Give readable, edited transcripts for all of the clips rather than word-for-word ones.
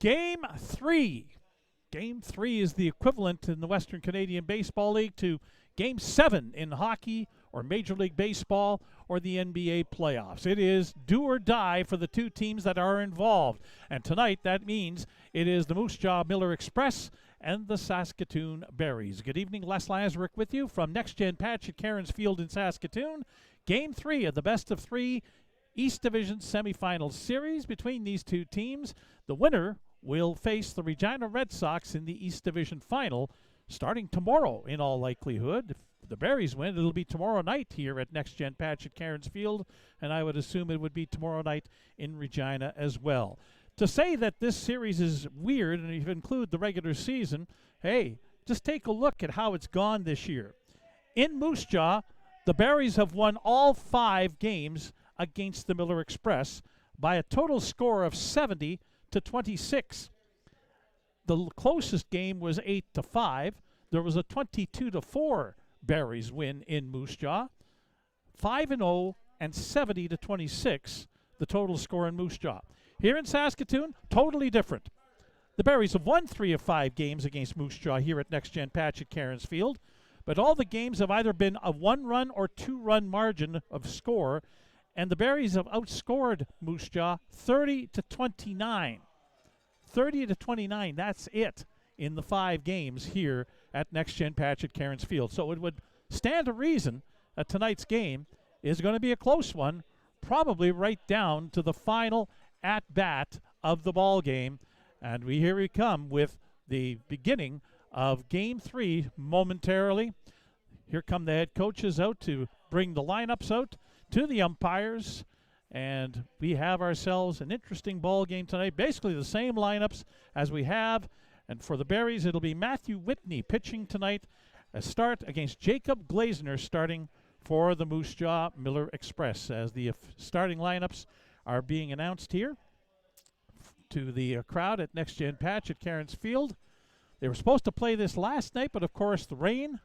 Game 3. Game 3 is the equivalent in the Western Canadian Baseball League to Game 7 in hockey or Major League Baseball or the NBA playoffs. It is do or die for the two teams that are involved. And tonight, that means it is the Moose Jaw Miller Express and the Saskatoon Berries. Good evening, Les Lazaruk with you from Next Gen Patch at Cairns Field in Saskatoon. Game 3 of the best of 3 East Division semifinal series between these two teams. The winner will face the Regina Red Sox in the East Division final starting tomorrow in all likelihood. If the Berries win, it'll be tomorrow night here at Next Gen Patch at Cairns Field, and I would assume it would be tomorrow night in Regina as well. To say that this series is weird, and if you include the regular season, hey, just take a look at how it's gone this year. In Moose Jaw, the Berries have won all 5 games against the Miller Express by a total score of 70-26. The closest game was 8-5. There was a 22-4 Berries win in Moose Jaw. 5-0 and 70-26, the total score in Moose Jaw. Here in Saskatoon, totally different. The Berries have won 3 of 5 games against Moose Jaw here at Next Gen Patch at Cairns Field, but all the games have either been a 1-run or 2-run margin of score, and the Berries have outscored Moose Jaw 30-29. 30-29, that's it in the 5 games here at Next Gen Patch at Cairns Field. So it would stand to reason that tonight's game is going to be a close one, probably right down to the final at-bat of the ball game. And here we come with the beginning of Game 3 momentarily. Here come the head coaches out to bring the lineups out to the umpires. And we have ourselves an interesting ball game tonight. Basically the same lineups as we have. And for the Berries, it'll be Matthew Whitney pitching tonight. A start against Jacob Glazner starting for the Moose Jaw Miller Express, as the starting lineups are being announced here to the crowd at Next Gen Patch at Cairns Field. They were supposed to play this last night, but of course the rain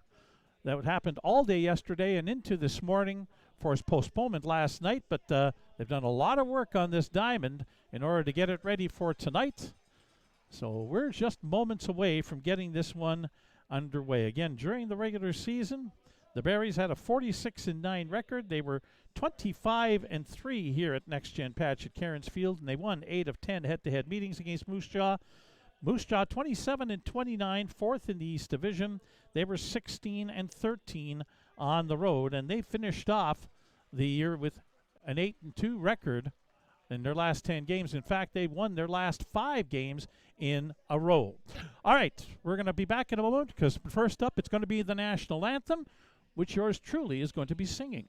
that happened all day yesterday and into this morning forced postponement last night, but they've done a lot of work on this diamond in order to get it ready for tonight. So we're just moments away from getting this one underway. Again, during the regular season, the Berries had a 46-9 record. They were 25-3 here at Next Gen Patch at Cairns Field, and they won 8 of 10 head-to-head meetings against Moose Jaw. Moose Jaw 27-29, fourth in the East Division. They were 16-13 on the road, and they finished off the year with an 8-2 record in their last 10 games. In fact, they won their last 5 games in a row. All right, we're going to be back in a moment, because first up, it's going to be the national anthem, which yours truly is going to be singing.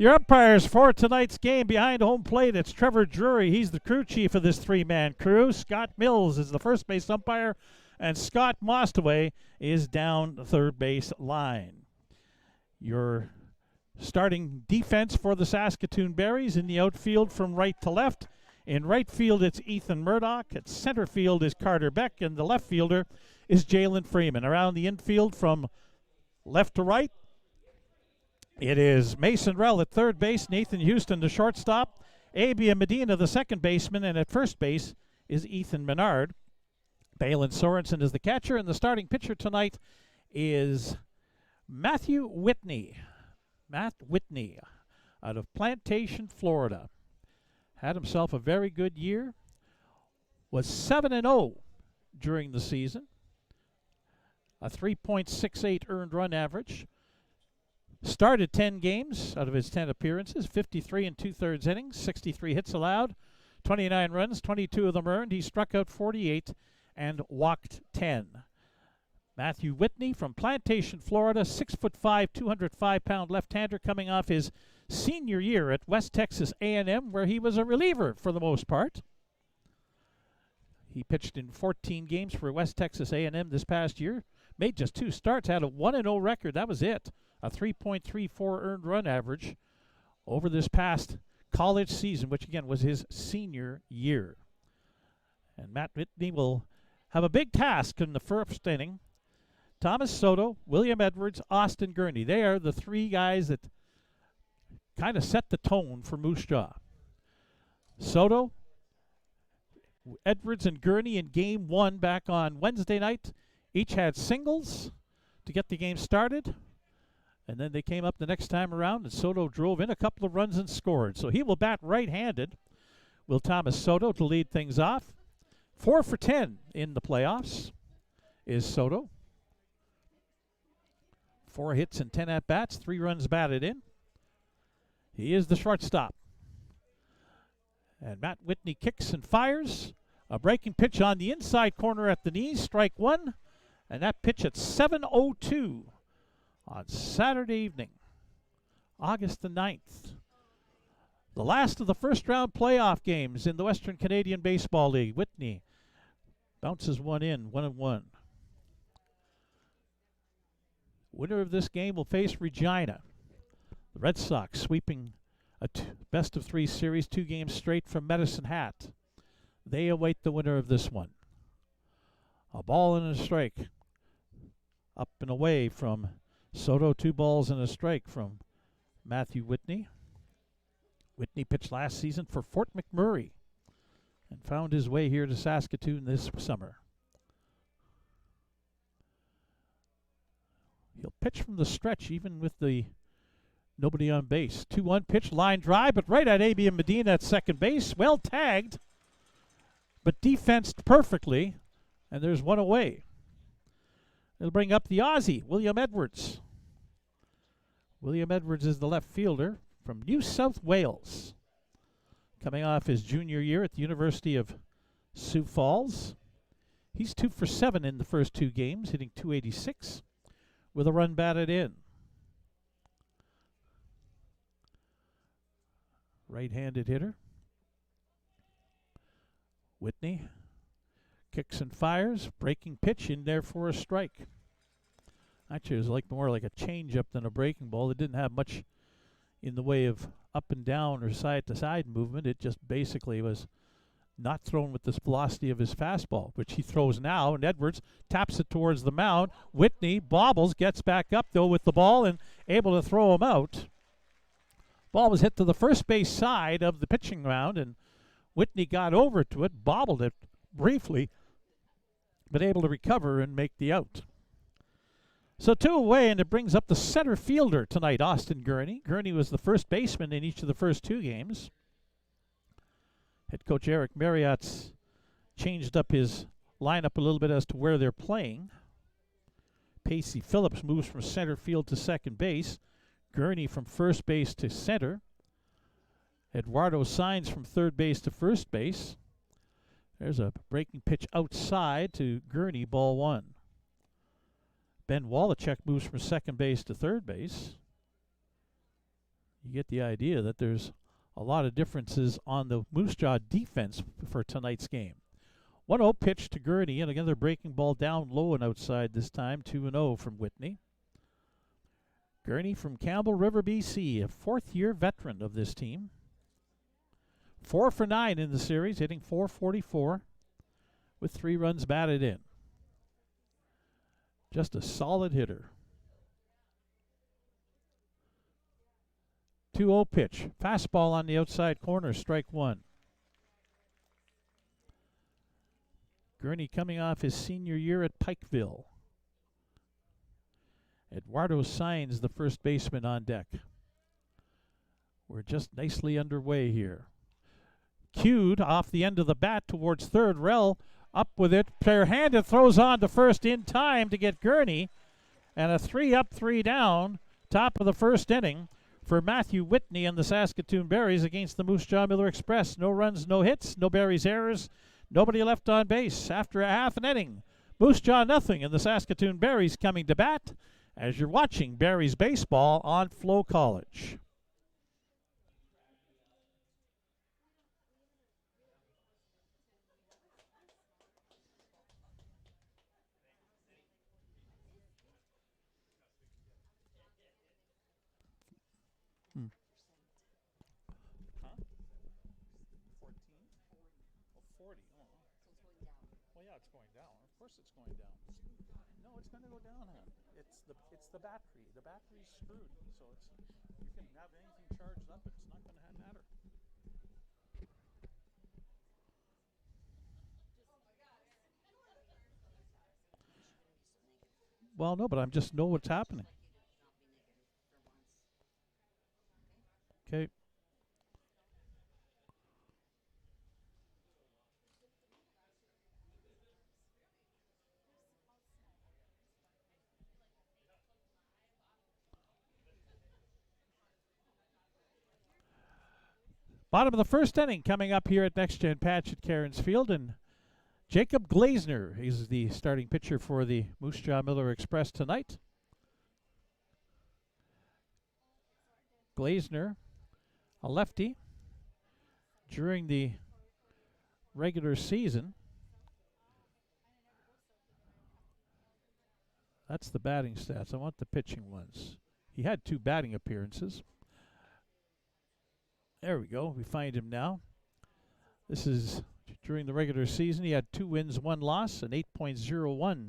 Your umpires for tonight's game behind home plate, it's Trevor Drury. He's the crew chief of this three-man crew. Scott Mills is the first base umpire, and Scott Mostaway is down the third base line. Your starting defense for the Saskatoon Berries in the outfield from right to left. In right field, it's Ethan Murdoch. At center field is Carter Beck, and the left fielder is Jalen Freeman. Around the infield from left to right, it is Mason Rell at third base, Nathan Houston the shortstop, Abia Medina the second baseman, and at first base is Ethan Menard. Balin Sorensen is the catcher, and the starting pitcher tonight is Matthew Whitney. Matt Whitney out of Plantation, Florida. Had himself a very good year. Was 7-0 during the season. A 3.68 earned run average. Started 10 games out of his 10 appearances, 53 and 2/3 innings, 63 hits allowed, 29 runs, 22 of them earned. He struck out 48 and walked 10. Matthew Whitney from Plantation, Florida, 6'5", 205-pound left-hander coming off his senior year at West Texas A&M, where he was a reliever for the most part. He pitched in 14 games for West Texas A&M this past year. Made just 2 starts, had a 1-0 record. That was it. A 3.34 earned run average over this past college season, which again was his senior year. And Matt Whitney will have a big task in the first inning. Thomas Soto, William Edwards, Austin Gurney. They are the three guys that kind of set the tone for Moose Jaw. Soto, Edwards, and Gurney in game 1 back on Wednesday night each had singles to get the game started. And then they came up the next time around, and Soto drove in a couple of runs and scored. So he will bat right-handed. Will Thomas Soto to lead things off. 4 for 10 in the playoffs is Soto. 4 hits and 10 at-bats, 3 runs batted in. He is the shortstop. And Matt Whitney kicks and fires. A breaking pitch on the inside corner at the knees, strike 1. And that pitch at 7:02 on Saturday evening, August the 9th. The last of the first-round playoff games in the Western Canadian Baseball League. Whitney bounces one in, 1-1. Winner of this game will face Regina. The Red Sox sweeping a best-of-3 series, 2 games straight from Medicine Hat. They await the winner of this one. A ball and a strike. Up and away from Soto, 2 balls and a strike from Matthew Whitney. Whitney pitched last season for Fort McMurray and found his way here to Saskatoon this summer. He'll pitch from the stretch even with the nobody on base. 2-1 pitch, line drive, but right at Abia Medina at second base. Well tagged, but defensed perfectly, and there's one away. It'll bring up the Aussie, William Edwards. William Edwards is the left fielder from New South Wales, coming off his junior year at the University of Sioux Falls. He's 2 for 7 in the first 2 games, hitting .286 with a run batted in. Right-handed hitter. Whitney kicks and fires, breaking pitch in there for a strike. Actually, it was more like a changeup than a breaking ball. It didn't have much in the way of up and down or side-to-side movement. It just basically was not thrown with the velocity of his fastball, which he throws now, and Edwards taps it towards the mound. Whitney bobbles, gets back up, though, with the ball and able to throw him out. Ball was hit to the first base side of the pitching mound, and Whitney got over to it, bobbled it briefly, but able to recover and make the out. So 2 away, and it brings up the center fielder tonight, Austin Gurney. Gurney was the first baseman in each of the first 2 games. Head coach Eric Marriott's changed up his lineup a little bit as to where they're playing. Pacey Phillips moves from center field to second base. Gurney from first base to center. Eduardo Saenz from third base to first base. There's a breaking pitch outside to Gurney, ball 1. Ben Wallachek moves from second base to third base. You get the idea that there's a lot of differences on the Moose Jaw defense for tonight's game. 1-0 pitch to Gurney, and again they're breaking ball down low and outside this time. 2-0 from Whitney. Gurney from Campbell River, BC, a fourth-year veteran of this team. 4 for 9 in the series, hitting .444 with 3 runs batted in. Just a solid hitter. 2-0 pitch. Fastball on the outside corner, strike 1. Gurney coming off his senior year at Pikeville. Eduardo Saenz, the first baseman, on deck. We're just nicely underway here. Cued off the end of the bat towards third. Rell up with it. Player handed, throws on to first in time to get Gurney. And a 3 up, 3 down, top of the first inning for Matthew Whitney and the Saskatoon Berries against the Moose Jaw Miller Express. No runs, no hits, no Berries errors. Nobody left on base after a half an inning. Moose Jaw nothing, and the Saskatoon Berries coming to bat as you're watching Berries baseball on FloCollege. It's going down. Of course it's going down. No, it's going to go down. It's the battery. The battery's screwed. So you can have anything charged up, it's not going to matter. Well, no, but I just know what's happening. Okay. Bottom of the first inning coming up here at Next Gen Patch at Cairns Field, and Jacob Glazner is the starting pitcher for the Moose Jaw Miller Express tonight. Glazner, a lefty, during the regular season. That's the batting stats. I want the pitching ones. He had 2 batting appearances. There we go. We find him now. This is during the regular season. He had 2 wins, 1 loss, an 8.01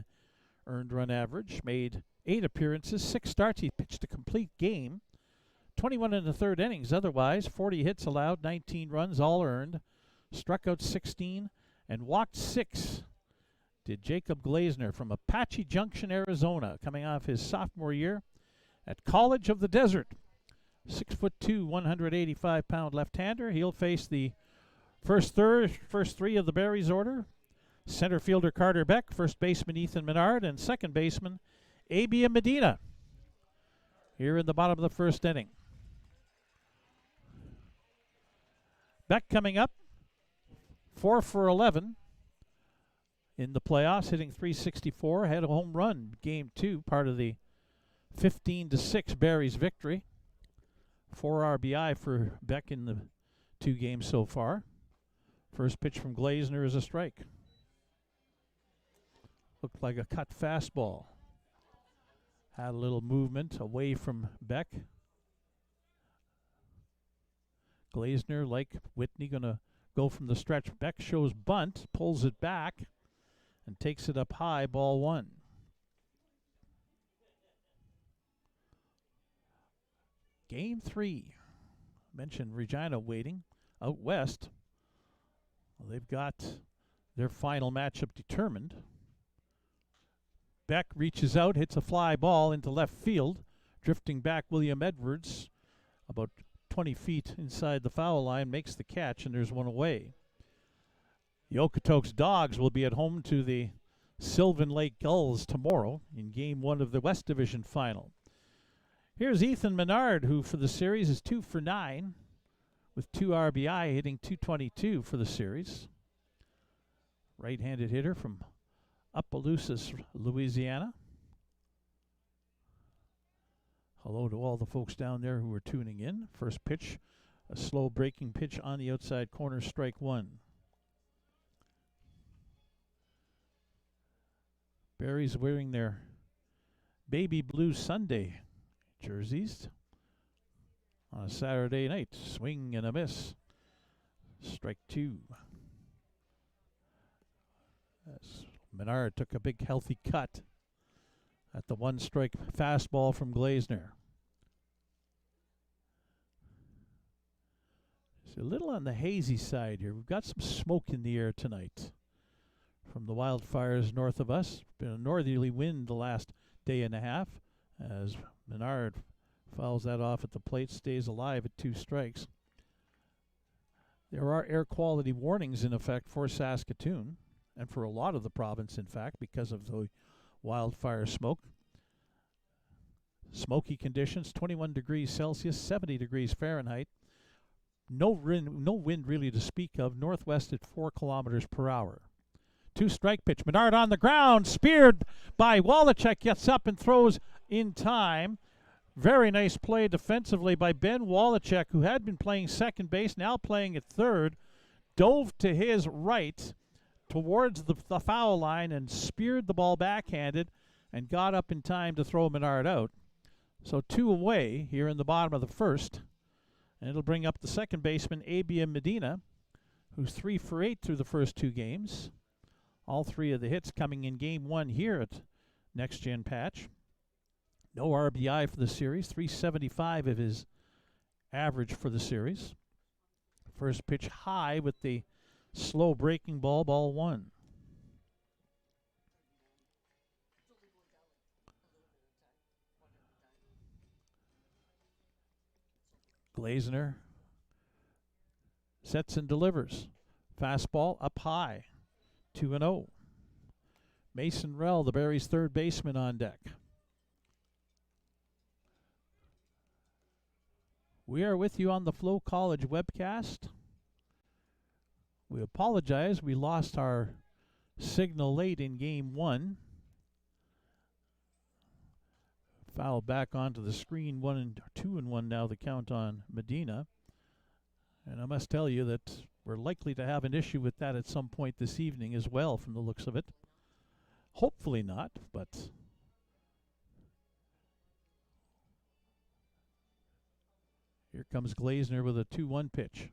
earned run average. Made 8 appearances, 6 starts. He pitched a complete game. 21 in the third innings otherwise. 40 hits allowed, 19 runs, all earned. Struck out 16 and walked 6. Did Jacob Glazner from Apache Junction, Arizona, coming off his sophomore year at College of the Desert. 6'2", 185-pound left-hander. He'll face the first 3 of the Berries order. Center fielder Carter Beck, first baseman Ethan Menard, and second baseman Abia Medina. Here in the bottom of the first inning. Beck coming up, 4 for 11 in the playoffs, hitting .364. Had a home run game 2, part of the 15-6 Berries victory. 4 RBI for Beck in the 2 games so far. First pitch from Glazner is a strike. Looked like a cut fastball. Had a little movement away from Beck. Glazner, like Whitney, going to go from the stretch. Beck shows bunt, pulls it back, and takes it up high, ball 1. Game 3. Mentioned Regina waiting out west. Well, they've got their final matchup determined. Beck reaches out, hits a fly ball into left field. Drifting back, William Edwards, about 20 feet inside the foul line, makes the catch, and there's one away. The Okotoks Dogs will be at home to the Sylvan Lake Gulls tomorrow in Game 1 of the West Division Final. Here's Ethan Menard, who for the series is 2 for 9 with 2 RBI, hitting .222 for the series. Right-handed hitter from Opelousas, Louisiana. Hello to all the folks down there who are tuning in. First pitch, a slow breaking pitch on the outside corner, strike one. Barry's wearing their baby blue Sunday jerseys on a Saturday night. Swing and a miss. Strike two. As Menard took a big healthy cut at the one strike fastball from Glazner. It's a little on the hazy side here. We've got some smoke in the air tonight from the wildfires north of us. Been a northerly wind the last day and a half as Menard fouls that off at the plate, stays alive at 2 strikes. There are air quality warnings in effect for Saskatoon and for a lot of the province, in fact, because of the wildfire smoke. Smoky conditions, 21 degrees Celsius, 70 degrees Fahrenheit. No wind really to speak of, northwest at 4 kilometers per hour. 2-strike pitch. Menard on the ground, speared by Wallachek, gets up and throws in time. Very nice play defensively by Ben Wallachek, who had been playing second base, now playing at third. Dove to his right towards the foul line and speared the ball backhanded and got up in time to throw Menard out. So 2 away here in the bottom of the first. And it'll bring up the second baseman, Abiam Medina, who's 3 for 8 through the first 2 games. All 3 of the hits coming in game 1 here at Next Gen Patch. No RBI for the series, 375 of his average for the series. First pitch high with the slow breaking ball, ball 1. Glazner sets and delivers. Fastball up high, 2-0. Mason Rell, the Barry's third baseman, on deck. We are with you on the FloCollege webcast. We apologize. We lost our signal late in game 1. Foul back onto the screen, 2-1 now the count on Medina. And I must tell you that we're likely to have an issue with that at some point this evening as well, from the looks of it. Hopefully not, but here comes Glazner with a 2-1 pitch.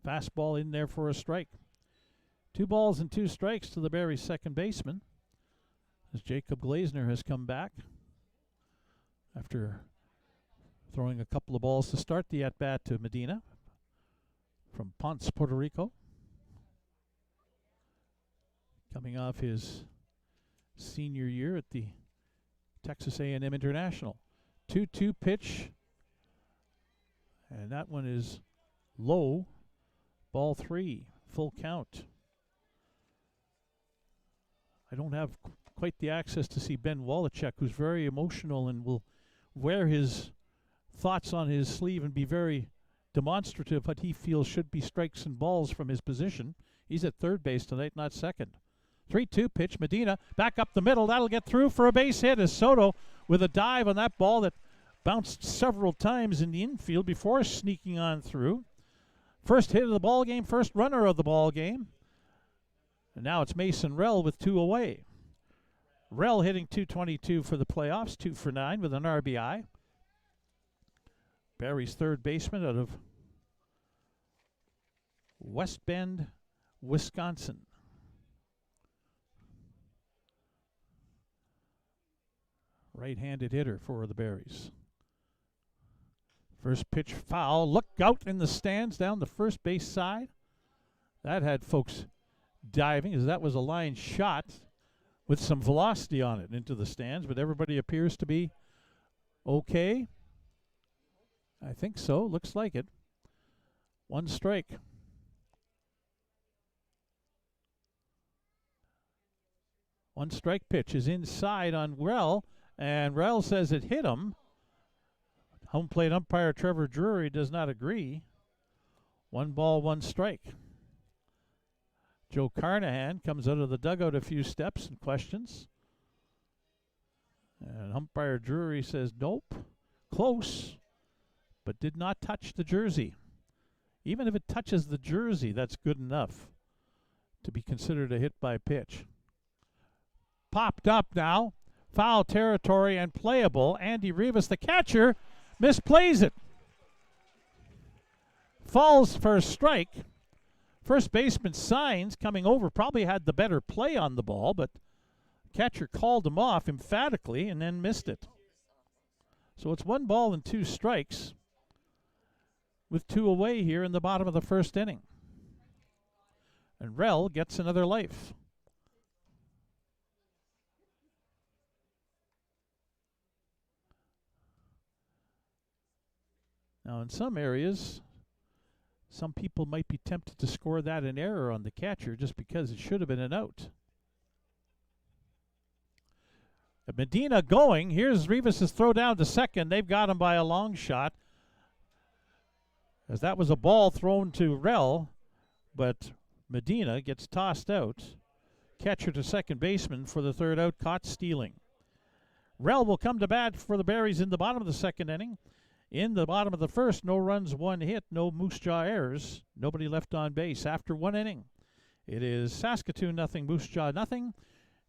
Fastball in there for a strike. 2 balls and 2 strikes to the Barry's second baseman, as Jacob Glazner has come back after throwing a couple of balls to start the at-bat to Medina from Ponce, Puerto Rico. Coming off his senior year at the Texas A&M International. 2-2 pitch, and that one is low. Ball 3, full count. I don't have quite the access to see Ben Wallachek, who's very emotional and will wear his thoughts on his sleeve and be very demonstrative what he feels should be strikes and balls from his position. He's at third base tonight, not second. 3-2 pitch, Medina back up the middle. That'll get through for a base hit as Soto with a dive on that ball that bounced several times in the infield before sneaking on through. First hit of the ball game, first runner of the ball game. And now it's Mason Rell with 2 away. Rell hitting .222 for the playoffs, 2 for 9 with an RBI. Barry's third baseman out of West Bend, Wisconsin. Right-handed hitter for the Barries. First pitch foul. Look out in the stands down the first base side. That had folks diving, as that was a line shot with some velocity on it into the stands, but everybody appears to be okay. I think so. Looks like it. 1 strike. One strike pitch is inside on Rell, and Rell says it hit him. Home plate umpire Trevor Drury does not agree. 1 ball, 1 strike. Joe Carnahan comes out of the dugout a few steps and questions. And umpire Drury says, nope, close, but did not touch the jersey. Even if it touches the jersey, that's good enough to be considered a hit by pitch. Popped up now, foul territory and playable. Andy Rivas, the catcher, misplays it. Falls for a strike. First baseman Signs coming over probably had the better play on the ball, but catcher called him off emphatically and then missed it. So it's 1 ball and 2 strikes with 2 away here in the bottom of the first inning. And Rel gets another life. Now in some areas, some people might be tempted to score that an error on the catcher just because it should have been an out. Medina going. Here's Rivas' throw down to second. They've got him by a long shot, as that was a ball thrown to Rel, but Medina gets tossed out. Catcher to second baseman for the third out, caught stealing. Rel will come to bat for the Berries in the bottom of the second inning. In the bottom of the first, no runs, 1 hit, no Moose Jaw errors, nobody left on base after 1 inning. It is Saskatoon nothing, Moose Jaw nothing.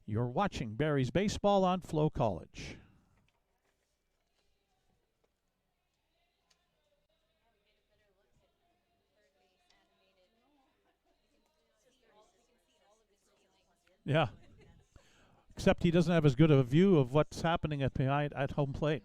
You're watching Berries baseball on FloCollege. Yeah. Except he doesn't have as good of a view of what's happening at home plate.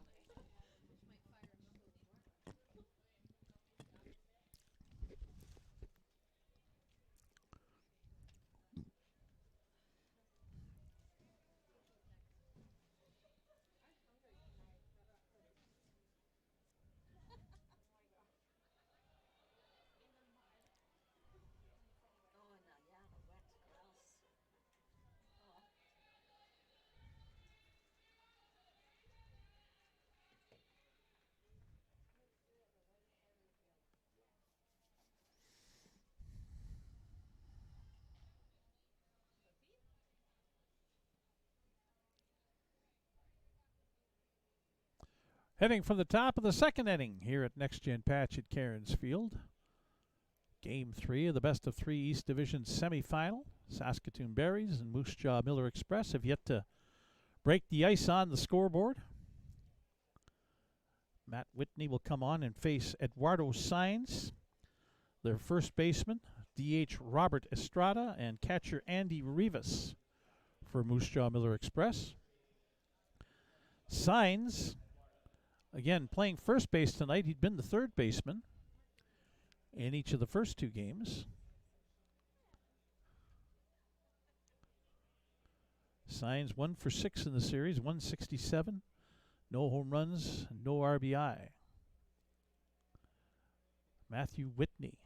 Heading from the top of the second inning here at Next Gen Patch at Cairns Field. Game 3 of the best of 3 East Division semifinal. Saskatoon Berries and Moose Jaw Miller Express have yet to break the ice on the scoreboard. Matt Whitney will come on and face Eduardo Signs, their first baseman, DH Robert Estrada, and catcher Andy Rivas for Moose Jaw Miller Express. Signs, again, playing first base tonight. He'd been the third baseman in each of the first 2 games. Signs 1 for 6 in the series, 167. No home runs, no RBI. Matthew Whitney.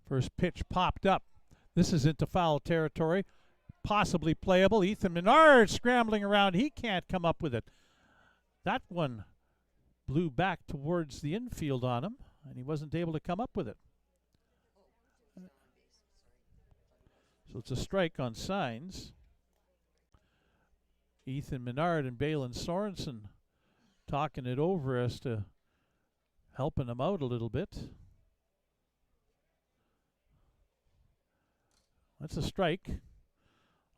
First pitch popped up. This is into foul territory. Possibly playable. Ethan Menard scrambling around. He can't come up with it. That one blew back towards the infield on him, and he wasn't able to come up with it. So it's a strike on Signs. Ethan Menard and Balin Sorensen talking it over as to helping him out a little bit. That's a strike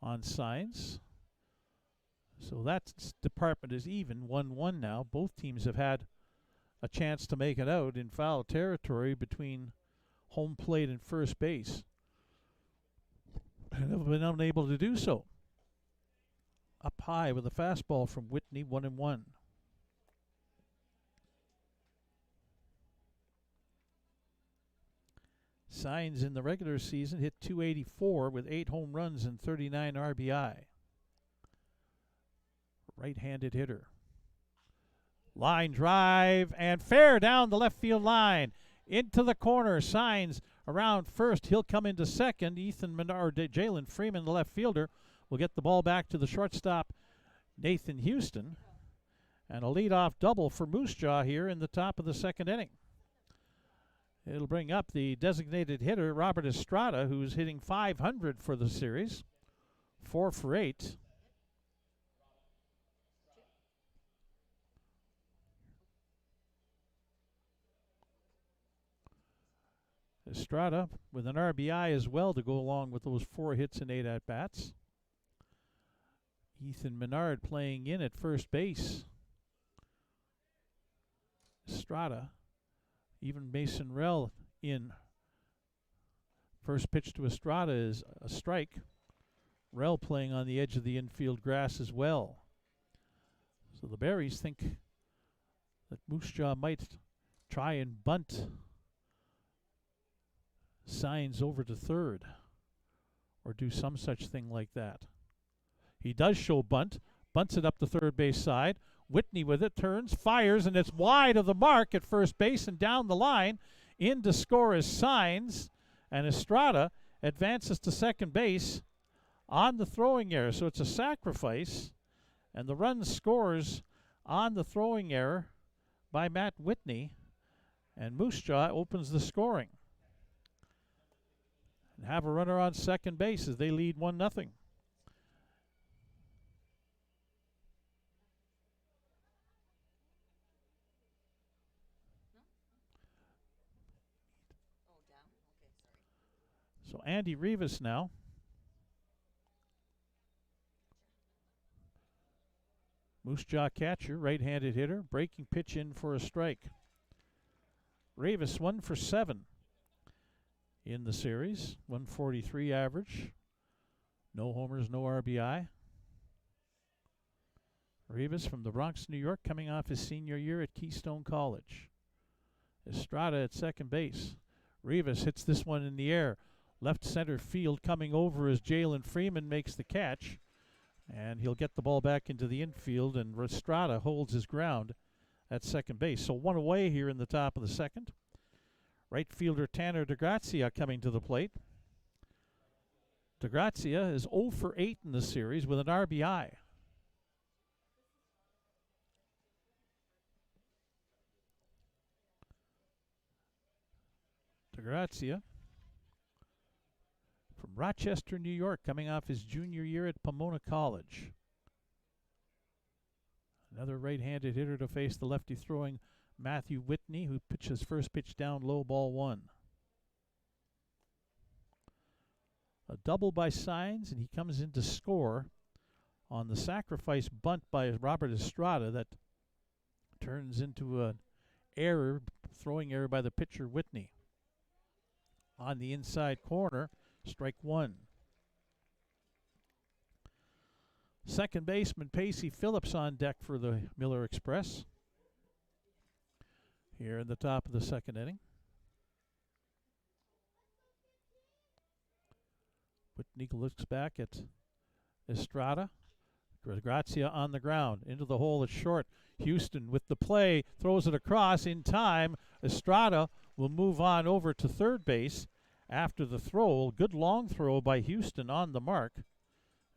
on Signs. So that department is even, 1-1 now. Both teams have had a chance to make it out in foul territory between home plate and first base, and have been unable to do so. Up high with a fastball from Whitney, 1-1. Signs in the regular season hit .284 with 8 home runs and 39 RBI. Right-handed hitter. Line drive and fair down the left field line. Into the corner. Signs around first. He'll come into second. Ethan Menard, Jalen Freeman, the left fielder, will get the ball back to the shortstop, Nathan Houston. And a leadoff double for Moose Jaw here in the top of the second inning. It'll bring up the designated hitter, Robert Estrada, who's hitting .500 for the series. 4 for 8. Estrada with an RBI as well to go along with those 4 hits and 8 at-bats. Ethan Menard playing in at first base. Estrada, even Mason Rell in. First pitch to Estrada is a strike. Rell playing on the edge of the infield grass as well. So the Berries think that Moose Jaw might try and bunt Signs over to third or do some such thing like that. He does show bunt, bunts it up the third base side. Whitney with it, turns, fires, and it's wide of the mark at first base and down the line. In to score is Signs, and Estrada advances to second base on the throwing error. So it's a sacrifice, and the run scores on the throwing error by Matt Whitney, and Moose Jaw opens the scoring. And have a runner on second base as they lead 1-0. So Andy Rivas now. Moose Jaw catcher, right-handed hitter, breaking pitch in for a strike. Rivas 1 for 7 in the series, 143 average. No homers, no RBI. Rivas from the Bronx, New York, coming off his senior year at Keystone College. Estrada at second base. Rivas hits this one in the air. Left center field coming over as Jalen Freeman makes the catch. And he'll get the ball back into the infield, and Estrada holds his ground at second base. So 1 away here in the top of the second. Right fielder Tanner DeGrazia coming to the plate. DeGrazia is 0 for 8 in the series with an RBI. DeGrazia from Rochester, New York, coming off his junior year at Pomona College. Another right-handed hitter to face the lefty throwing Matthew Whitney, who pitched his first pitch down low, ball 1. A double by Signs, and he comes in to score on the sacrifice bunt by Robert Estrada that turns into an error, throwing error by the pitcher Whitney. On the inside corner, strike 1. Second baseman Pacey Phillips on deck for the Miller Express here in the top of the second inning. Whitney looks back at Estrada. Grazia on the ground. Into the hole at short. Houston with the play. Throws it across in time. Estrada will move on over to third base after the throw. Good long throw by Houston on the mark.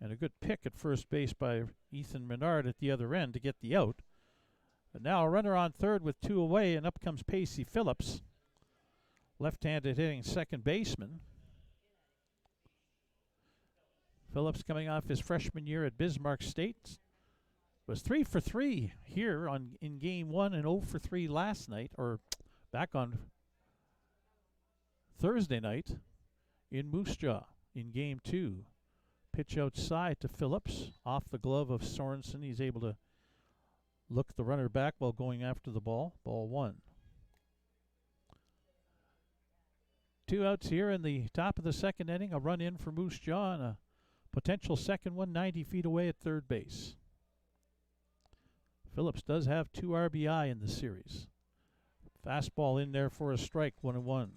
And a good pick at first base by Ethan Menard at the other end to get the out. But now a runner on third with 2 away, and up comes Pacey Phillips. Left-handed hitting second baseman. Phillips coming off his freshman year at Bismarck State. Was 3 for 3 here in game 1 and 0 for 3 last night, or back on Thursday night in Moose Jaw in game 2. Pitch outside to Phillips, off the glove of Sorensen. He's able to look the runner back while going after the ball. Ball 1. 2 outs here in the top of the second inning. A run in for Moose Jaw and a potential second one 90 feet away at third base. Phillips does have 2 RBI in the series. Fastball in there for a strike, 1-1.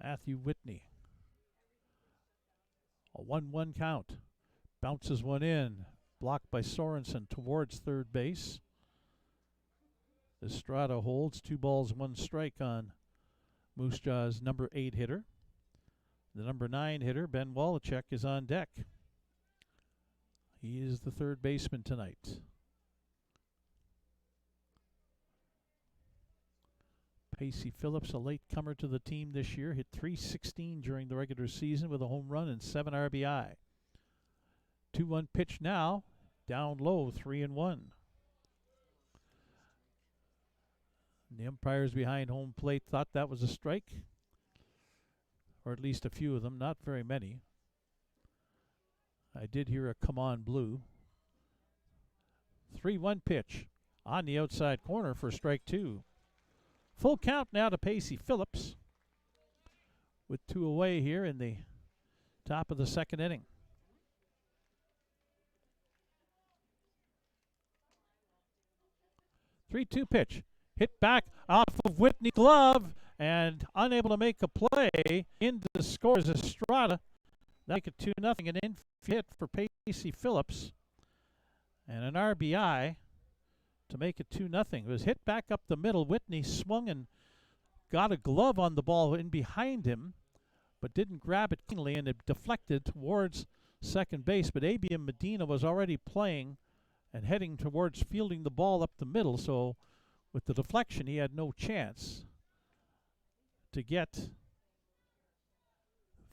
Matthew Whitney. A 1-1 count. Bounces one in. Blocked by Sorensen towards third base. Estrada holds 2 balls, 1 strike on Moose Jaw's number 8 hitter. The number 9 hitter, Ben Wallachek, is on deck. He is the third baseman tonight. Pacey Phillips, a late comer to the team this year, hit .316 during the regular season with a home run and 7 RBI. 2-1 pitch now, Down low, 3-1. The umpires behind home plate thought that was a strike, or at least a few of them, not very many. I did hear a come on blue. 3-1 pitch on the outside corner for strike two. Full count now to Pacey Phillips with 2 away here in the top of the second inning. 3-2 pitch. Hit back off of Whitney's glove and unable to make a play. Into the scores Estrada. Make it 2-0. An infield hit for Pacey Phillips. And an RBI to make it 2-0. It was hit back up the middle. Whitney swung and got a glove on the ball in behind him, but didn't grab it cleanly, and it deflected towards second base. But ABM Medina was already playing and heading towards fielding the ball up the middle, so with the deflection, he had no chance to get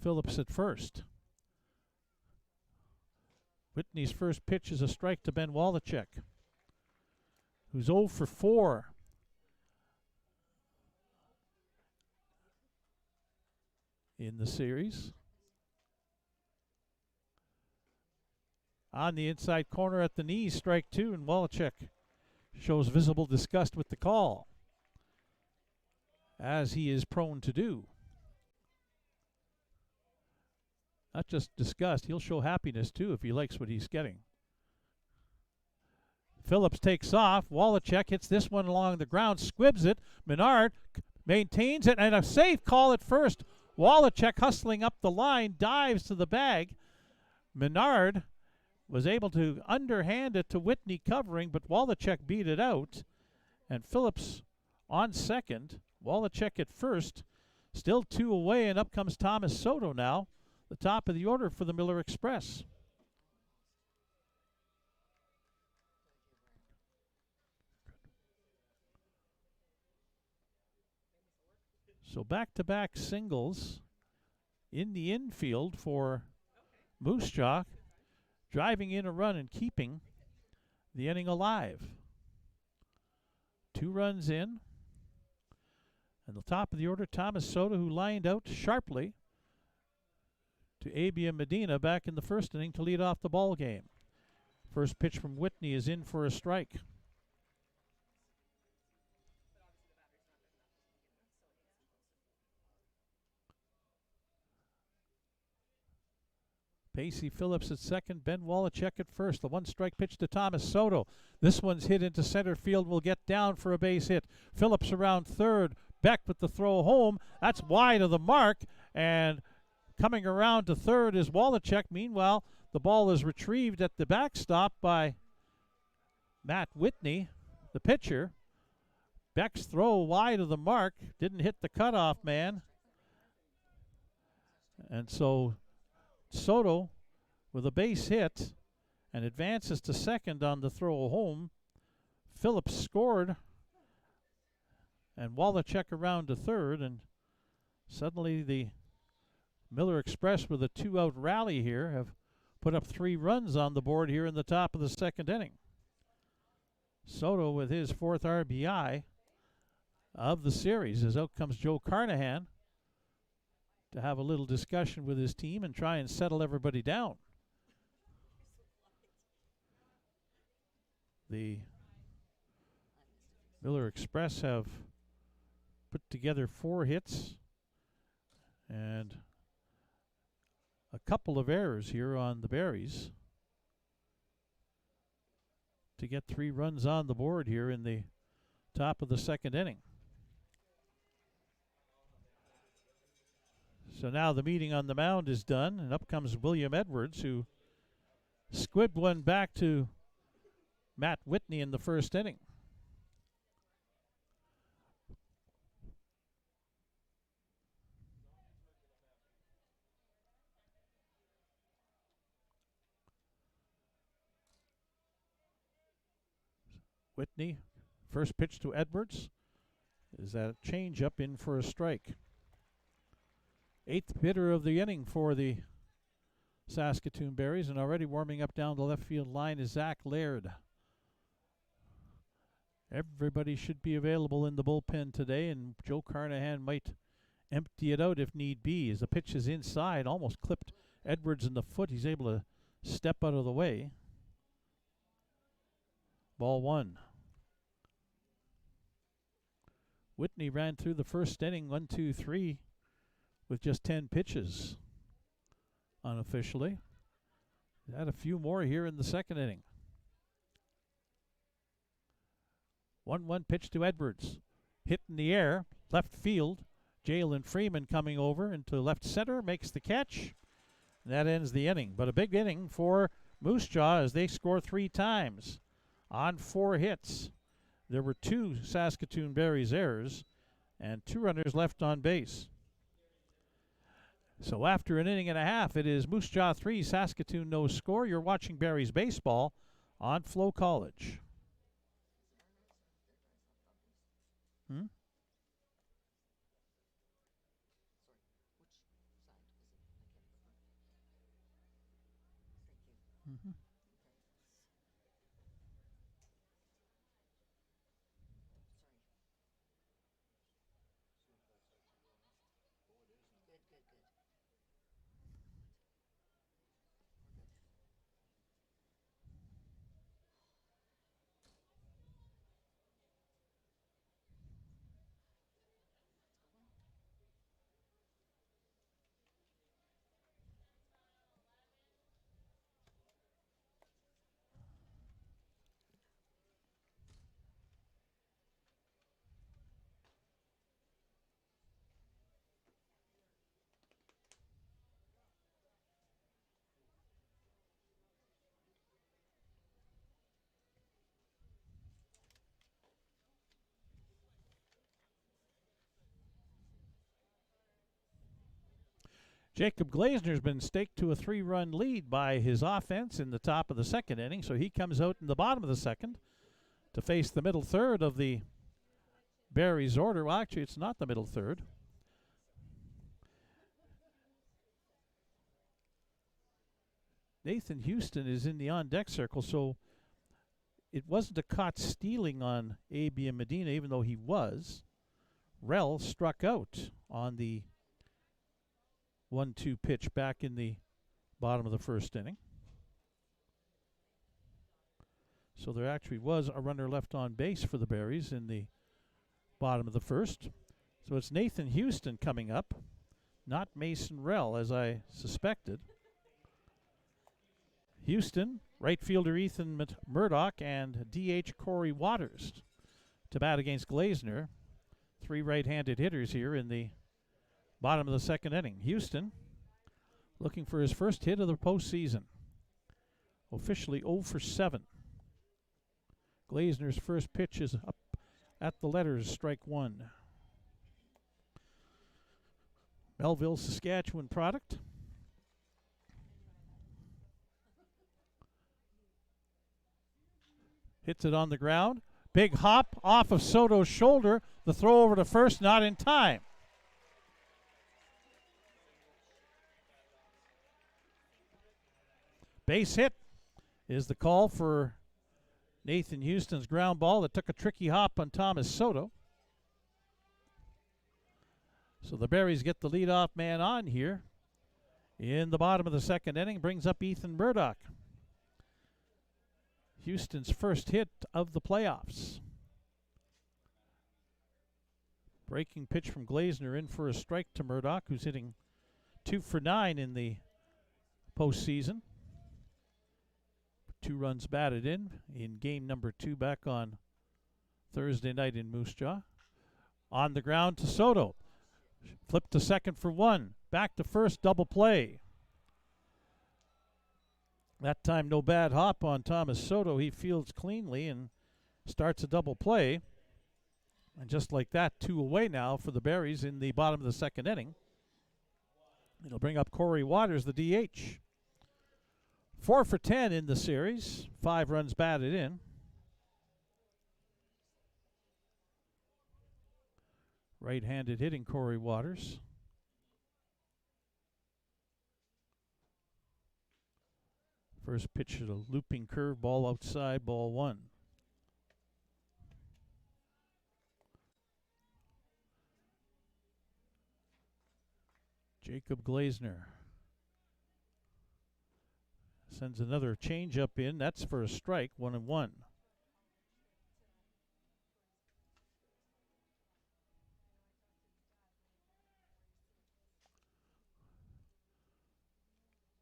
Phillips at first. Whitney's first pitch is a strike to Ben Wallachek, who's 0 for 4. In the series. On the inside corner at the knees, strike two, and Wallachek shows visible disgust with the call, as he is prone to do. Not just disgust, he'll show happiness too if he likes what he's getting. Phillips takes off. Wallachek hits this one along the ground, squibs it. Menard maintains it, and a safe call at first. Wallachek hustling up the line, dives to the bag. Menard was able to underhand it to Whitney covering, but Wallachek beat it out. And Phillips on second. Wallachek at first. Still 2 away, and up comes Thomas Soto now, the top of the order for the Miller Express. So back-to-back singles in the infield for Moose Jaw, driving in a run and keeping the inning alive. 2 runs in. And the top of the order, Thomas Soto, who lined out sharply to ABM Medina back in the first inning to lead off the ball game. First pitch from Whitney is in for a strike. Pacey Phillips at second, Ben Wallachek at first. The 1-strike pitch to Thomas Soto. This one's hit into center field, will get down for a base hit. Phillips around third. Beck with the throw home. That's wide of the mark, and coming around to third is Wallachek. Meanwhile, the ball is retrieved at the backstop by Matt Whitney, the pitcher. Beck's throw wide of the mark. Didn't hit the cutoff man. And so Soto with a base hit and advances to second on the throw home. Phillips scored, and Wallachek around to third, and suddenly the Miller Express with a 2-out rally here have put up 3 runs on the board here in the top of the second inning. Soto with his 4th RBI of the series, as out comes Joe Carnahan to have a little discussion with his team and try and settle everybody down. The Miller Express have put together 4 hits and a couple of errors here on the Berries to get 3 runs on the board here in the top of the second inning. So now the meeting on the mound is done, and up comes William Edwards, who squibbed one back to Matt Whitney in the first inning. Whitney, first pitch to Edwards. Is that a change-up in for a strike? 8th hitter of the inning for the Saskatoon Berries, and already warming up down the left field line is Zach Laird. Everybody should be available in the bullpen today, and Joe Carnahan might empty it out if need be. As the pitch is inside, almost clipped Edwards in the foot. He's able to step out of the way. Ball one. Whitney ran through the first inning, 1, 2, 3, with just 10 pitches unofficially. Had a few more here in the second inning. 1-1 pitch to Edwards. Hit in the air, left field. Jalen Freeman coming over into left center, makes the catch. And that ends the inning. But a big inning for Moose Jaw as they score 3 times on 4 hits. There were 2 Saskatoon Berries errors and 2 runners left on base. So after an inning and a half, it is Moose Jaw 3, Saskatoon no score. You're watching Berries baseball on FloCollege. Jacob Glazner's been staked to a 3-run lead by his offense in the top of the second inning, so he comes out in the bottom of the second to face the middle third of the Berries order. Well, actually, it's not the middle third. Nathan Houston is in the on-deck circle, so it wasn't a caught stealing on A.B. and Medina, even though he was. Rell struck out on the 1-2 pitch back in the bottom of the first inning. So there actually was a runner left on base for the Berries in the bottom of the first. So it's Nathan Houston coming up, not Mason Rell, as I suspected. Houston, right fielder Ethan Murdoch, and DH Corey Waters to bat against Glazner. 3 right-handed hitters here in the bottom of the second inning. Houston looking for his first hit of the postseason. Officially 0 for 7. Glazner's first pitch is up at the letters, strike 1. Melville, Saskatchewan product. Hits it on the ground. Big hop off of Soto's shoulder. The throw over to first, not in time. Base hit is the call for Nathan Houston's ground ball that took a tricky hop on Thomas Soto. So the Berries get the leadoff man on here in the bottom of the second inning. Brings up Ethan Murdoch. Houston's first hit of the playoffs. Breaking pitch from Glazner in for a strike to Murdoch, who's hitting 2 for 9 in the postseason. 2 runs batted in game number 2 back on Thursday night in Moose Jaw. On the ground to Soto. Flip to second for 1. Back to first, double play. That time no bad hop on Thomas Soto. He fields cleanly and starts a double play. And just like that, 2 away now for the Berries in the bottom of the second inning. It'll bring up Corey Waters, the DH. 4 for 10 in the series. 5 runs batted in. Right-handed hitting Corey Waters. First pitch at a looping curve ball outside, ball one. Jacob Glazner sends another changeup in. That's for a strike, 1-1.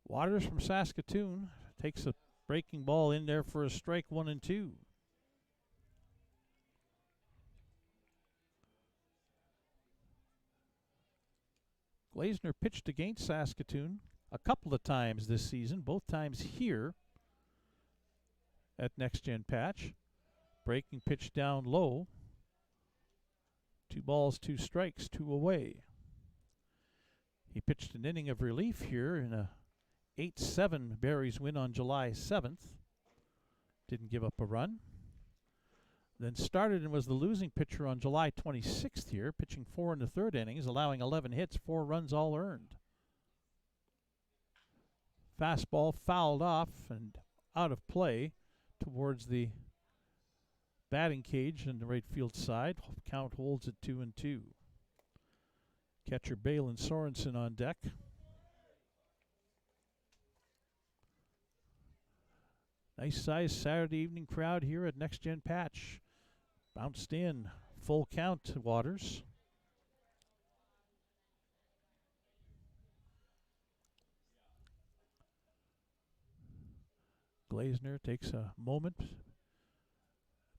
Waters from Saskatoon takes a breaking ball in there for a strike, 1-2. Glazner pitched against Saskatoon a couple of times this season, both times here at Next Gen Patch. Breaking pitch down low. 2 balls, 2 strikes, 2 away. He pitched an inning of relief here in a 8-7 Barries win on July 7th. Didn't give up a run. Then started and was the losing pitcher on July 26th here, pitching 4 in the 3rd innings, allowing 11 hits, 4 runs all earned. Fastball fouled off and out of play towards the batting cage on the right field side. Count holds at 2-2. Catcher Balin Sorensen on deck. Nice sized Saturday evening crowd here at Next Gen Patch. Bounced in, full count to Waters. Glazner takes a moment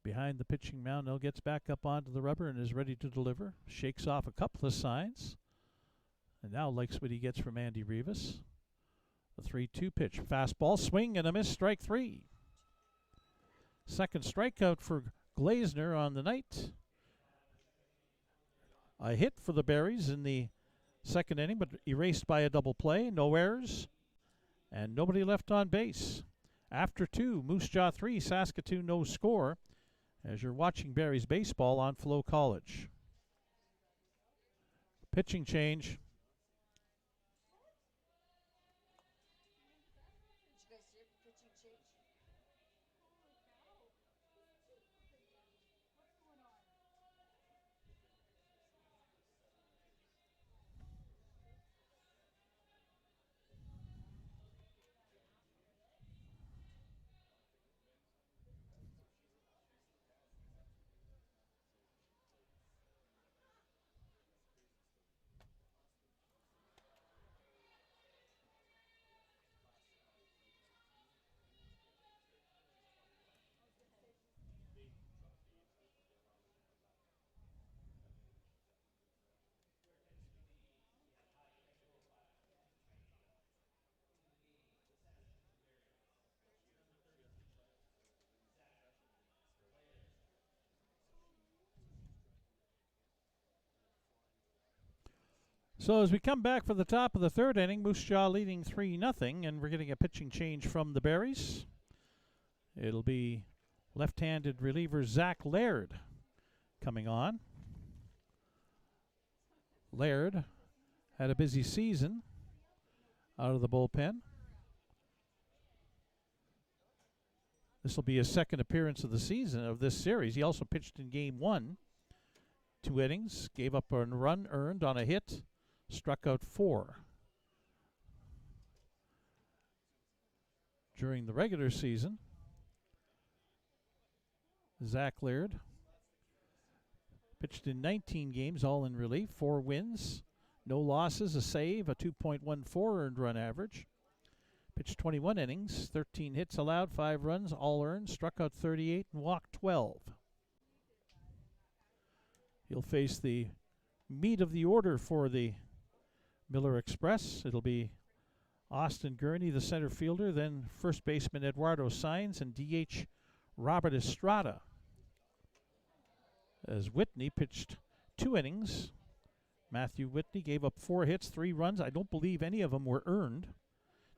behind the pitching mound. Now gets back up onto the rubber and is ready to deliver. Shakes off a couple of signs. And now likes what he gets from Andy Rivas. The 3-2 pitch. Fastball, swing and a miss, strike 3. Second strikeout for Glazner on the night. A hit for the Berries in the 2nd inning, but erased by a double play. No errors, and nobody left on base. After 2, Moose Jaw 3, Saskatoon no score, as you're watching Berries baseball on FloCollege. Pitching change. So as we come back for the top of the 3rd inning, Moose Jaw leading 3-0, and we're getting a pitching change from the Berries. It'll be left-handed reliever Zach Laird coming on. Laird had a busy season out of the bullpen. This will be his 2nd appearance of the season of this series. He also pitched in Game 1. 2 innings, gave up a run earned on a hit. Struck out 4. During the regular season, Zach Laird pitched in 19 games, all in relief, 4 wins, no losses, a save, a 2.14 earned run average. Pitched 21 innings, 13 hits allowed, 5 runs, all earned, struck out 38 and walked 12. He'll face the meat of the order for the Miller Express. It'll be Austin Gurney, the center fielder, then first baseman Eduardo Saenz, and DH Robert Estrada. As Whitney pitched 2 innings, Matthew Whitney gave up 4 hits, 3 runs. I don't believe any of them were earned.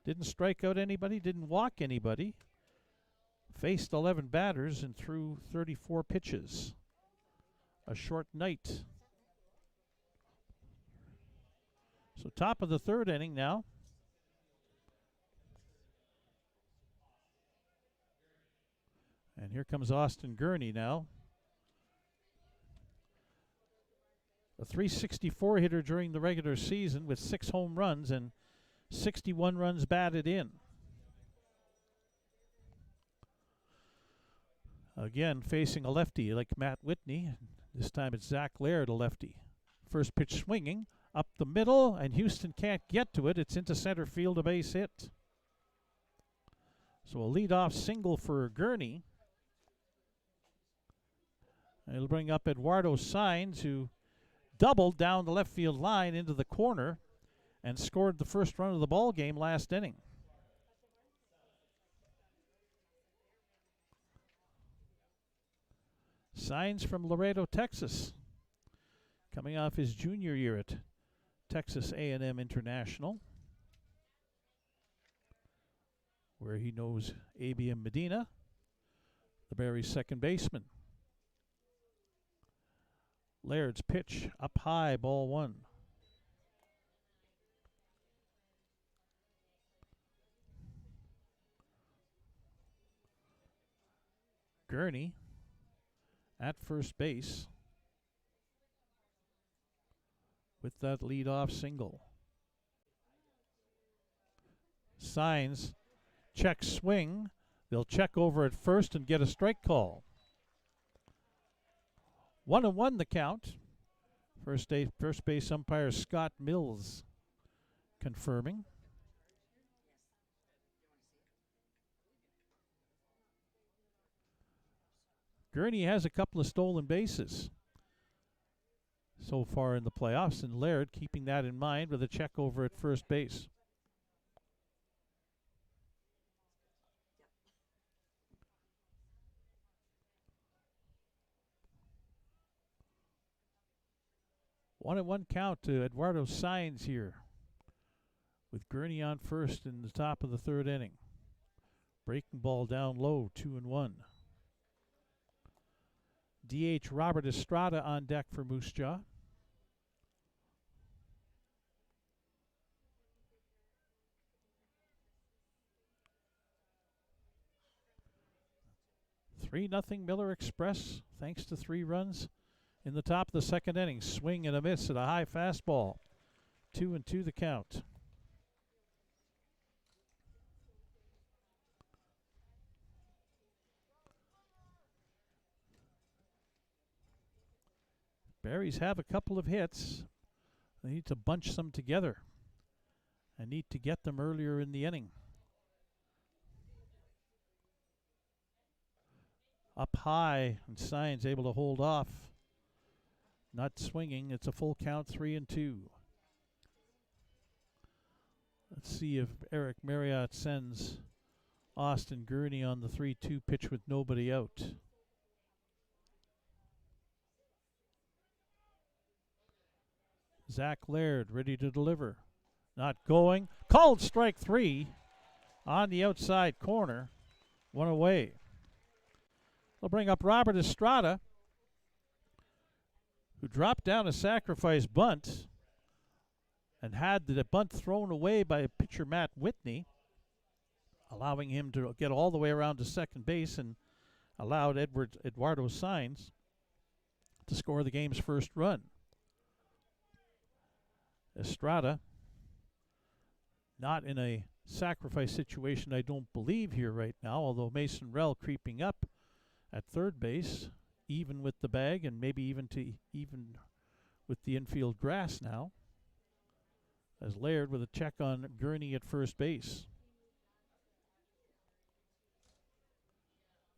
Didn't strike out anybody, didn't walk anybody. Faced 11 batters and threw 34 pitches. A short night. So top of the 3rd inning now. And here comes Austin Gurney now. A .364 hitter during the regular season with 6 home runs and 61 runs batted in. Again, facing a lefty like Matt Whitney. This time it's Zach Laird, a lefty. First pitch swinging up the middle, and Houston can't get to it. It's into center field, a base hit. So a leadoff single for Gurney. It'll bring up Eduardo Saenz, who doubled down the left field line into the corner and scored the first run of the ball game last inning. Saenz from Laredo, Texas, coming off his junior year at Texas A&M International, where he knows ABM Medina, the Barry's second baseman. Laird's pitch up high, ball 1. Gurney at first base with that leadoff single. Saenz check swing. They'll check over at first and get a strike call. 1-1 the count. First base umpire Scott Mills confirming. Gurney has a couple of stolen bases so far in the playoffs, and Laird keeping that in mind with a check over at first base. One and one count to Eduardo Saenz here, with Gurney on first in the top of the third inning. Breaking ball down low, 2-1. DH Robert Estrada on deck for Moose Jaw. (3-0) Miller Express, thanks to 3 runs in the top of the second inning. Swing and a miss at a high fastball. 2-2 the count. Berries have a couple of hits. They need to bunch them together and need to get them earlier in the inning. Up high, and Saenz able to hold off. Not swinging. It's a full count, 3-2. Let's see if Eric Marriott sends Austin Gurney on the 3-2 pitch with nobody out. Zach Laird ready to deliver. Not going. Called strike 3 on the outside corner. 1 away. They'll bring up Robert Estrada, who dropped down a sacrifice bunt and had the bunt thrown away by pitcher Matt Whitney, allowing him to get all the way around to second base and allowed Eduardo Saenz to score the game's first run. Estrada not in a sacrifice situation, I don't believe, here right now, although Mason Rell creeping up at third base, even with the bag, and maybe even with the infield grass now, as Laird with a check on Gurney at first base.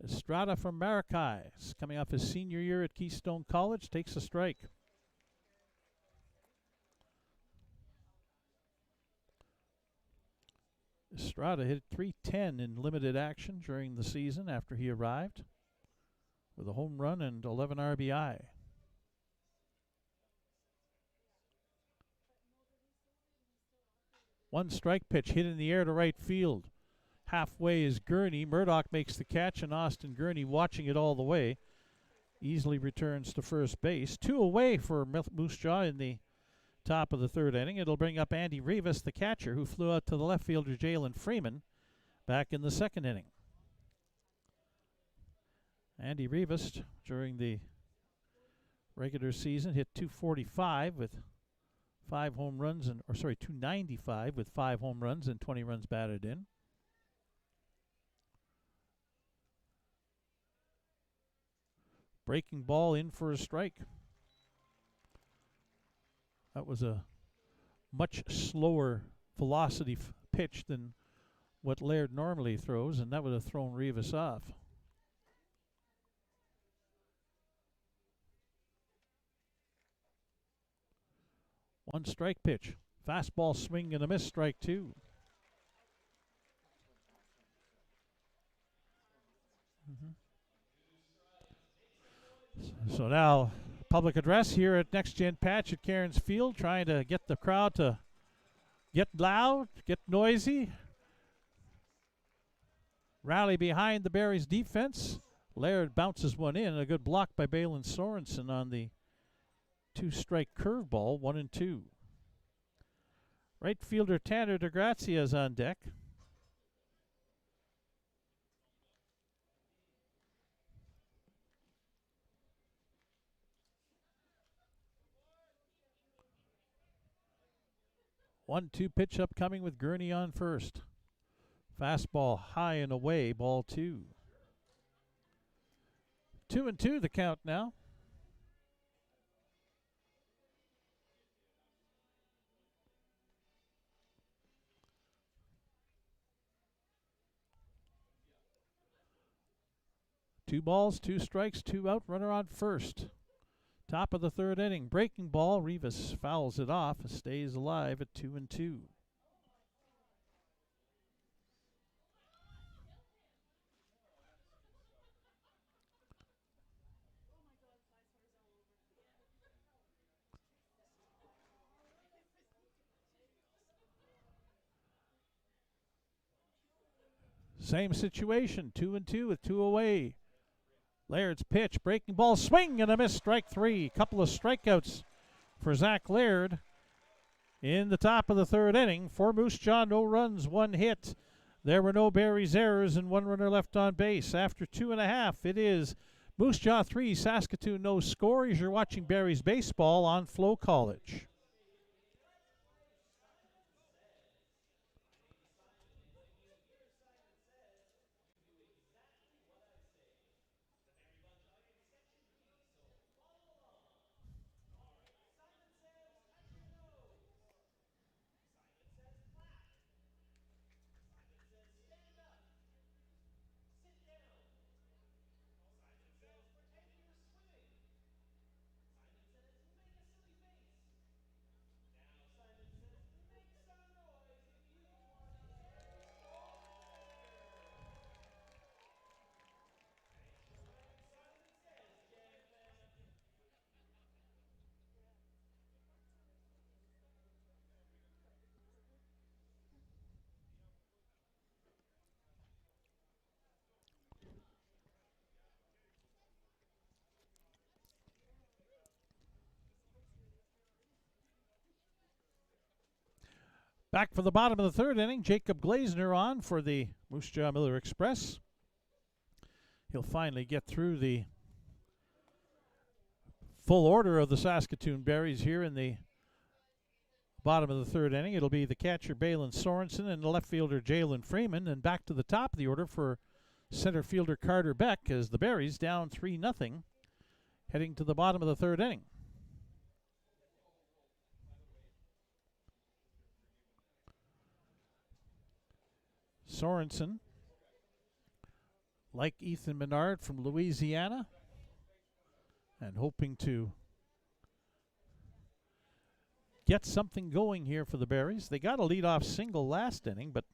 Estrada from Maracay, coming off his senior year at Keystone College, takes a strike. Estrada hit .310 in limited action during the season after he arrived, with a home run and 11 RBI. One strike pitch hit in the air to right field. Halfway is Gurney. Murdoch makes the catch, and Austin Gurney, watching it all the way, easily returns to first base. 2 away for Moose Jaw in the top of the third inning. It'll bring up Andy Rivas, the catcher, who flew out to the left fielder Jalen Freeman back in the second inning. Andy Rivas, during the regular season, hit .245 with 5 home runs, and 295 with 5 home runs and 20 runs batted in. Breaking ball in for a strike. That was a much slower velocity pitch than what Laird normally throws, and that would have thrown Rivas off. One strike pitch. Fastball swing and a miss, strike 2. So now, public address here at Next Gen Patch at Cairns Field, trying to get the crowd to get loud, get noisy, rally behind the Berries defense. Laird bounces one in. A good block by Balin Sorensen on the 2-strike curveball, 1-2. Right fielder Tanner DeGrazia is on deck. One-two pitch upcoming with Gurney on first. Fastball high and away, ball 2. 2-2 the count now. Two balls, 2 strikes, 2 out, runner on first. Top of the 3rd inning, breaking ball. Rivas fouls it off, stays alive at 2-2. Same situation, 2-2 with 2 away. Laird's pitch, breaking ball, swing and a miss, strike 3. Couple of strikeouts for Zach Laird in the top of the 3rd inning. For Moose Jaw, no runs, 1 hit. There were no Berries errors and 1 runner left on base. After 2.5, it is Moose Jaw 3, Saskatoon no score. As you're watching Berries baseball on FloCollege. Back for the bottom of the 3rd inning, Jacob Glazner on for the Moose Jaw Miller Express. He'll finally get through the full order of the Saskatoon Berries here in the bottom of the 3rd inning. It'll be the catcher Balin Sorensen and the left fielder Jalen Freeman. And back to the top of the order for center fielder Carter Beck as the Berries down 3-0 heading to the bottom of the 3rd inning. Sorensen, like Ethan Menard from Louisiana, and hoping to get something going here for the Berries. They got a leadoff single last inning, but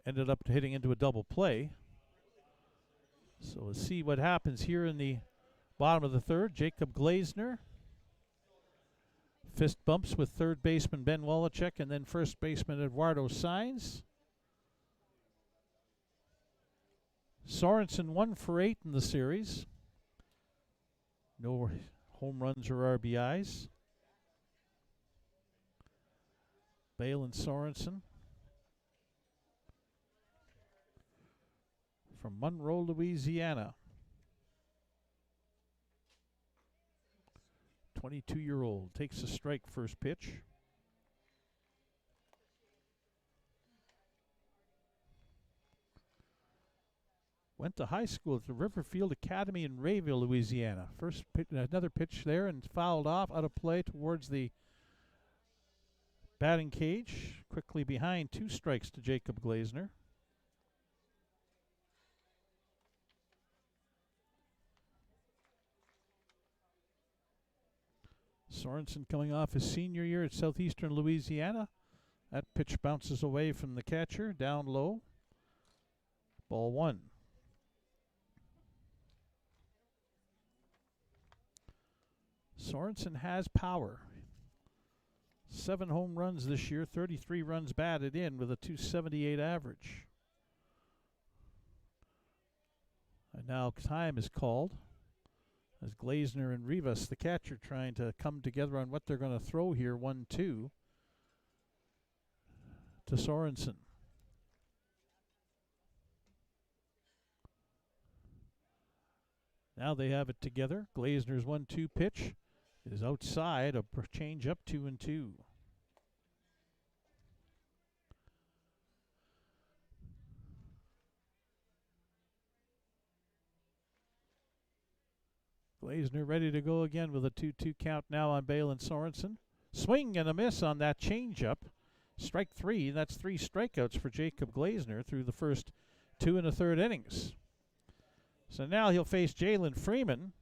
ended up hitting into a double play. So we'll see what happens here in the bottom of the 3rd. Jacob Glazner fist bumps with 3rd baseman Ben Wallachek and then 1st baseman Eduardo Sainz. Sorensen 1 for 8 in the series. No home runs or RBIs. Balin Sorensen from Monroe, Louisiana. 22-year-old takes a strike first pitch. Went to high school at the Riverfield Academy in Rayville, Louisiana. First pitch, another pitch there, and fouled off out of play towards the batting cage. Quickly behind, 2 strikes to Jacob Glazner. Sorensen coming off his senior year at Southeastern Louisiana. That pitch bounces away from the catcher, down low. Ball 1. Sorensen has power. 7 home runs this year, 33 runs batted in with a .278 average. And now time is called as Glazner and Rivas, the catcher, trying to come together on what they're going to throw here. 1-2 to Sorensen. Now they have it together. Glazner's 1-2 pitch is outside, a change up 2-2. Glazner ready to go again with a 2-2 count now on Balin Sorensen. Swing and a miss on that changeup. Strike 3. That's 3 strikeouts for Jacob Glazner through the first 2 1/3 innings. So now he'll face Jalen Freeman,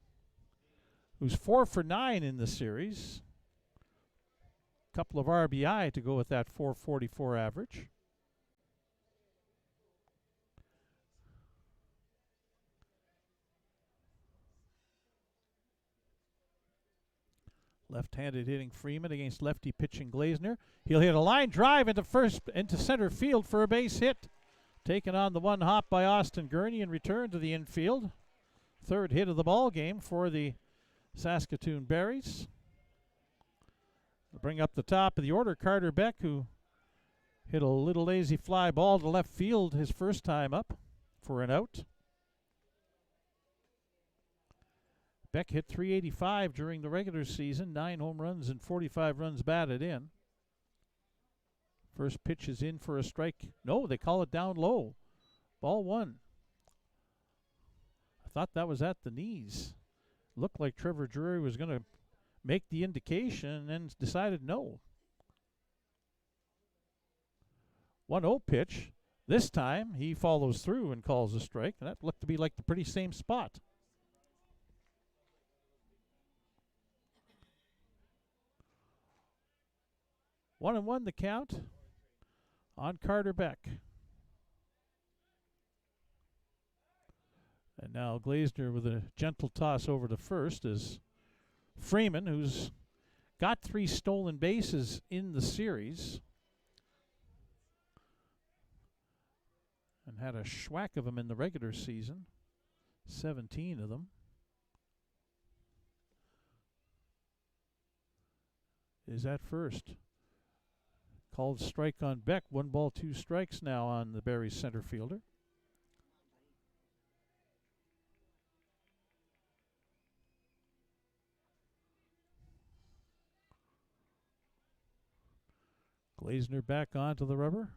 who's 4 for 9 in the series. Couple of RBI to go with that .444 average. Left-handed hitting Freeman against lefty pitching Glazner. He'll hit a line drive into center field for a base hit. Taken on the 1 hop by Austin Gurney and returned to the infield. 3rd hit of the ball game for the Saskatoon Berries. They'll bring up the top of the order Carter Beck, who hit a little lazy fly ball to left field his first time up for an out. Beck hit .385 during the regular season, 9 home runs and 45 runs batted in. First pitch is in for a strike. No, they call it down low. Ball 1. I thought that was at the knees. Looked like Trevor Drury was going to make the indication and then decided no. 1-0 pitch. This time he follows through and calls a strike. And that looked to be like the pretty same spot. One and one the count on Carter Beck. And now Glazner with a gentle toss over to first is Freeman, who's got 3 stolen bases in the series and had a schwack of them in the regular season, 17 of them. Is at first. Called strike on Beck. 1 ball, 2 strikes now on the Berries center fielder. Glazner back onto the rubber.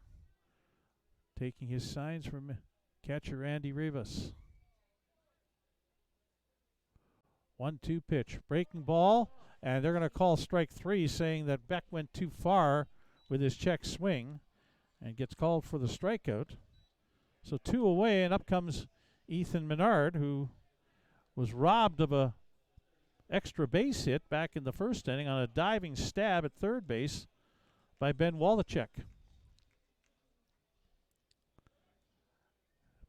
Taking his signs from catcher Andy Rivas. 1-2 pitch. Breaking ball. And they're going to call strike 3, saying that Beck went too far with his check swing and gets called for the strikeout. So 2 away, and up comes Ethan Menard, who was robbed of a extra base hit back in the first inning on a diving stab at third base by Ben Wallachek.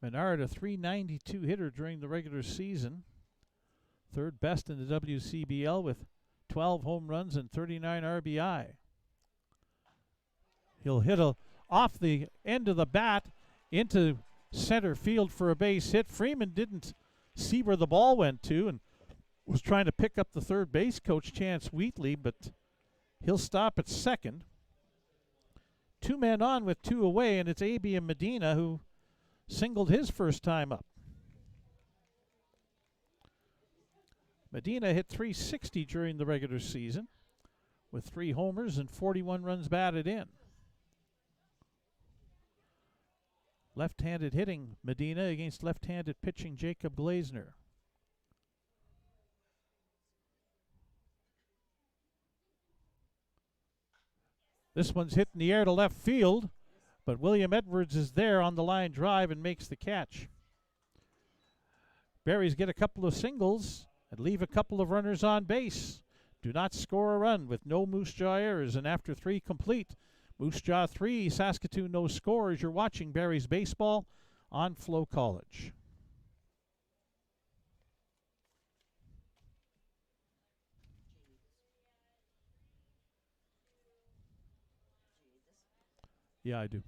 Menard, a .392 hitter during the regular season, 3rd best in the WCBL with 12 home runs and 39 RBI. He'll hit off the end of the bat into center field for a base hit. Freeman didn't see where the ball went to and was trying to pick up the third base coach, Chance Wheatley, but he'll stop at second. 2 men on with 2 away, and it's Abiam Medina who singled his first time up. Medina hit .360 during the regular season with 3 homers and 41 runs batted in. Left-handed hitting Medina against left-handed pitching Jacob Glazner. This one's hit in the air to left field, but William Edwards is there on the line drive and makes the catch. Berries get a couple of singles and leave a couple of runners on base. Do not score a run with no Moose Jaw errors, and after 3 complete, Moose Jaw 3, Saskatoon no score, as you're watching Berries baseball on FloCollege. Yeah, I do.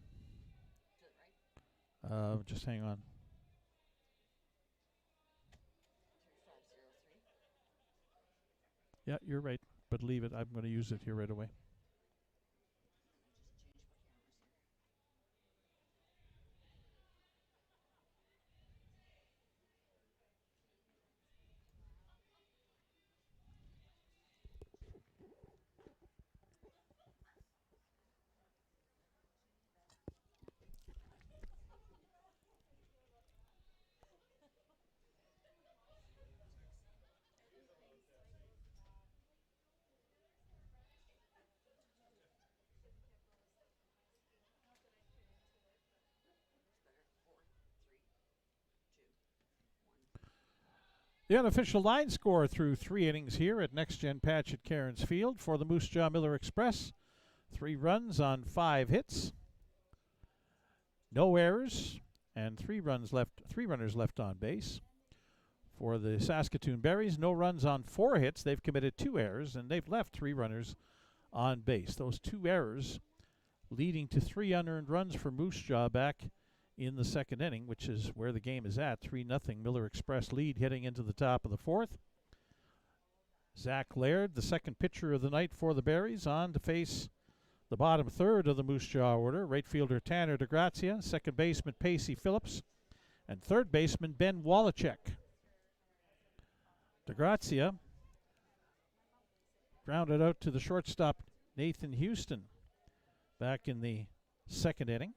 Just hang on. Yeah, you're right, but leave it. I'm going to use it here right away. The unofficial line score through 3 innings here at Next Gen Patch at Cairns Field for the Moose Jaw Miller Express. 3 runs on 5 hits. No errors and 3 runners left on base. For the Saskatoon Berries, no runs on 4 hits. They've committed 2 errors and they've left 3 runners on base. Those 2 errors leading to 3 unearned runs for Moose Jaw back in the 2nd inning, which is where the game is at. 3-0 Miller Express lead heading into the top of the 4th. Zach Laird, the second pitcher of the night for the Berries, on to face the bottom third of the Moose Jaw order. Right fielder Tanner DeGrazia, second baseman Pacey Phillips, and third baseman Ben Wallachek. DeGrazia grounded out to the shortstop Nathan Houston back in the 2nd inning.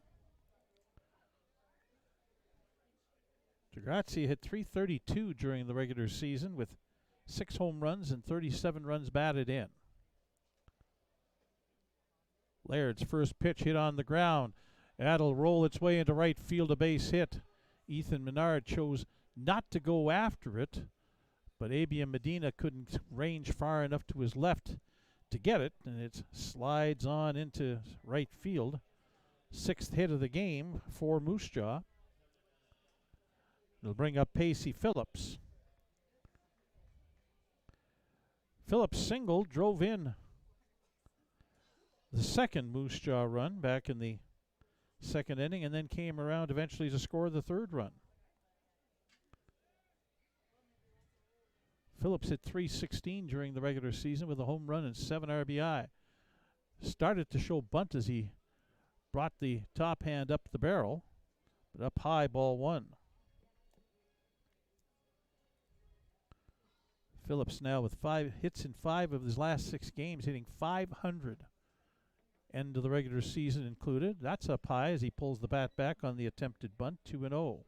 DeGrazia hit .332 during the regular season with 6 home runs and 37 runs batted in. Laird's first pitch hit on the ground. That'll roll its way into right field, a base hit. Ethan Menard chose not to go after it, but Abian Medina couldn't range far enough to his left to get it, and it slides on into right field. 6th hit of the game for Moose Jaw. It'll bring up Pacey Phillips. Phillips single drove in the second Moose Jaw run back in the 2nd inning, and then came around eventually to score the 3rd run. Phillips hit .316 during the regular season with a home run and 7 RBI. Started to show bunt as he brought the top hand up the barrel, but up high, ball 1. Phillips now with 5 hits in 5 of his last 6 games, hitting .500. End of the regular season included. That's up high as he pulls the bat back on the attempted bunt, 2-0.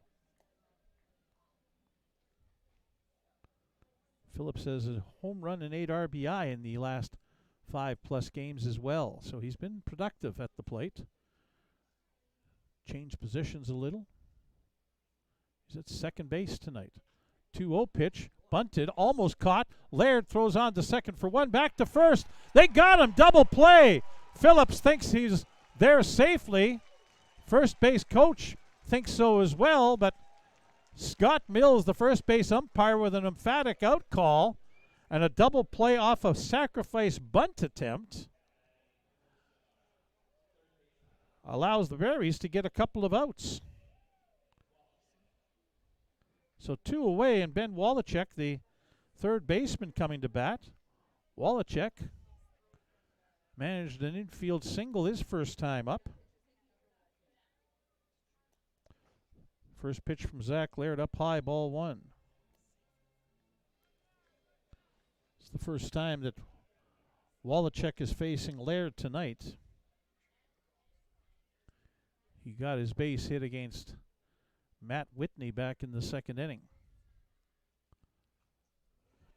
Phillips has a home run and 8 RBI in the last 5+ games as well. So he's been productive at the plate. Changed positions a little. He's at second base tonight. 2-0 pitch. Bunted, almost caught. Laird throws on to second for 1. Back to first. They got him. Double play. Phillips thinks he's there safely. First base coach thinks so as well, but Scott Mills, the first base umpire, with an emphatic out call and a double play off a sacrifice bunt attempt, allows the Berries to get a couple of outs. So 2 away, and Ben Wallachek, the third baseman, coming to bat. Wallachek managed an infield single his first time up. First pitch from Zach Laird, up high, ball 1. It's the first time that Wallachek is facing Laird tonight. He got his base hit against Matt Whitney back in the second inning.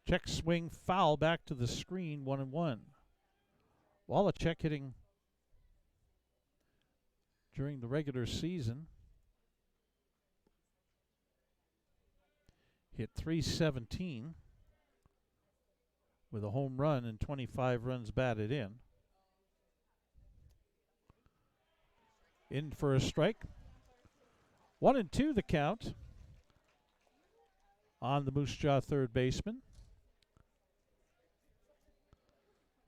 Check swing foul back to the screen, 1-1. Wallachek hitting during the regular season. Hit .317 with a home run and 25 runs batted in. In for a strike. 1-2 the count on the Moose Jaw third baseman.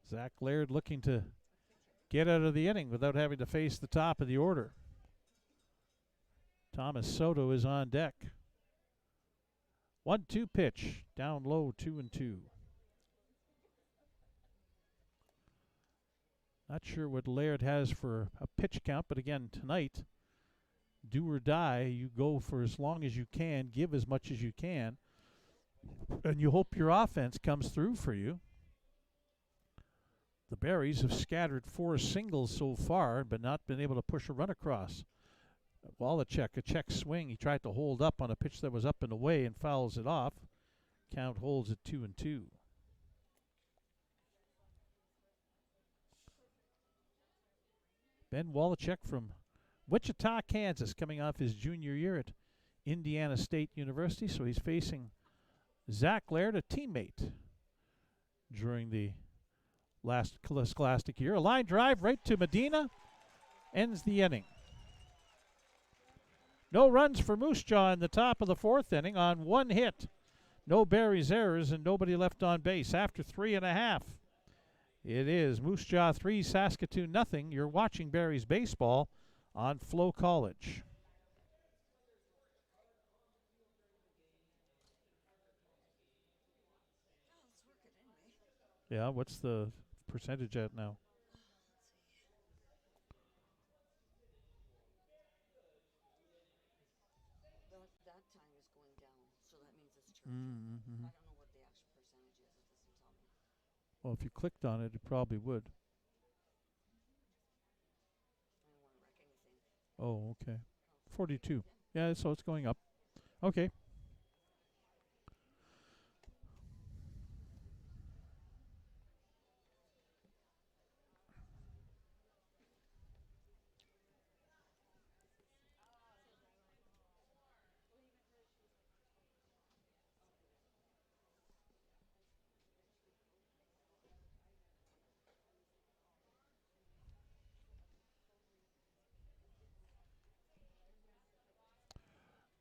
Zach Laird looking to get out of the inning without having to face the top of the order. Thomas Soto is on deck. 1-2 pitch, down low, 2-2. Not sure what Laird has for a pitch count, but again, tonight, do or die, you go for as long as you can, give as much as you can, and you hope your offense comes through for you. The Berries have scattered 4 singles so far, but not been able to push a run across. Wallachek, a check swing. He tried to hold up on a pitch that was up and away and fouls it off. Count holds at 2-2. Ben Wallachek from Wichita, Kansas, coming off his junior year at Indiana State University. So he's facing Zach Laird, a teammate, during the last scholastic year. A line drive right to Medina ends the inning. No runs for Moose Jaw in the top of the fourth inning on 1 hit. No Berries errors and nobody left on base after 3.5. It is Moose Jaw 3, Saskatoon nothing. You're watching Berries baseball on FloCollege. Yeah, what's the percentage at now? That time is going down, so that means it's charging. Mm-hmm. I don't know what the actual percentage is. It doesn't tell me. Well, if you clicked on it, it probably would. I don't want to wreck anything. Oh, okay. 42. Yeah, so it's going up. Okay.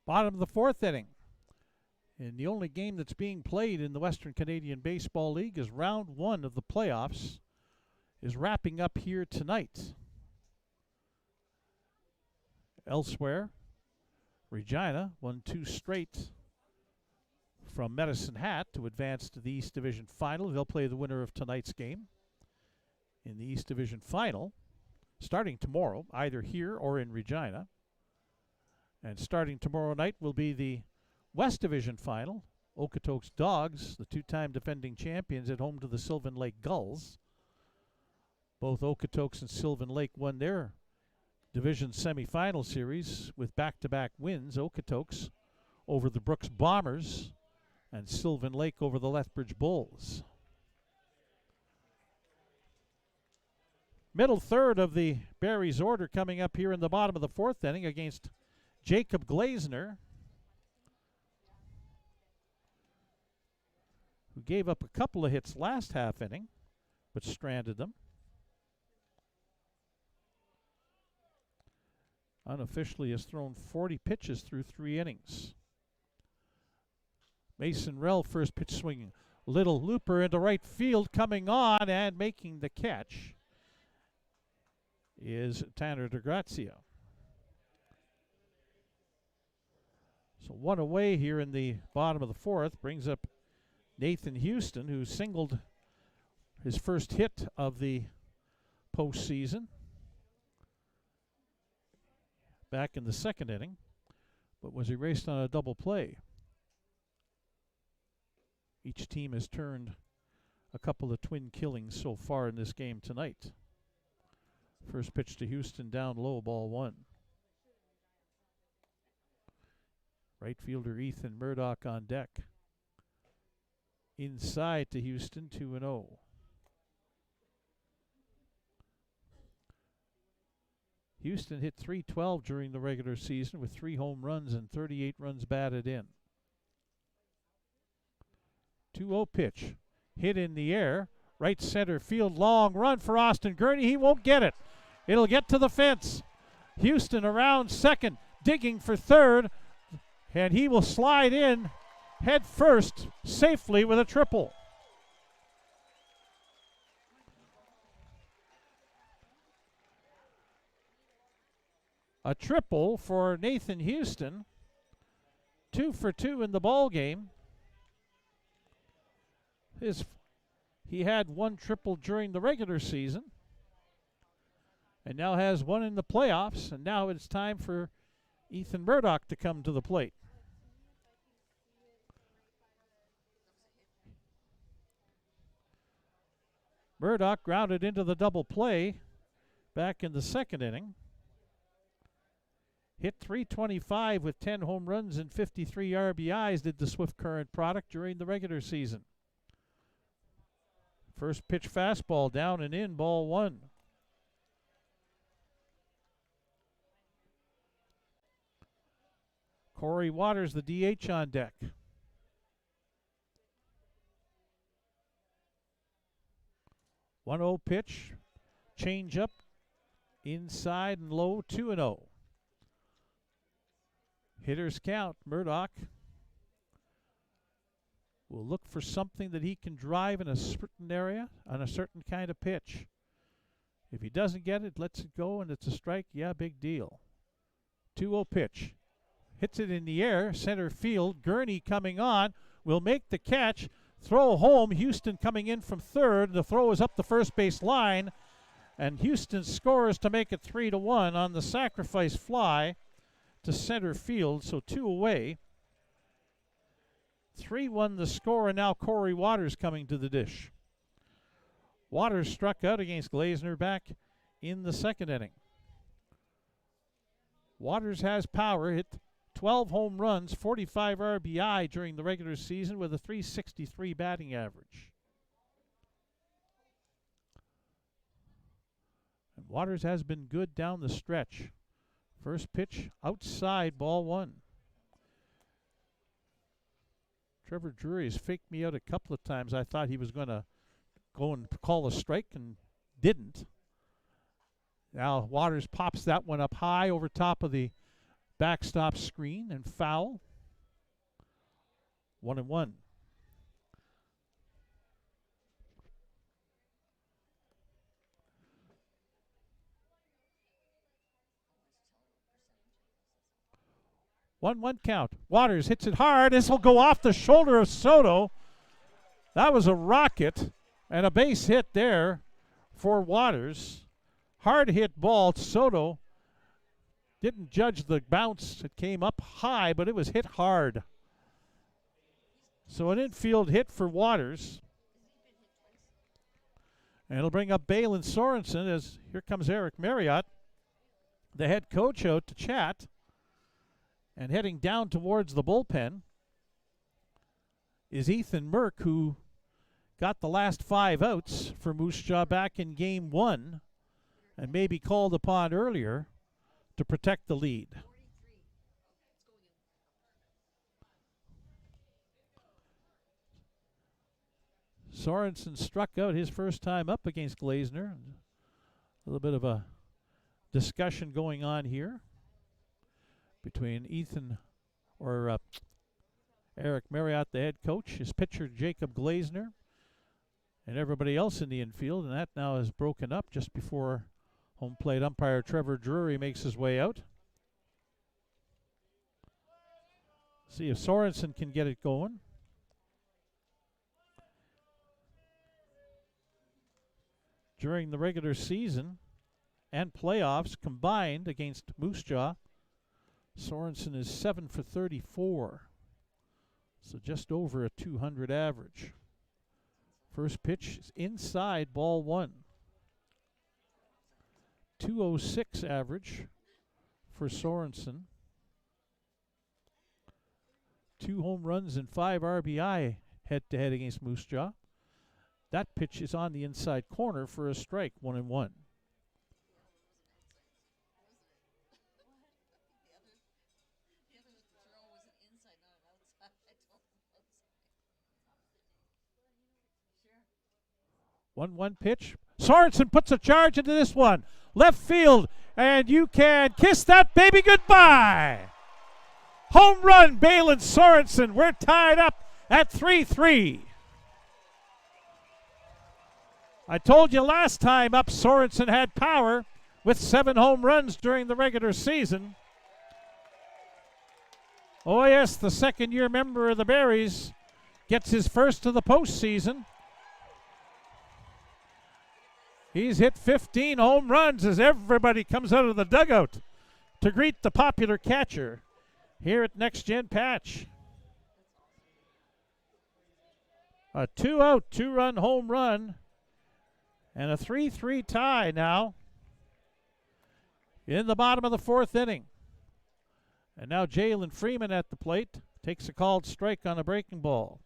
Bottom of the fourth inning. And the only game that's being played in the Western Canadian Baseball League is round 1 of the playoffs is wrapping up here tonight. Elsewhere, Regina won 2 straight from Medicine Hat to advance to the East Division Final. They'll play the winner of tonight's game in the East Division Final, starting tomorrow, either here or in Regina. And starting tomorrow night will be the West Division Final. Okotoks Dogs, the 2-time defending champions, at home to the Sylvan Lake Gulls. Both Okotoks and Sylvan Lake won their division semifinal series with back-to-back wins. Okotoks over the Brooks Bombers and Sylvan Lake over the Lethbridge Bulls. Middle third of the Berries order coming up here in the bottom of the fourth inning against Jacob Glazner, who gave up a couple of hits last half inning, but stranded them. Unofficially has thrown 40 pitches through 3 innings. Mason Rell first pitch swinging. Little looper into right field, coming on and making the catch is Tanner DeGrazia. So 1 away here in the bottom of the fourth brings up Nathan Houston, who singled his first hit of the postseason back in the second inning, but was erased on a double play. Each team has turned couple of twin killings so far in this game tonight. First pitch to Houston, down low, ball 1. Right fielder Ethan Murdoch on deck. Inside to Houston, 2-0. Houston hit .312 during the regular season with 3 home runs and 38 runs batted in. 2-0 pitch. Hit in the air. Right center field. Long run for Austin Gurney. He won't get it. It'll get to the fence. Houston around second. Digging for third. And he will slide in head first safely with a triple. A triple for Nathan Houston. 2 for 2 in the ball game. He had 1 triple during the regular season, and now has 1 in the playoffs. And now it's time for Ethan Murdoch to come to the plate. Murdoch grounded into the double play back in the second inning. Hit .325 with 10 home runs and 53 RBIs, did the Swift Current product during the regular season. First pitch fastball down and in, ball 1. Corey Waters, the DH, on deck. .1-0 pitch, change up, inside and low, 2-0. Hitters count. Murdoch will look for something that he can drive in a certain area on a certain kind of pitch. If he doesn't get it, lets it go, and it's a strike, yeah, big deal. 2-0 pitch. Hits it in the air, center field. Gurney coming on, will make the catch. Throw home. Houston coming in from third. The throw is up the first base line, and Houston scores to make it 3-1 on the sacrifice fly to center field, so 2 away. 3-1 the score, and now Corey Waters coming to the dish. Waters struck out against Glazner back in the second inning. Waters has power, hit 12 home runs, 45 RBI during the regular season with a .363 batting average. And Waters has been good down the stretch. First pitch outside, ball 1. Trevor Drury has faked me out a couple of times. I thought he was going to go and call a strike and didn't. Now Waters pops that one up high over top of the backstop screen and foul. 1-1. One count. Waters hits it hard. This will go off the shoulder of Soto. That was a rocket and a base hit there for Waters. Hard hit ball. Soto didn't judge the bounce. It came up high, but it was hit hard. So an infield hit for Waters. And it'll bring up Balin Sorensen as here comes Eric Marriott, the head coach, out to chat. And heading down towards the bullpen is Ethan Merck, who got the last 5 outs for Moose Jaw back in Game 1 and may be called upon earlier to protect the lead. Sorensen struck out his first time up against Glazner. A little bit of a discussion going on here between Eric Marriott, the head coach, his pitcher Jacob Glazner, and everybody else in the infield, and that now is broken up just before home plate umpire Trevor Drury makes his way out. See if Sorensen can get it going. During the regular season and playoffs combined against Moose Jaw, Sorensen is 7 for 34, so just over a .200 average. First pitch is inside, ball 1. 206 average for Sorensen. 2 home runs and 5 RBI head-to-head against Moose Jaw. That pitch is on the inside corner for a strike, 1-1. One pitch. Sorensen puts a charge into this one. Left field, and you can kiss that baby goodbye. Home run, Balin Sorensen. We're tied up at 3-3. I told you last time up Sorensen had power with 7 home runs during the regular season. Oh yes, the second-year member of the Berries gets his first of the postseason. He's hit 15 home runs as everybody comes out of the dugout to greet the popular catcher here at Next Gen Patch. A 2-out, 2-run home run and a 3-3 tie now in the bottom of the 4th inning. And now Jalen Freeman at the plate takes a called strike on a breaking ball.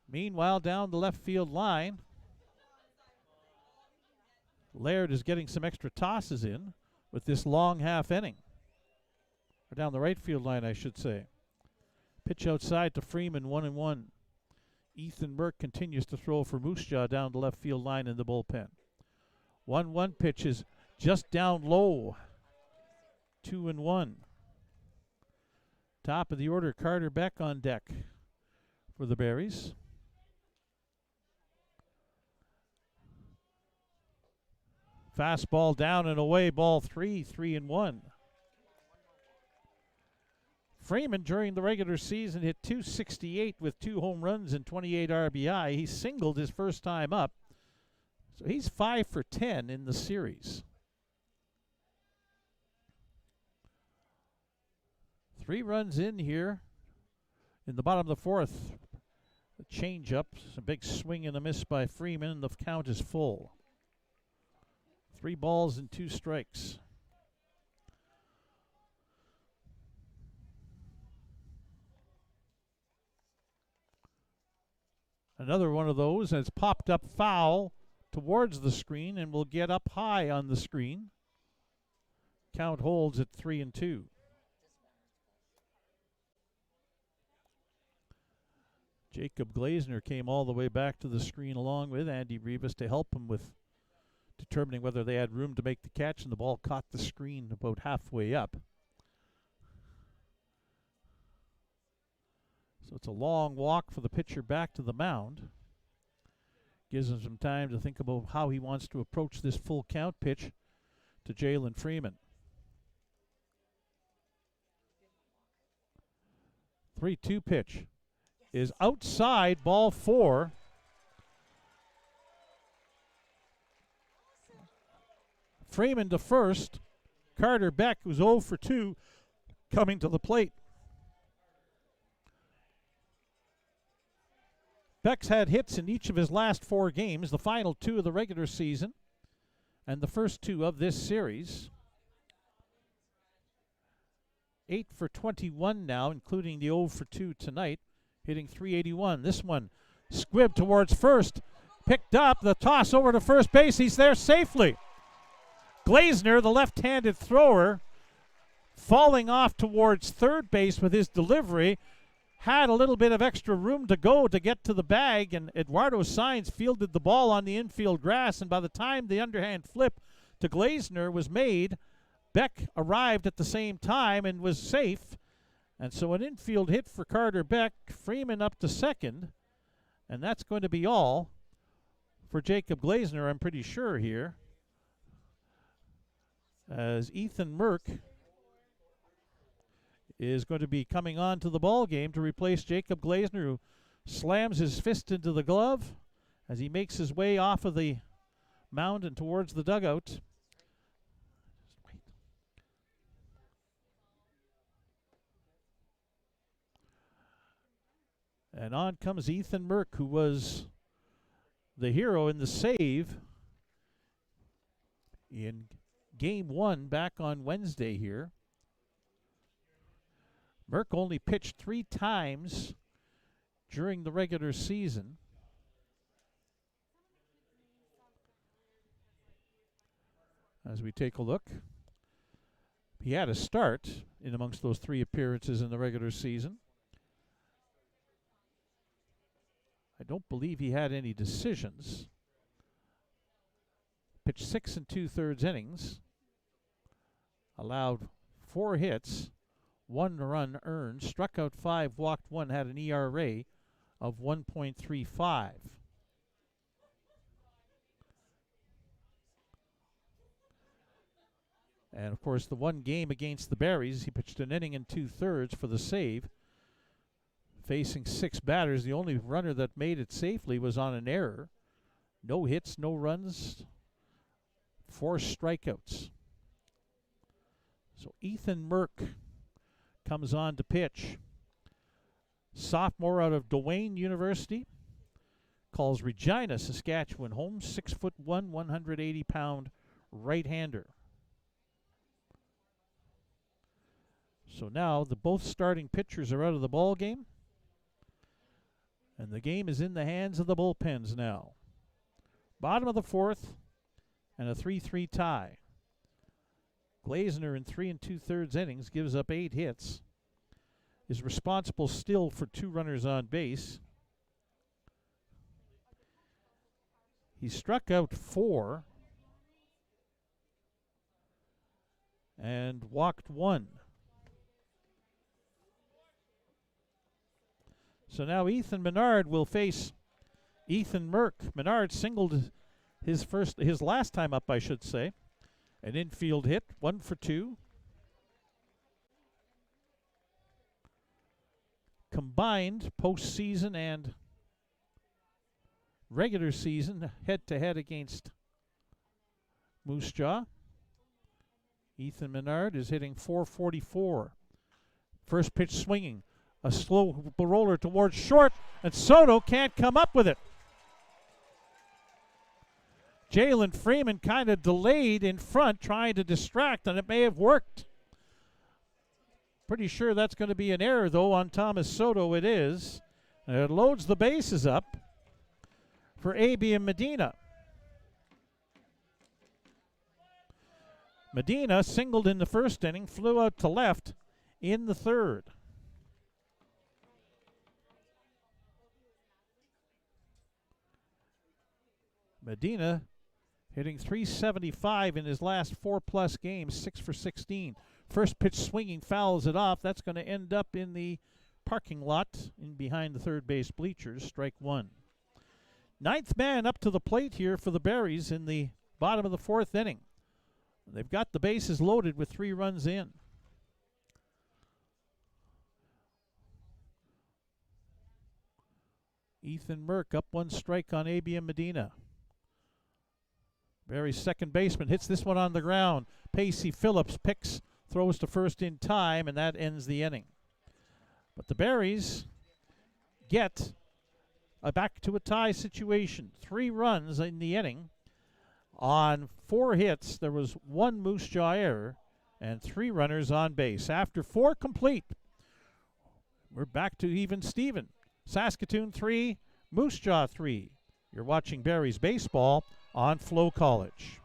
Meanwhile, down the left field line, Laird is getting some extra tosses in with this long half inning. Or down the right field line, I should say. Pitch outside to Freeman, 1-1. Ethan Burke continues to throw for Moose Jaw down the left field line in the bullpen. 1-1 pitch is just down low. 2-1. Top of the order, Carter Beck on deck for the Berries. Fastball down and away, ball 3-1. Freeman during the regular season hit .268 with 2 home runs and 28 RBI. He singled his first time up, so he's 5 for 10 in the series. 3 runs in here in the bottom of the 4th. A change-up, a big swing and a miss by Freeman, and the count is full. 3 balls and 2 strikes. Another one of those has popped up foul towards the screen and will get up high on the screen. Count holds at 3-2. Jacob Glazner came all the way back to the screen along with Andy Rivas to help him with determining whether they had room to make the catch, and the ball caught the screen about halfway up. So it's a long walk for the pitcher back to the mound. Gives him some time to think about how he wants to approach this full count pitch to Jalen Freeman. 3-2 pitch is outside, ball 4. Freeman to first. Carter Beck, who's 0 for 2, coming to the plate. Beck's had hits in each of his last 4 games, the final 2 of the regular season and the first 2 of this series. 8 for 21 now, including the 0 for 2 tonight, hitting .381. This one squibbed towards first, picked up, the toss over to first base. He's there safely. Glazner, the left-handed thrower, falling off towards third base with his delivery, had a little bit of extra room to go to get to the bag, and Eduardo Sainz fielded the ball on the infield grass, and by the time the underhand flip to Glazner was made, Beck arrived at the same time and was safe. And so an infield hit for Carter Beck, Freeman up to second, and that's going to be all for Jacob Glazner, I'm pretty sure here, as Ethan Merck is going to be coming on to the ball game to replace Jacob Glazner, who slams his fist into the glove as he makes his way off of the mound and towards the dugout. And on comes Ethan Merck, who was the hero in the save in Game 1 back on Wednesday here. Merck only pitched 3 times during the regular season. As we take a look, he had a start in amongst those 3 appearances in the regular season. I don't believe he had any decisions. Pitched 6 2/3 innings. Allowed 4 hits, 1 run earned, struck out 5, walked 1, had an ERA of 1.35. And of course, the one game against the Berries, he pitched an inning and 2/3 for the save, facing 6 batters. The only runner that made it safely was on an error. No hits, no runs, 4 strikeouts. So Ethan Merck comes on to pitch. Sophomore out of Duane University. Calls Regina, Saskatchewan home. 6'1", 180-pound right-hander. So now the both starting pitchers are out of the ball game, and the game is in the hands of the bullpens now. Bottom of the 4th, and a 3-3 tie. Glazner in 3 2/3 innings gives up 8 hits. Is responsible still for 2 runners on base. He struck out 4 and walked 1. So now Ethan Menard will face Ethan Merck. Menard singled his last time up, I should say. An infield hit, 1 for 2. Combined postseason and regular season head-to-head against Moose Jaw. Ethan Menard is hitting .444. First pitch swinging. A slow roller towards short, and Soto can't come up with it. Jalen Freeman kind of delayed in front, trying to distract, and it may have worked. Pretty sure that's going to be an error, though, on Thomas Soto. It is. And it loads the bases up for A.B. and Medina. Medina singled in the first inning, flew out to left in the third. Medina hitting .375 in his last 4+ games, 6 for 16. First pitch swinging, fouls it off. That's going to end up in the parking lot in behind the third base bleachers. Strike 1. 9th man up to the plate here for the Berries in the bottom of the 4th inning. They've got the bases loaded with 3 runs in. Ethan Merck up 1 strike on A.B. and Medina. Berry's second baseman hits this one on the ground. Pacey Phillips throws to first in time, and that ends the inning. But the Berries get back to a tie situation. 3 runs in the inning. On 4 hits, there was 1 Moose Jaw error and 3 runners on base. After 4 complete, we're back to even Steven. Saskatoon 3, Moose Jaw 3. You're watching Berries baseball on FloCollege.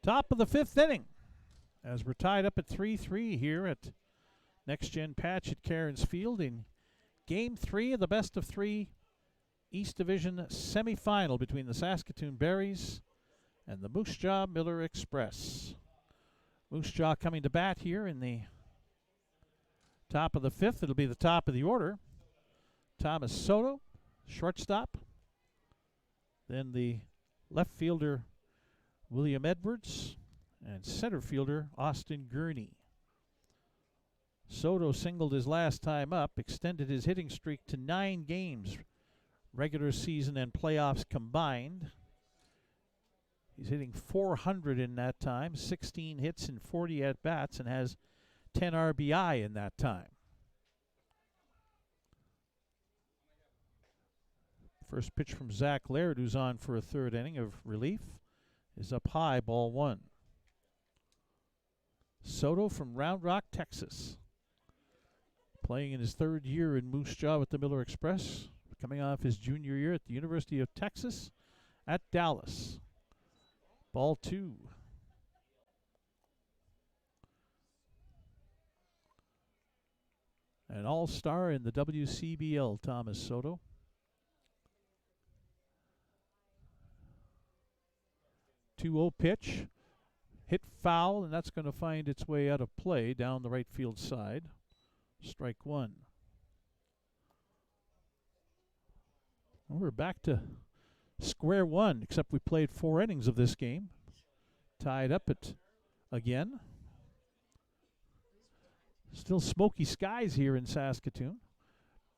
Top of the 5th inning, as we're tied up at 3-3 here at Next Gen Patch at Cairns Field in Game 3 of the best of 3 East Division semifinal between the Saskatoon Berries and the Moose Jaw Miller Express. Moose Jaw coming to bat here in the top of the 5th. It'll be the top of the order. Thomas Soto, shortstop. Then the left fielder William Edwards, and center fielder Austin Gurney. Soto singled his last time up, extended his hitting streak to 9 games, regular season and playoffs combined. He's hitting .400 in that time, 16 hits and 40 at-bats, and has 10 RBI in that time. First pitch from Zach Laird, who's on for a 3rd inning of relief, is up high, ball 1. Soto from Round Rock, Texas, playing in his 3rd year in Moose Jaw with the Miller Express, coming off his junior year at the University of Texas at Dallas. Ball 2. An all-star in the WCBL, Thomas Soto. .2-0 pitch, hit foul, and that's going to find its way out of play down the right field side. Strike 1. Well, we're back to square one, except we played 4 innings of this game. Tied up at again. Still smoky skies here in Saskatoon.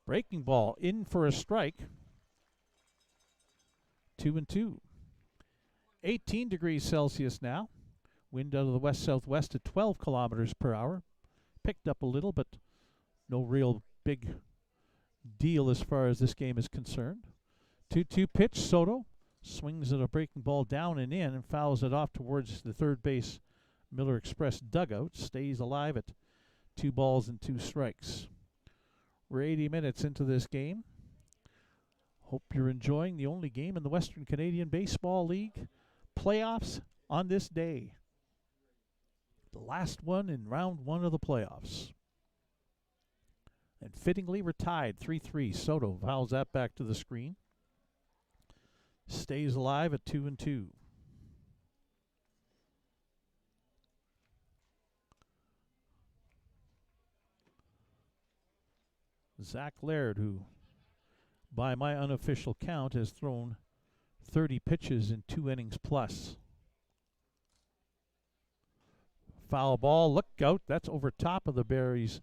Breaking ball in for a strike. 2-2. 18 degrees Celsius now. Wind out of the west-southwest at 12 kilometers per hour. Picked up a little, but no real big deal as far as this game is concerned. 2-2 pitch. Soto swings at a breaking ball down and in and fouls it off towards the third base Miller Express dugout. Stays alive at 2 balls and 2 strikes. We're 80 minutes into this game. Hope you're enjoying the only game in the Western Canadian Baseball League playoffs on this day. The last one in round 1 of the playoffs. And fittingly, we're tied 3-3. Soto fouls that back to the screen. Stays alive at 2-2. Zach Laird, who by my unofficial count has thrown 30 pitches in 2 innings plus. Foul ball, look out, that's over top of the Berries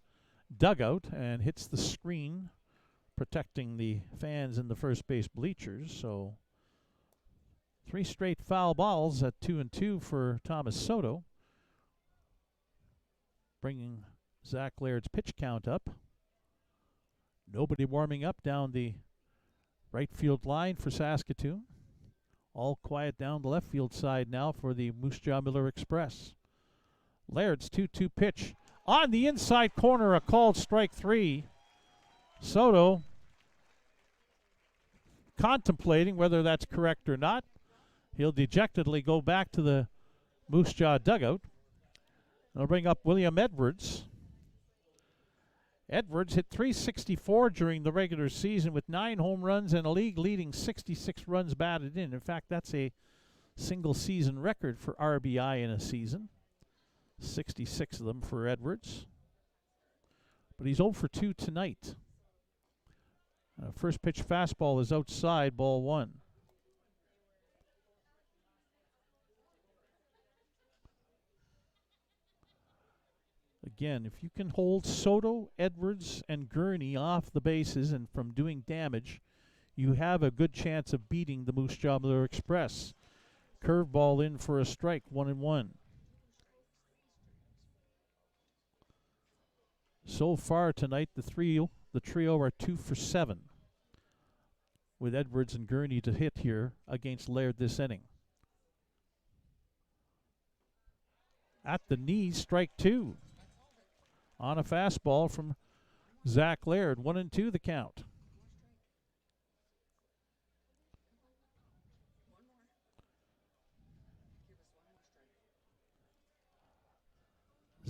dugout and hits the screen, protecting the fans in the first base bleachers. So 3 straight foul balls at 2-2 for Thomas Soto, bringing Zach Laird's pitch count up. Nobody warming up down the right field line for Saskatoon. All quiet down the left field side now for the Moose Jaw Miller Express. Laird's 2-2 pitch on the inside corner, a called strike 3. Soto contemplating whether that's correct or not. He'll dejectedly go back to the Moose Jaw dugout. They'll bring up William Edwards. Edwards hit .364 during the regular season with 9 home runs and a league-leading 66 runs batted in. In fact, that's a single-season record for RBI in a season. 66 of them for Edwards. But he's 0 for 2 tonight. First pitch fastball is outside, ball 1. Again, if you can hold Soto, Edwards, and Gurney off the bases and from doing damage, you have a good chance of beating the Moose Jaw Miller Express. Curveball in for a strike, 1-1. So far tonight, the trio are 2 for 7, with Edwards and Gurney to hit here against Laird this inning. At the knees, strike 2. On a fastball from Zach Laird. 1-2 the count.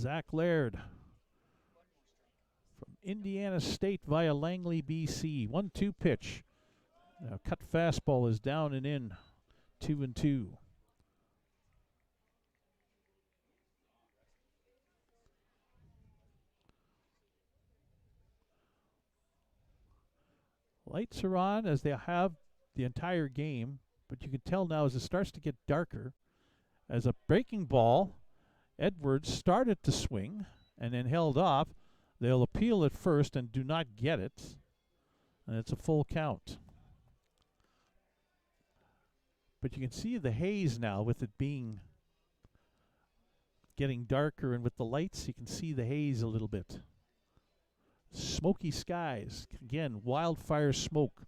Zach Laird from Indiana State via Langley, BC. 1-2 pitch. Now cut fastball is down and in. 2-2. Lights are on as they have the entire game, but you can tell now as it starts to get darker, as a breaking ball, Edwards started to swing and then held off. They'll appeal at first and do not get it, and it's a full count. But you can see the haze now with it being getting darker, and with the lights you can see the haze a little bit. Smoky skies. Again, wildfire smoke.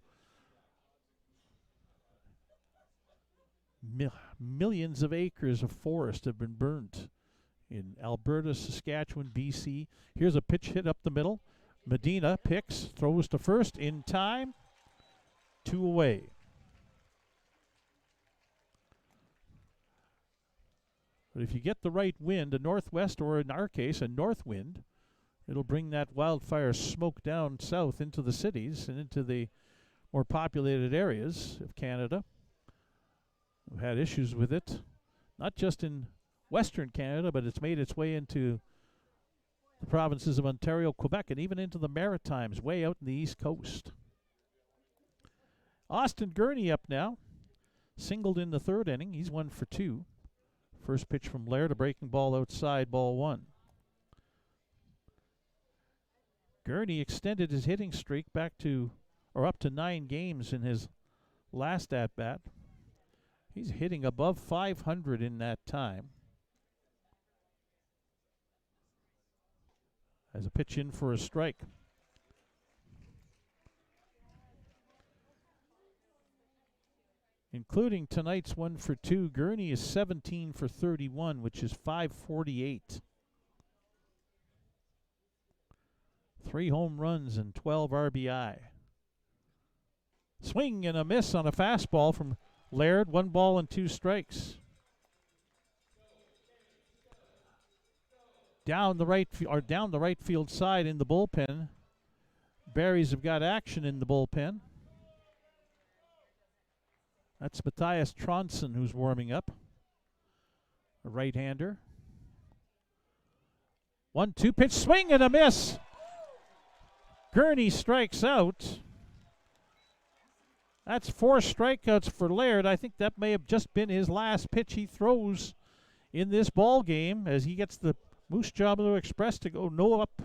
Millions of acres of forest have been burnt in Alberta, Saskatchewan, BC. Here's a pitch hit up the middle. Medina picks, throws to first in time. 2 away. But if you get the right wind, a northwest, or in our case, a north wind, it'll bring that wildfire smoke down south into the cities and into the more populated areas of Canada. We've had issues with it, not just in Western Canada, but it's made its way into the provinces of Ontario, Quebec, and even into the Maritimes, way out in the East Coast. Austin Gurney up now. Singled in the 3rd inning. He's 1 for 2. First pitch from Laird, a breaking ball outside, ball 1. Gurney extended his hitting streak back to, or up to 9 games in his last at-bat. He's hitting above 500 in that time. As a pitch in for a strike. Including tonight's 1 for 2, Gurney is 17 for 31, which is .548. 3 home runs and 12 RBI. Swing and a miss on a fastball from Laird. 1 ball and 2 strikes. Down the right field side in the bullpen. Berries have got action in the bullpen. That's Matthias Tronson who's warming up. A right-hander. 1-2 pitch, swing and a miss. Gurney strikes out. That's 4 strikeouts for Laird. I think that may have just been his last pitch he throws in this ball game, as he gets the Moose Jaw Blue Express to go no up,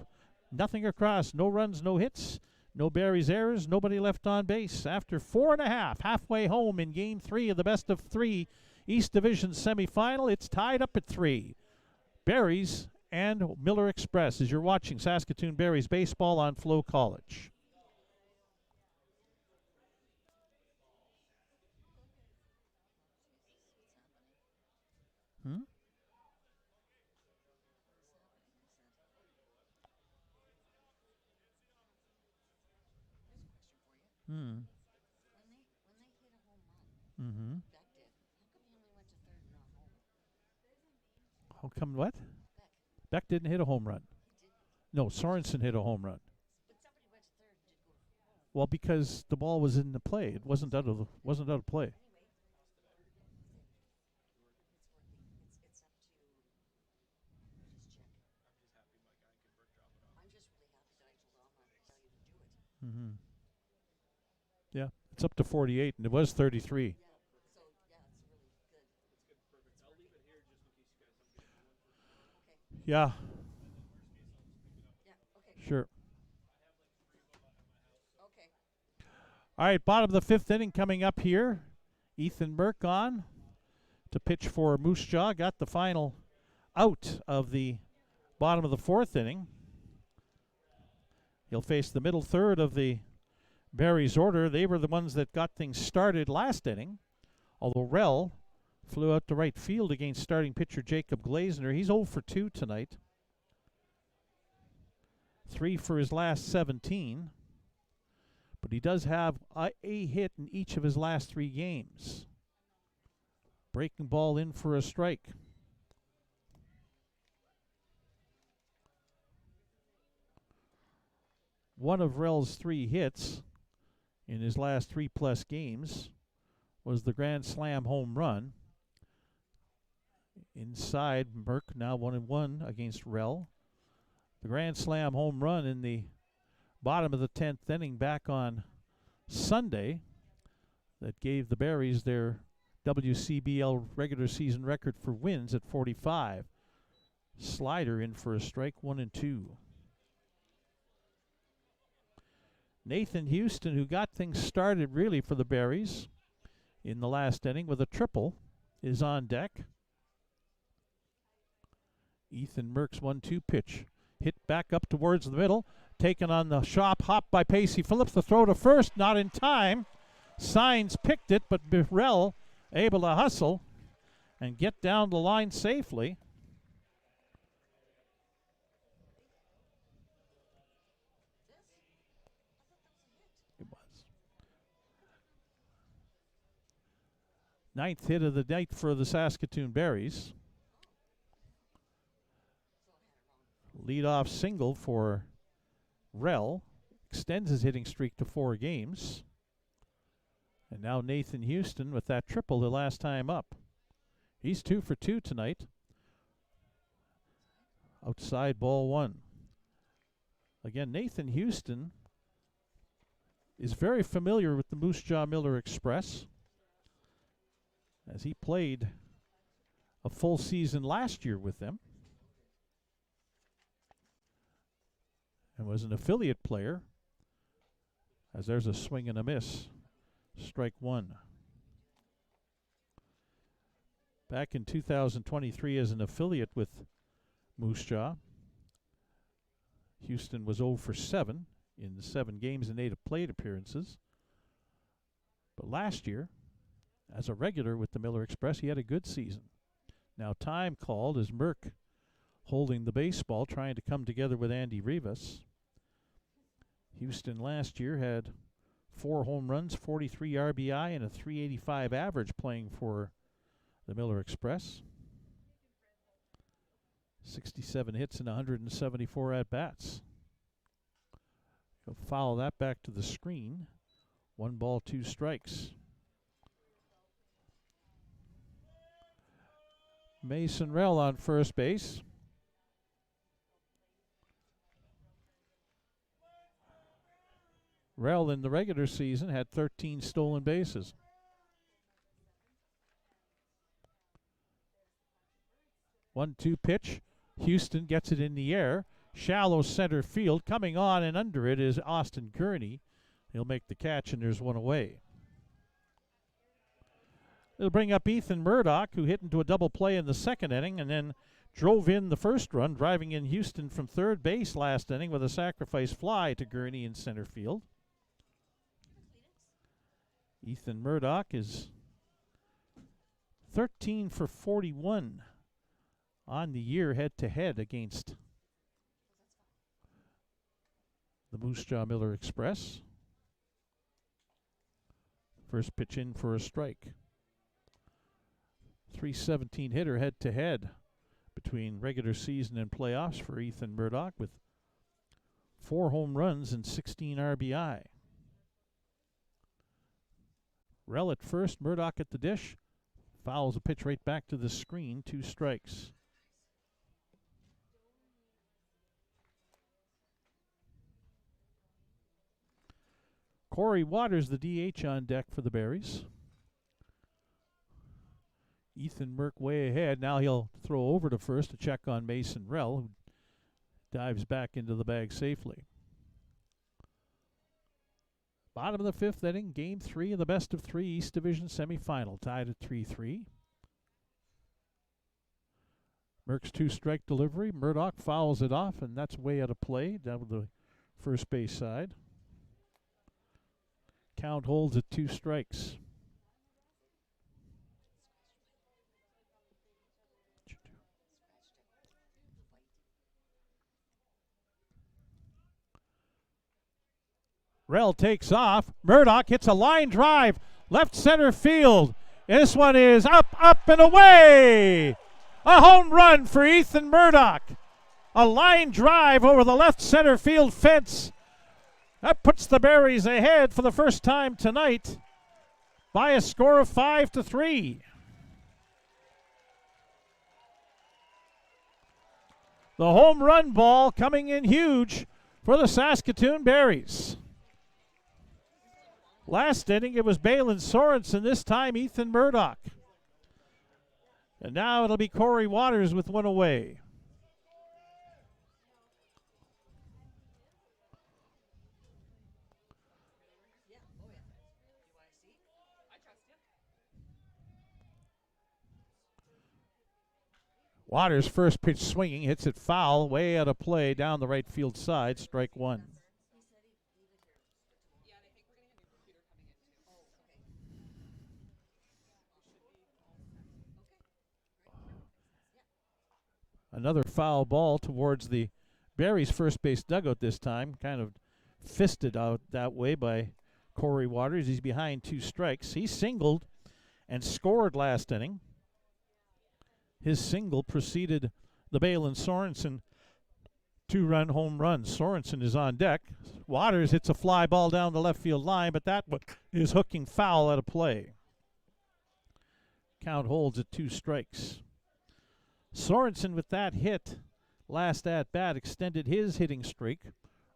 nothing across, no runs, no hits, no Barry's errors, nobody left on base. After 4.5, halfway home in Game 3 of the best of 3 East Division semifinal, it's tied up at 3. Barry's and Miller Express, as you're watching Saskatoon Barry's baseball on FloCollege. Hmm? Hmm. When they hit a home run, Mm-hmm. Beck did. How come he only went to 3rd and not home? How come what? Beck. Beck didn't hit a home run. He did. No, Sorensen hit a home run. But somebody went to 3rd and did go to home. Well, because the ball was in the play. It wasn't out of play. Anyway, it's up to. Just check. I'm just really happy that I told Alma to tell you to do it. Mm-hmm. Yeah, it's up to 48, and it was 33. Yeah. So yeah, it's really good. I'll leave it here just in case you guys don't get one. Okay. Yeah, Yeah. Okay. sure. Okay. All right, bottom of the 5th inning coming up here. Ethan Merck on to pitch for Moose Jaw. Got the final out of the bottom of the 4th inning. He'll face the middle third of the Barry's order. They were the ones that got things started last inning, although Rell flew out to right field against starting pitcher Jacob Glazner. He's 0 for 2 tonight. 3 for his last 17. But he does have a hit in each of his last 3 games. Breaking ball in for a strike. One of Rel's 3 hits in his last 3+ games was the grand slam home run. Inside, Merck now 1-1 against Rel. The grand slam home run in the bottom of the 10th inning back on Sunday that gave the Berries their WCBL regular season record for wins at 45. Slider in for a strike, 1-2. Nathan Houston, who got things started really for the Berries in the last inning with a triple, is on deck. Ethan Merck's 1-2 pitch. Hit back up towards the middle. Taken on the hop by Pacey Phillips. The throw to first, not in time. Signs picked it, but Burrell able to hustle and get down the line safely. It was. 9th hit of the night for the Saskatoon Berries. Leadoff single for Rel. Extends his hitting streak to 4 games. And now Nathan Houston with that triple the last time up. He's 2 for 2 tonight. Outside ball 1. Again, Nathan Houston is very familiar with the Moose Jaw Miller Express, as he played a full season last year with them and was an affiliate player, as there's a swing and a miss. Strike 1. Back in 2023 as an affiliate with Moose Jaw, Houston was 0 for 7 in the 7 games and 8 plate appearances. But last year, as a regular with the Miller Express, he had a good season. Now time called as Merck holding the baseball, trying to come together with Andy Rivas. Houston last year had 4 home runs, 43 RBI, and a .385 average playing for the Miller Express. 67 hits and 174 at-bats. He'll foul that back to the screen. 1 ball, 2 strikes. Mason Rel on first base. Rel in the regular season had 13 stolen bases. One-two pitch. Houston gets it in the air. Shallow center field. Coming on and under it is Austin Gurney. He'll make the catch, and there's 1 away. It'll bring up Ethan Murdoch, who hit into a double play in the 2nd inning and then drove in the 1st run, driving in Houston from 3rd base last inning with a sacrifice fly to Gurney in center field. Ethan Murdoch is 13 for 41 on the year head-to-head against the Moose Jaw Miller Express. First pitch in for a strike. .317 hitter head-to-head between regular season and playoffs for Ethan Murdoch, with 4 home runs and 16 RBI. Rel at first, Murdoch at the dish. Fouls a pitch right back to the screen, 2 strikes. Corey Waters, the DH, on deck for the Berries. Ethan Merck way ahead. Now he'll throw over to first to check on Mason Rel, who dives back into the bag safely. Bottom of the 5th inning, Game 3 of the best of 3 East Division semifinal, tied at 3-3. Merck's 2-strike delivery. Murdoch fouls it off, and that's way out of play down to the first base side. Count holds at 2 strikes. Rel takes off. Murdoch hits a line drive, left center field. This one is up, and away. A home run for Ethan Murdoch. A line drive over the left center field fence. That puts the Berries ahead for the first time tonight by a score of 5-3. The home run ball coming in huge for the Saskatoon Berries. Last inning, it was Balin Sorensen. This time, Ethan Murdoch. And now it'll be Corey Waters with one away. Waters' first pitch swinging, hits it foul, way out of play down the right field side, strike one. Another foul ball towards the Berries' first base dugout this time, kind of fisted out that way by Corey Waters. He's behind 2 strikes. He singled and scored last inning. His single preceded the Balin Sorensen 2-run home run. Sorensen is on deck. Waters hits a fly ball down the left field line, but that is hooking foul out of play. Count holds at 2 strikes. Sorensen with that hit last at bat extended his hitting streak,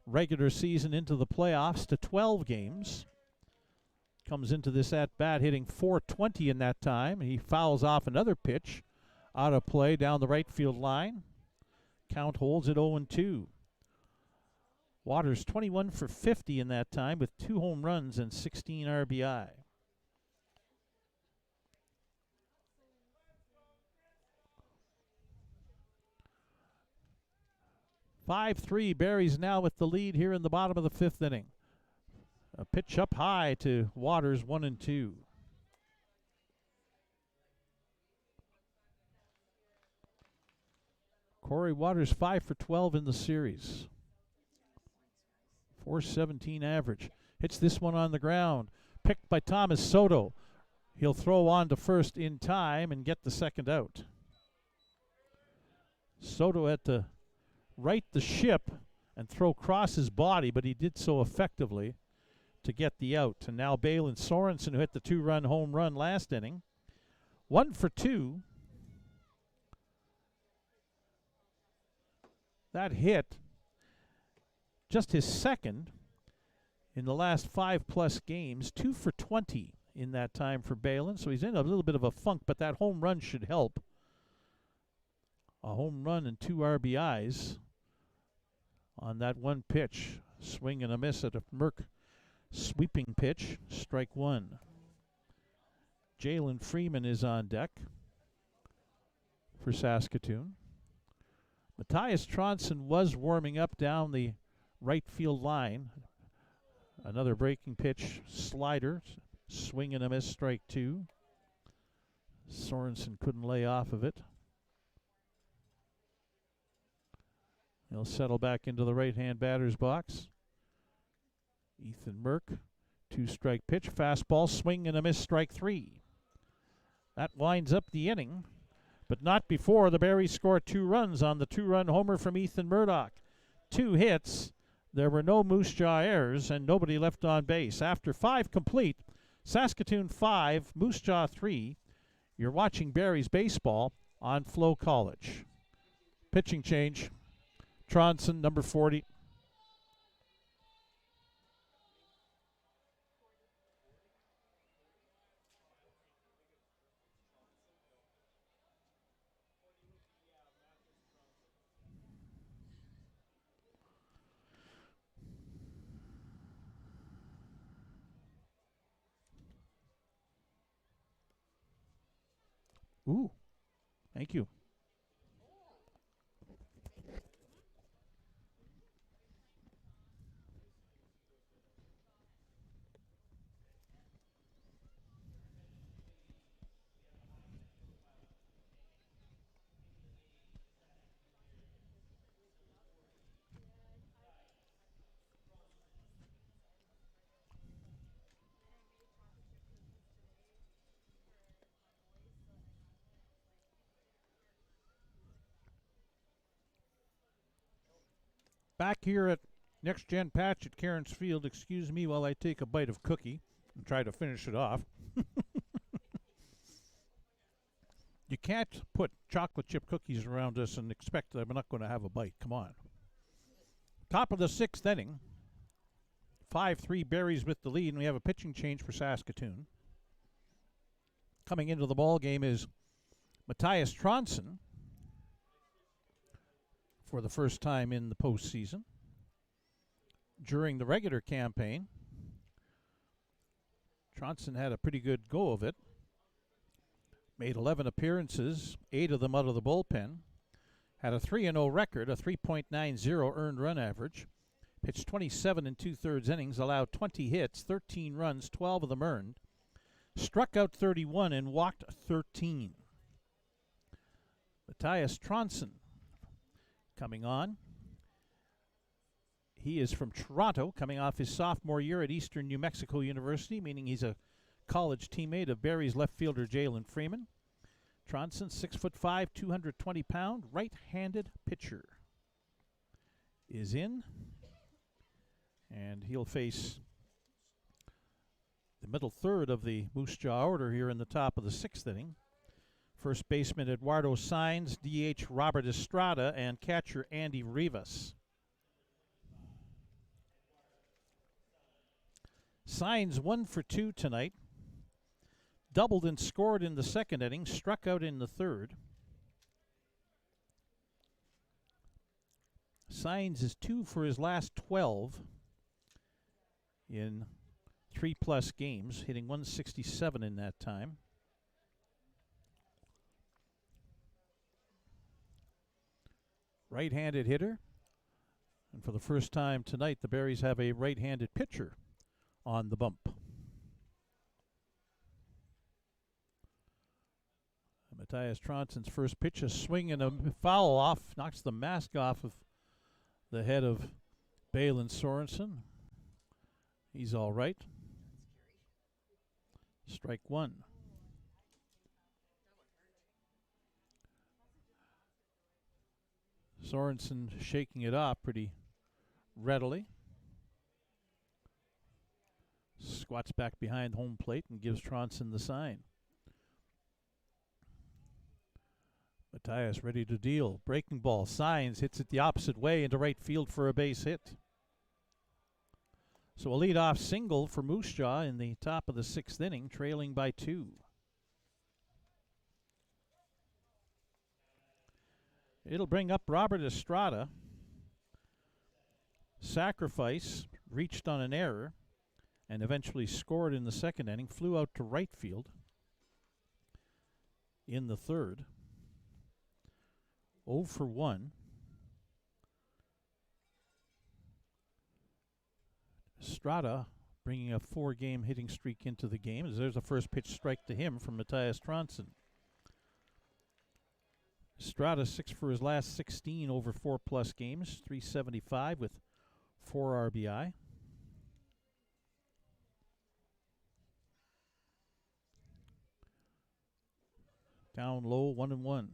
regular season into the playoffs, to 12 games. Comes into this at bat hitting .420 in that time. He fouls off another pitch out of play down the right field line. Count holds at 0-2. Waters 21 for 50 in that time with 2 home runs and 16 RBI. (5-3) Berries now with the lead here in the bottom of the 5th inning. A pitch up high to Waters, 1-2. Corey Waters 5 for 12 in the series. .417 average. Hits this one on the ground. Picked by Thomas Soto. He'll throw on to first in time and get the second out. Soto had to right the ship and throw across his body, but he did so effectively to get the out. And now Balin Sorensen, who hit the 2-run home run last inning, 1 for 2. That hit, just his second in the last 5+ games, 2 for 20 in that time for Balin. So he's in a little bit of a funk, but that home run should help. A home run and 2 RBIs on that one pitch. Swing and a miss at a Merck sweeping pitch, strike one. Jalen Freeman is on deck for Saskatoon. Matthias Tronson was warming up down the right field line. Another breaking pitch, slider, swing and a miss, strike two. Sorensen couldn't lay off of it. He'll settle back into the right-hand batter's box. Ethan Merck, 2-strike pitch, fastball, swing and a miss, strike three. That winds up the inning, but not before the Berries score 2 runs on the 2-run homer from Ethan Murdoch. 2 hits, there were no Moose Jaw errors, and nobody left on base. After 5 complete, Saskatoon 5, Moose Jaw 3. You're watching Berries baseball on FloCollege. Pitching change, Tronson, number 40. Ooh, thank you. Back here at Next gen patch at Cairns Field. Excuse me while I take a bite of cookie and try to finish it off. You can't put chocolate chip cookies around us and expect that I'm not going to have a bite. Come on. Top of the 6th inning. 5-3 Berries with the lead, and we have a pitching change for Saskatoon. Coming into the ball game is Matthias Tronson for the first time in the postseason. During the regular campaign, Tronson had a pretty good go of it. Made 11 appearances, 8 of them out of the bullpen. Had a 3-0 record, a 3.90 earned run average. Pitched 27 2/3 innings, allowed 20 hits, 13 runs, 12 of them earned. Struck out 31 and walked 13. Matthias Tronson coming on. He is from Toronto, coming off his sophomore year at Eastern New Mexico University, meaning he's a college teammate of Barrie's left fielder Jalen Freeman. Tronson, 6'5", 220-pound, right-handed pitcher, is in, and he'll face the middle third of the Moose Jaw order here in the top of the 6th inning. First baseman Eduardo Sainz, DH Robert Estrada, and catcher Andy Rivas. Sainz 1 for 2 tonight. Doubled and scored in the 2nd inning, struck out in the 3rd. Sainz is 2 for his last 12 in 3+ games, hitting 167 in that time. Right-handed hitter, and for the first time tonight, the Berries have a right-handed pitcher on the bump. Matthias Tronson's first pitch, a swing and a foul off, knocks the mask off of the head of Balin Sorensen. He's all right. Strike 1. Sorensen shaking it off pretty readily. Squats back behind home plate and gives Tronson the sign. Matthias ready to deal. Breaking ball. Sainz hits it the opposite way into right field for a base hit. So a leadoff single for Moose Jaw in the top of the 6th inning, trailing by 2. It'll bring up Robert Estrada. Sacrifice reached on an error and eventually scored in the 2nd inning. Flew out to right field in the 3rd. 0 for 1. Estrada bringing a 4-game hitting streak into the game, as there's a first pitch strike to him from Matthias Tronson. Estrada 6 for his last 16 over 4+ games, 375 with 4 RBI. Down low, 1-1.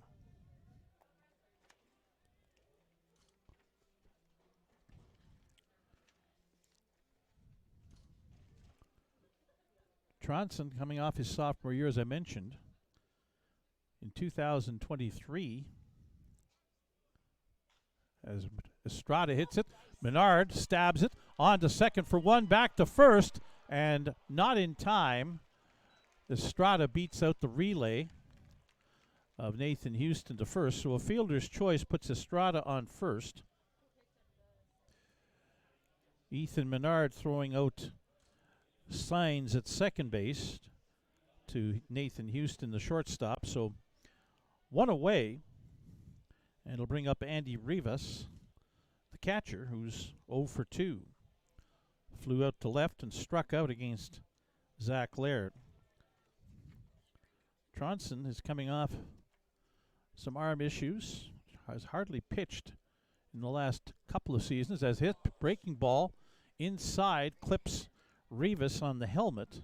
Tronson coming off his sophomore year, as I mentioned. In 2023, as Estrada hits it, Menard stabs it on to second for 1, back to first, and not in time. Estrada beats out the relay of Nathan Houston to first, so a fielder's choice puts Estrada on first. Ethan Menard throwing out Sainz at second base to Nathan Houston, the shortstop. So 1 away, and it'll bring up Andy Rivas, the catcher, who's 0 for 2. Flew out to left and struck out against Zach Laird. Tronson is coming off some arm issues, has hardly pitched in the last couple of seasons, as his breaking ball inside clips Rivas on the helmet.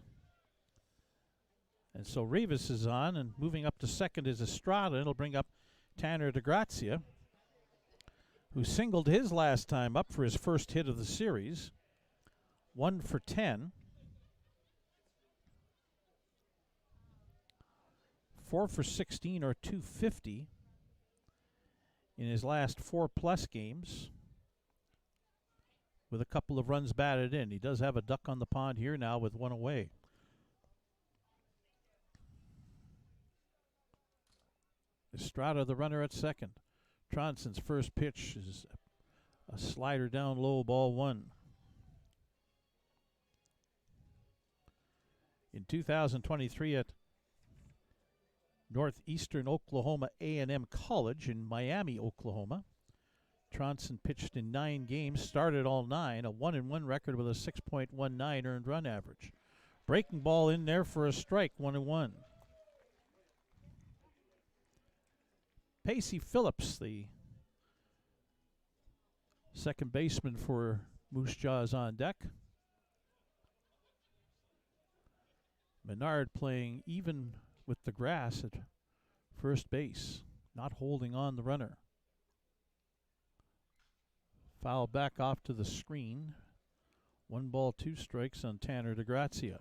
And so Rivas is on, and moving up to second is Estrada. It'll bring up Tanner DeGrazia. who singled his last time up for his first hit of the series. 1 for 10. 4 for 16 or 250 in his last 4+ games, with a couple of runs batted in. He does have a duck on the pond here now with one away. Estrada, the runner at second. Tronson's first pitch is a slider down low, ball 1. In 2023 at Northeastern Oklahoma A&M College in Miami, Oklahoma, Tronson pitched in 9 games, started all 9, a 1-1 record with a 6.19 earned run average. Breaking ball in there for a strike, 1-1. Pacey Phillips, the second baseman for Moose Jaws, on deck. Menard playing even with the grass at first base, not holding on the runner. Foul back off to the screen. 1 ball, 2 strikes on Tanner DeGrazia.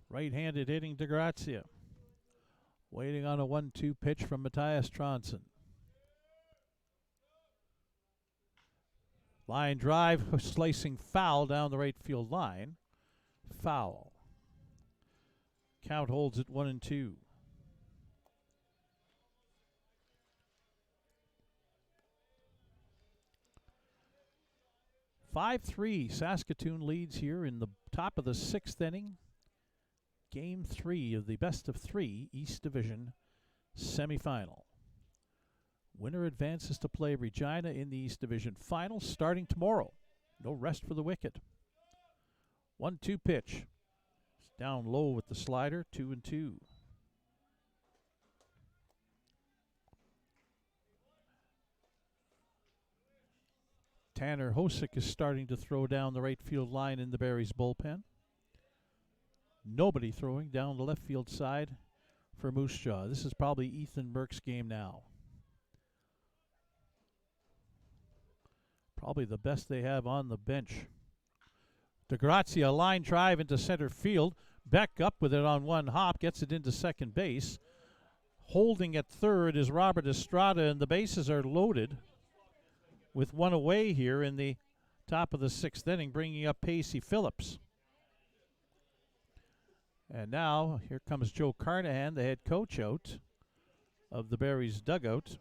Right-handed hitting DeGrazia. Waiting on a 1-2 pitch from Matthias Tronson. Line drive, slicing foul down the right field line. Foul. Count holds at 1-2. (5-3) Saskatoon leads here in the top of the 6th inning. Game 3 of the best-of-3 East Division semifinal. Winner advances to play Regina in the East Division Final starting tomorrow. No rest for the wicked. 1-2 pitch. It's down low with the slider, 2-2. Tanner Hosick is starting to throw down the right field line in the Berries bullpen. Nobody throwing down the left field side for Moose Jaw. This is probably Ethan Burke's game now. Probably the best they have on the bench. DeGrazia, line drive into center field. Beck up with it on one hop, gets it into second base. Holding at third is Robert Estrada, and the bases are loaded with one away here in the top of the 6th inning, bringing up Pacey Phillips. And now here comes Joe Carnahan, the head coach, out of the Berries dugout.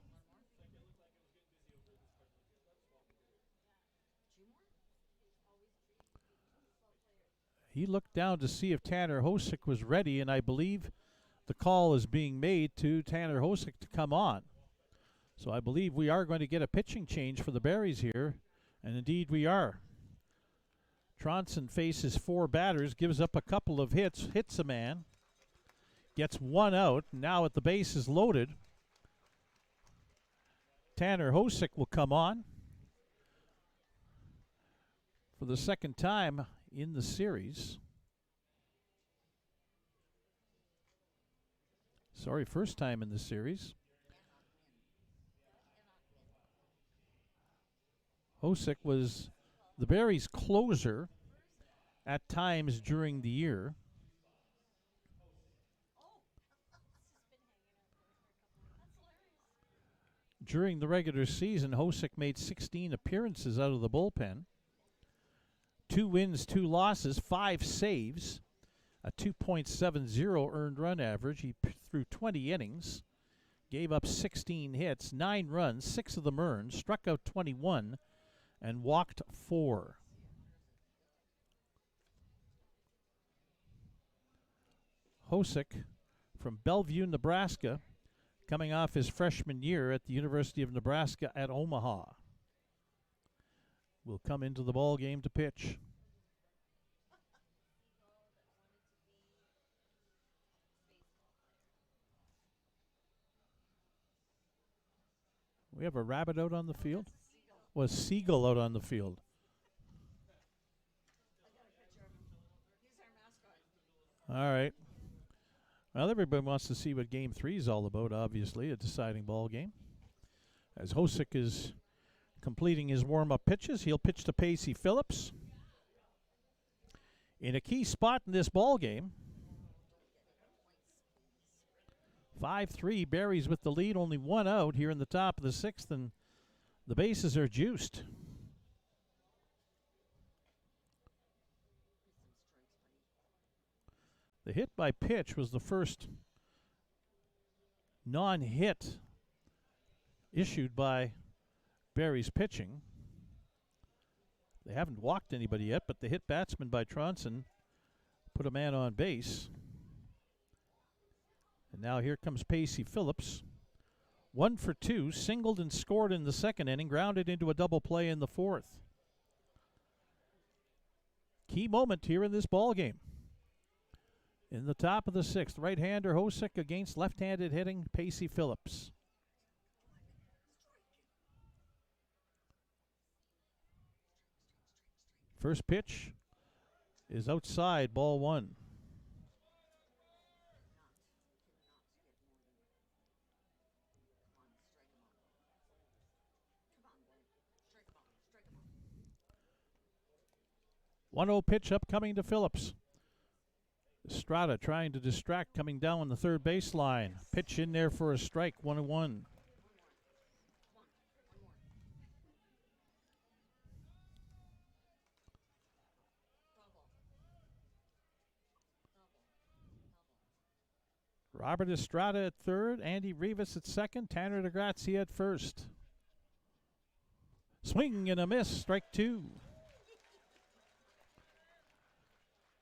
He looked down to see if Tanner Hosick was ready, and I believe the call is being made to Tanner Hosick to come on. So I believe we are going to get a pitching change for the Berries here, and indeed we are. Tronson faces 4 batters, gives up a couple of hits, hits a man, gets 1 out. Now at the base is loaded, Tanner Hosick will come on for the second time in the series. Sorry, first time in the series. Hosick was the Berries' closer at times during the year. During the regular season, Hosick made 16 appearances out of the bullpen. 2 wins, 2 losses, 5 saves, a 2.70 earned run average. He threw 20 innings, gave up 16 hits, 9 runs, 6 of them earned, struck out 21, and walked 4. Hosick from Bellevue, Nebraska, coming off his freshman year at the University of Nebraska at Omaha, will come into the ball game to pitch. We have a rabbit out on the field? Was seagull out on the field? All right. Well, everybody wants to see what Game 3 is all about, obviously, a deciding ball game. As Hosick is completing his warm-up pitches, he'll pitch to Pacey Phillips. In a key spot in this ball game. 5-3, Barry's with the lead, only one out here in the top of the sixth, and the bases are juiced. The hit by pitch was the first non-hit issued by Barry's pitching. They haven't walked anybody yet, but the hit batsman by Tronson put a man on base. And now here comes Pacey Phillips. 1 for 2, singled and scored in the second inning, grounded into a double play in the fourth. Key moment here in this ball game. In the top of the sixth, right-hander Hosick against left-handed hitting Pacey Phillips. First pitch is outside, ball one. One 1-0 pitch upcoming to Phillips. Estrada trying to distract, coming down the third baseline. Pitch in there for a strike, 1-1. Robert Estrada at third, Andy Rivas at second, Tanner DeGrazia at first. Swing and a miss, strike 2.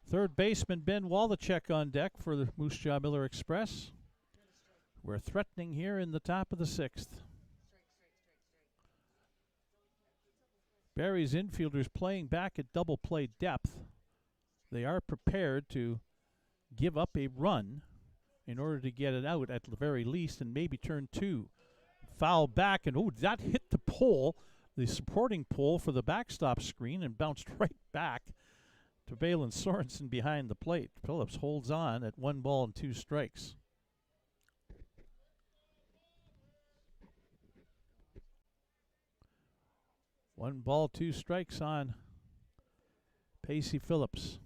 Third baseman Ben Wallachek on deck for the Moose Jaw Miller Express. We're threatening here in the top of the sixth. Barry's infielders playing back at double play depth. They are prepared to give up a run in order to get it out at the very least and maybe turn 2. Foul back, and that hit the pole, the supporting pole for the backstop screen, and bounced right back to Valen Sorensen behind the plate. Phillips holds on at 1 ball and 2 strikes. One ball, 2 strikes on Pacey Phillips.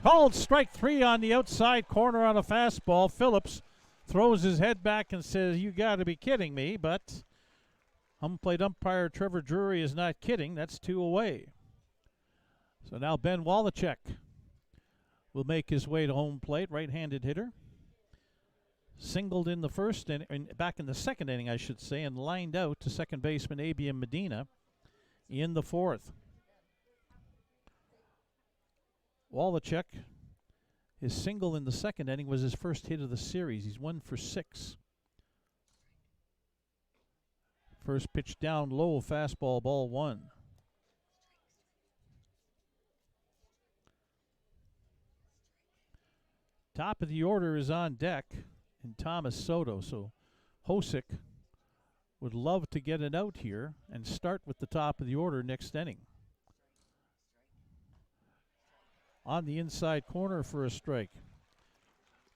Called strike 3 on the outside corner on a fastball. Phillips throws his head back and says, "You got to be kidding me," but home plate umpire Trevor Drury is not kidding. That's 2 away. So now Ben Wallachek will make his way to home plate, right-handed hitter. Singled in the first and back in the second inning, I should say, and lined out to second baseman Abian Medina in the fourth. Wallachek, his single in the second inning was his first hit of the series. He's 1 for 6. First pitch down low, fastball, ball 1. Top of the order is on deck in Thomas Soto, so Hosick would love to get it out here and start with the top of the order next inning. On the inside corner for a strike.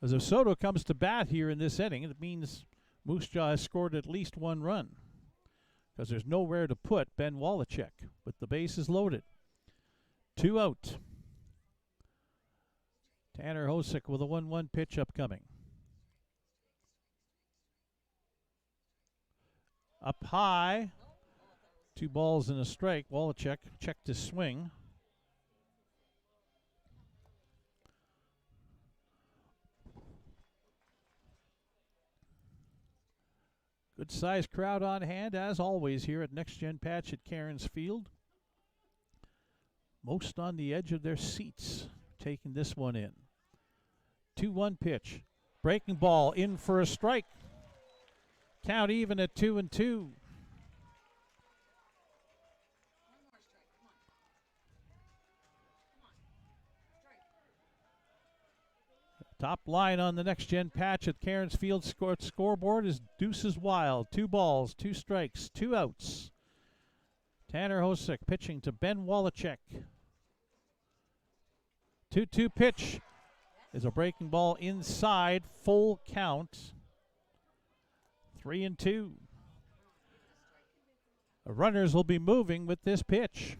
As if Soto comes to bat here in this inning, it means Moose Jaw has scored at least 1 run, because there's nowhere to put Ben Wallachek, but the base is loaded. 2 out. Tanner Hosick with a 1-1 pitch upcoming. Up high. 2 balls and a strike. Wallachek checked his swing. Good sized crowd on hand, as always, here at Next Gen Patch at Cairns Field. Most on the edge of their seats, taking this one in. 2-1 pitch. Breaking ball in for a strike. Count even at 2-2. Top line on the Next Gen Patch at Cairns Field scoreboard is Deuces Wild. 2 balls, 2 strikes, 2 outs. Tanner Hosick pitching to Ben Wallachek. 2-2 pitch is a breaking ball inside, full count. 3-2. The runners will be moving with this pitch.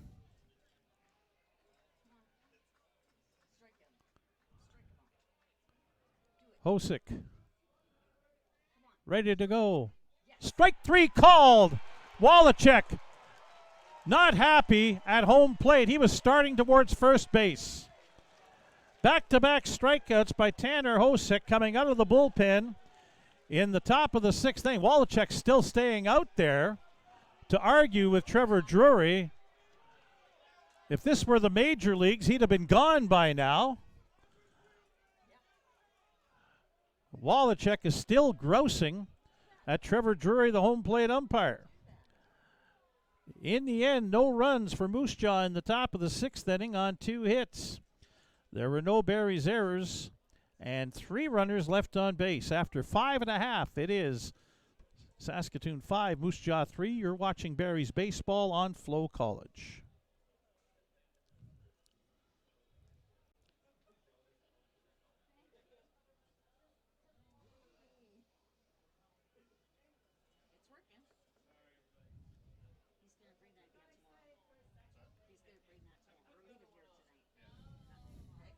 Hosick ready to go. Strike 3 called. Wallachek not happy at home plate. He was starting towards first base. Back-to-back strikeouts by Tanner Hosick coming out of the bullpen in the top of the 6th inning. Wallachek still staying out there to argue with Trevor Drury. If this were the major leagues, he'd have been gone by now. Wallachek is still grousing at Trevor Drury, the home plate umpire. In the end, no runs for Moose Jaw in the top of the 6th inning on 2 hits. There were no Barry's errors and 3 runners left on base. After 5.5, it is Saskatoon 5, Moose Jaw 3. You're watching Barry's baseball on FloCollege. It's working. He's going to bring that again tomorrow. He's going to bring that tomorrow. Or leave it here tonight. Okay. Sure, I know. Go ahead. We have time. Oh, that's nicer. Thanks.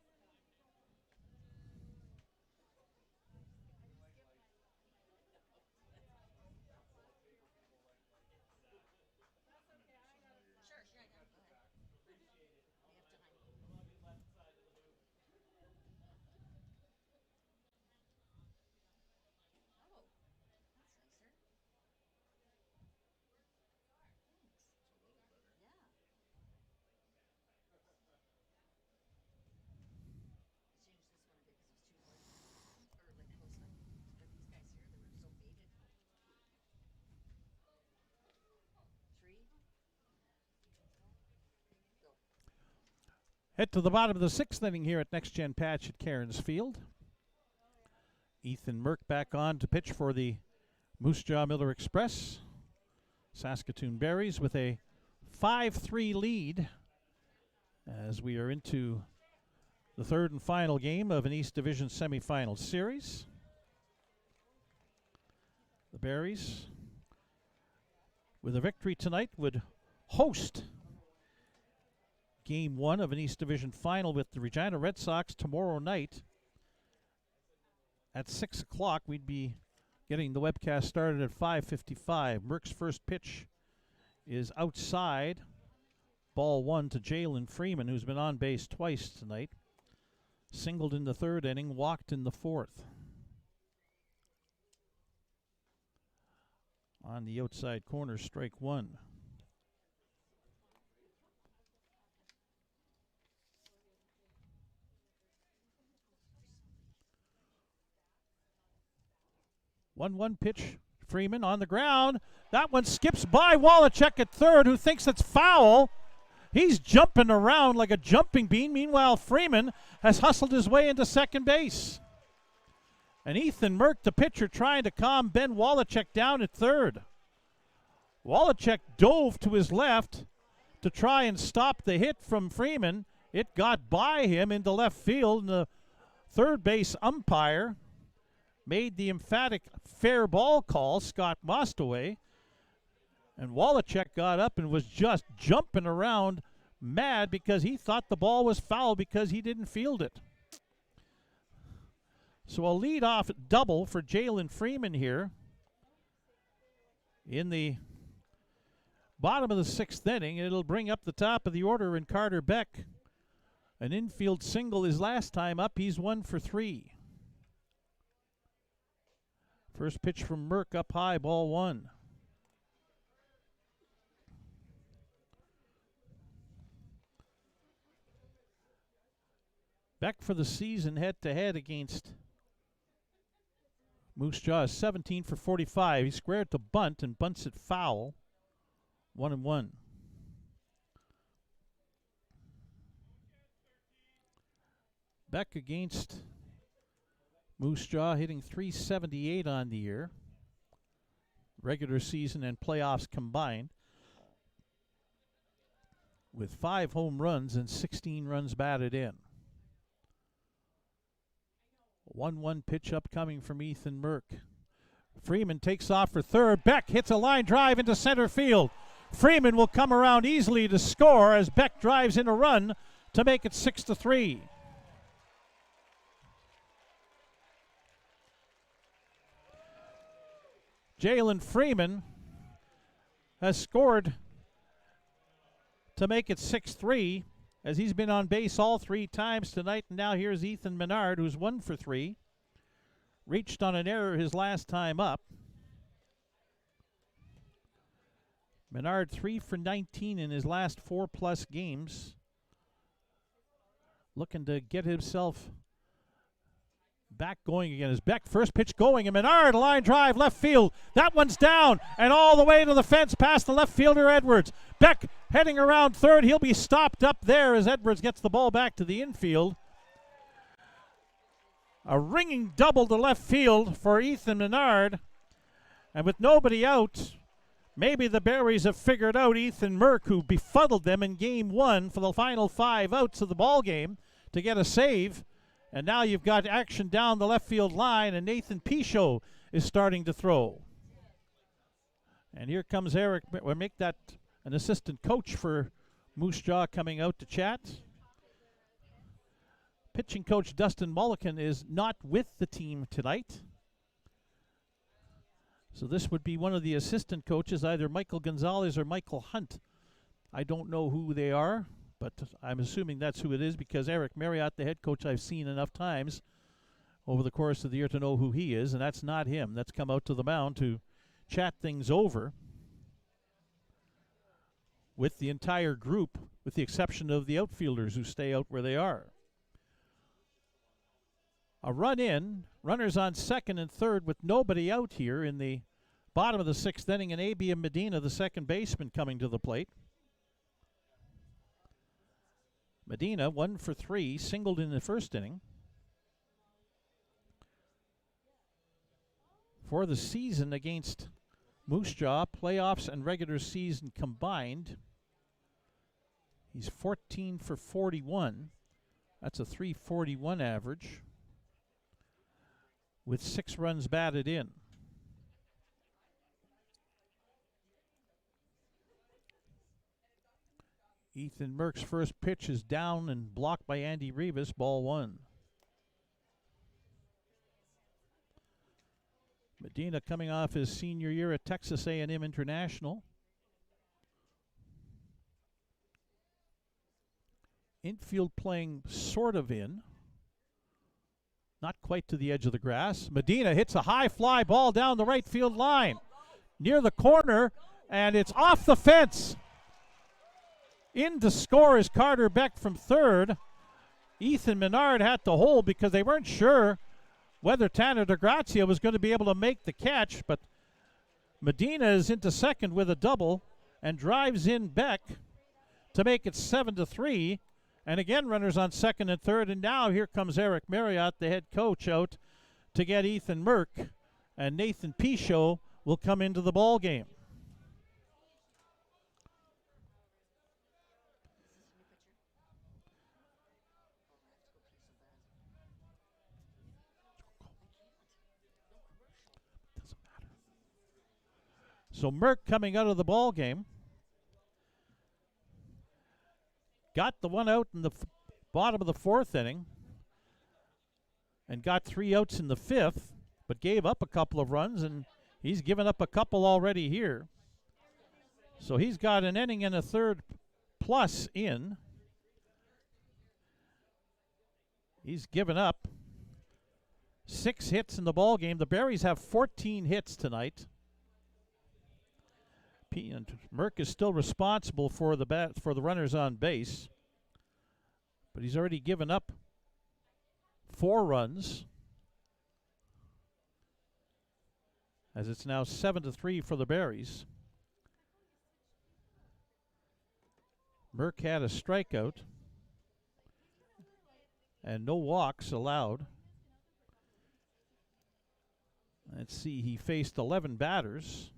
Yeah. Change this one a bit because it was too noisy. Or like close up. But these guys here, they were so faded. 3. Go. Head to the bottom of the 6th inning here at Next Gen Patch at Cairns Field. Ethan Merck back on to pitch for the Moose Jaw Miller Express. Saskatoon Berries with a 5-3 lead as we are into the 3rd and final game of an East Division semifinal series. The Berries, with a victory tonight, would host Game 1 of an East Division final with the Regina Red Sox tomorrow night at 6 o'clock. We'd be getting the webcast started at 5:55. Merck's first pitch is outside. Ball 1 to Jalen Freeman, who's been on base twice tonight. Singled in the 3rd inning, walked in the 4th. On the outside corner, strike 1. One pitch. Freeman on the ground. That one skips by Wallachek at 3rd, who thinks it's foul. He's jumping around like a jumping bean. Meanwhile, Freeman has hustled his way into second base. And Ethan Merck, the pitcher, trying to calm Ben Wallachek down at 3rd. Wallachek dove to his left to try and stop the hit from Freeman. It got by him into left field, and the third base umpire made the emphatic fair ball call, Scott Mostaway. And Wallachek got up and was just jumping around mad because he thought the ball was foul because he didn't field it. So a leadoff double for Jalen Freeman here in the bottom of the 6th inning. It'll bring up the top of the order in Carter Beck. An infield single his last time up. He's 1 for 3. First pitch from Merck up high, ball 1. Beck for the season head-to-head against Moose Jaw is 17 for 45. He squared to bunt and bunts it foul. 1-1. Beck against Moose Jaw hitting .378 on the year. Regular season and playoffs combined. with 5 home runs and 16 runs batted in. 1-1 pitch upcoming from Ethan Merck. Freeman takes off for third. Beck hits a line drive into center field. Freeman will come around easily to score as Beck drives in a run to make it 6-3. Jalen Freeman has scored to make it 6-3 as he's been on base all 3 times tonight. And now here's Ethan Menard, who's 1 for 3. Reached on an error his last time up. Menard 3 for 19 in his last 4+ games. Looking to get himself back going again. As Beck first pitch going, and Menard line drive left field. That one's down and all the way to the fence past the left fielder Edwards. Beck heading around third. He'll be stopped up there as Edwards gets the ball back to the infield. A ringing double to left field for Ethan Menard. And with nobody out, maybe the Berries have figured out Ethan Merck, who befuddled them in game 1 for the final 5 outs of the ball game, to get a save. And now you've got action down the left field line, and Nathan Pichot is starting to throw. And here comes Eric. We'll make that an assistant coach for Moose Jaw coming out to chat. Pitching coach Dustin Mulliken is not with the team tonight. So this would be one of the assistant coaches, either Michael Gonzalez or Michael Hunt. I don't know who they are, but I'm assuming that's who it is because Eric Marriott, the head coach, I've seen enough times over the course of the year to know who he is, and that's not him. That's come out to the mound to chat things over with the entire group, with the exception of the outfielders who stay out where they are. A run in, runners on second and third with nobody out here in the bottom of the 6th inning, and A.B. Medina, the second baseman, coming to the plate. Medina, 1 for 3, singled in the first inning. For the season against Moose Jaw, playoffs and regular season combined, he's 14 for 41. That's a .341 average, with 6 runs batted in. Ethan Merck's first pitch is down and blocked by Andy Rivas, ball 1. Medina coming off his senior year at Texas A&M International. Infield playing sort of in. Not quite to the edge of the grass. Medina hits a high fly ball down the right field line. Near the corner, and it's off the fence. In to score is Carter Beck from third. Ethan Menard had to hold because they weren't sure whether Tanner DeGrazia was going to be able to make the catch, but Medina is into second with a double and drives in Beck to make it 7-3. And again, runners on second and third, and now here comes Eric Marriott, the head coach, out to get Ethan Merck, and Nathan Pichot will come into the ball game. So Merck coming out of the ball game. Got the one out in the bottom of the 4th inning and got 3 outs in the 5th, but gave up a couple of runs, and he's given up a couple already here. So he's got an inning and a third plus in. He's given up 6 hits in the ball game. The Berries have 14 hits tonight. And Merck is still responsible for the runners on base, but he's already given up 4 runs, as it's now 7-3 for the Berries. Merck had a strikeout and no walks allowed. Let's see, he faced 11 batters.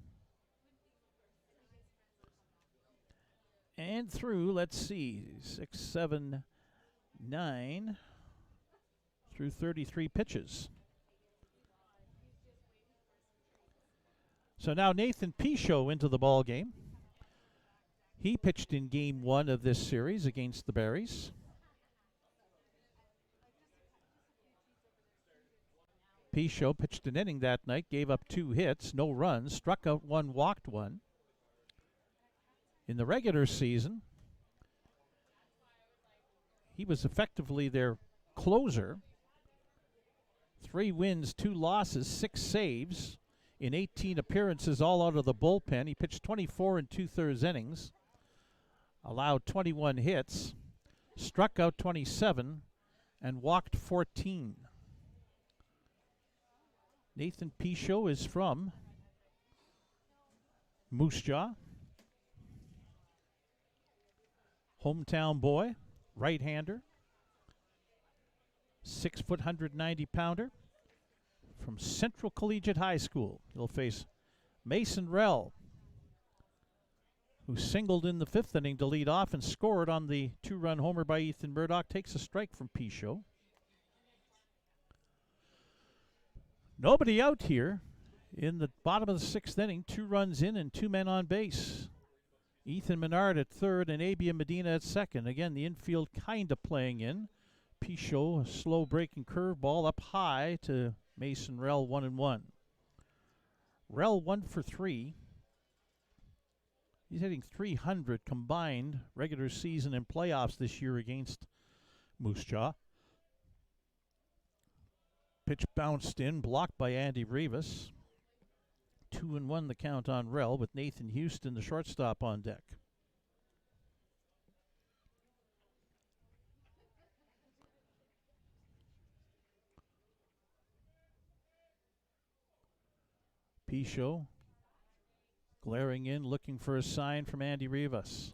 And And through, let's see, 6, 7, 9, through 33 pitches. So now Nathan Pichot into the ball game. He pitched in game 1 of this series against the Berries. Pichot pitched an inning that night, gave up 2 hits, no runs, struck out 1, walked 1. In the regular season, he was effectively their closer. 3 wins, 2 losses, 6 saves in 18 appearances, all out of the bullpen. He pitched 24 and 2/3 innings, allowed 21 hits, struck out 27, and walked 14. Nathan Pichot is from Moose Jaw. Hometown boy, right-hander. 6 foot, 190-pounder from Central Collegiate High School. He'll face Mason Rell, who singled in the 5th inning to lead off and scored on the 2-run homer by Ethan Murdoch. Takes a strike from Pichot. Nobody out here in the bottom of the 6th inning. 2 runs in and 2 men on base. Ethan Menard at third and Abia Medina at second. Again, the infield kind of playing in. Pichot, a slow breaking curveball up high to Mason Rell, 1-1. Rell 1 for 3. He's hitting .300 combined regular season and playoffs this year against Moose Jaw. Pitch bounced in, blocked by Andy Rivas. 2-1 the count on Rell, with Nathan Houston, the shortstop, on deck. Pichot glaring in, looking for a sign from Andy Rivas.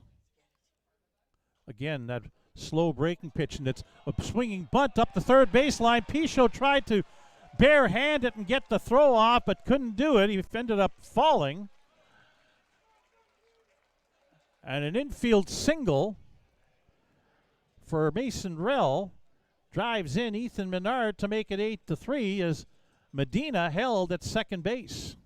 Again, that slow breaking pitch, and it's a swinging bunt up the third baseline. Pichot tried to bare-hand it and get the throw off, but couldn't do it. He ended up falling. And an infield single for Mason Rell drives in Ethan Menard to make it 8-3 as Medina held at second base.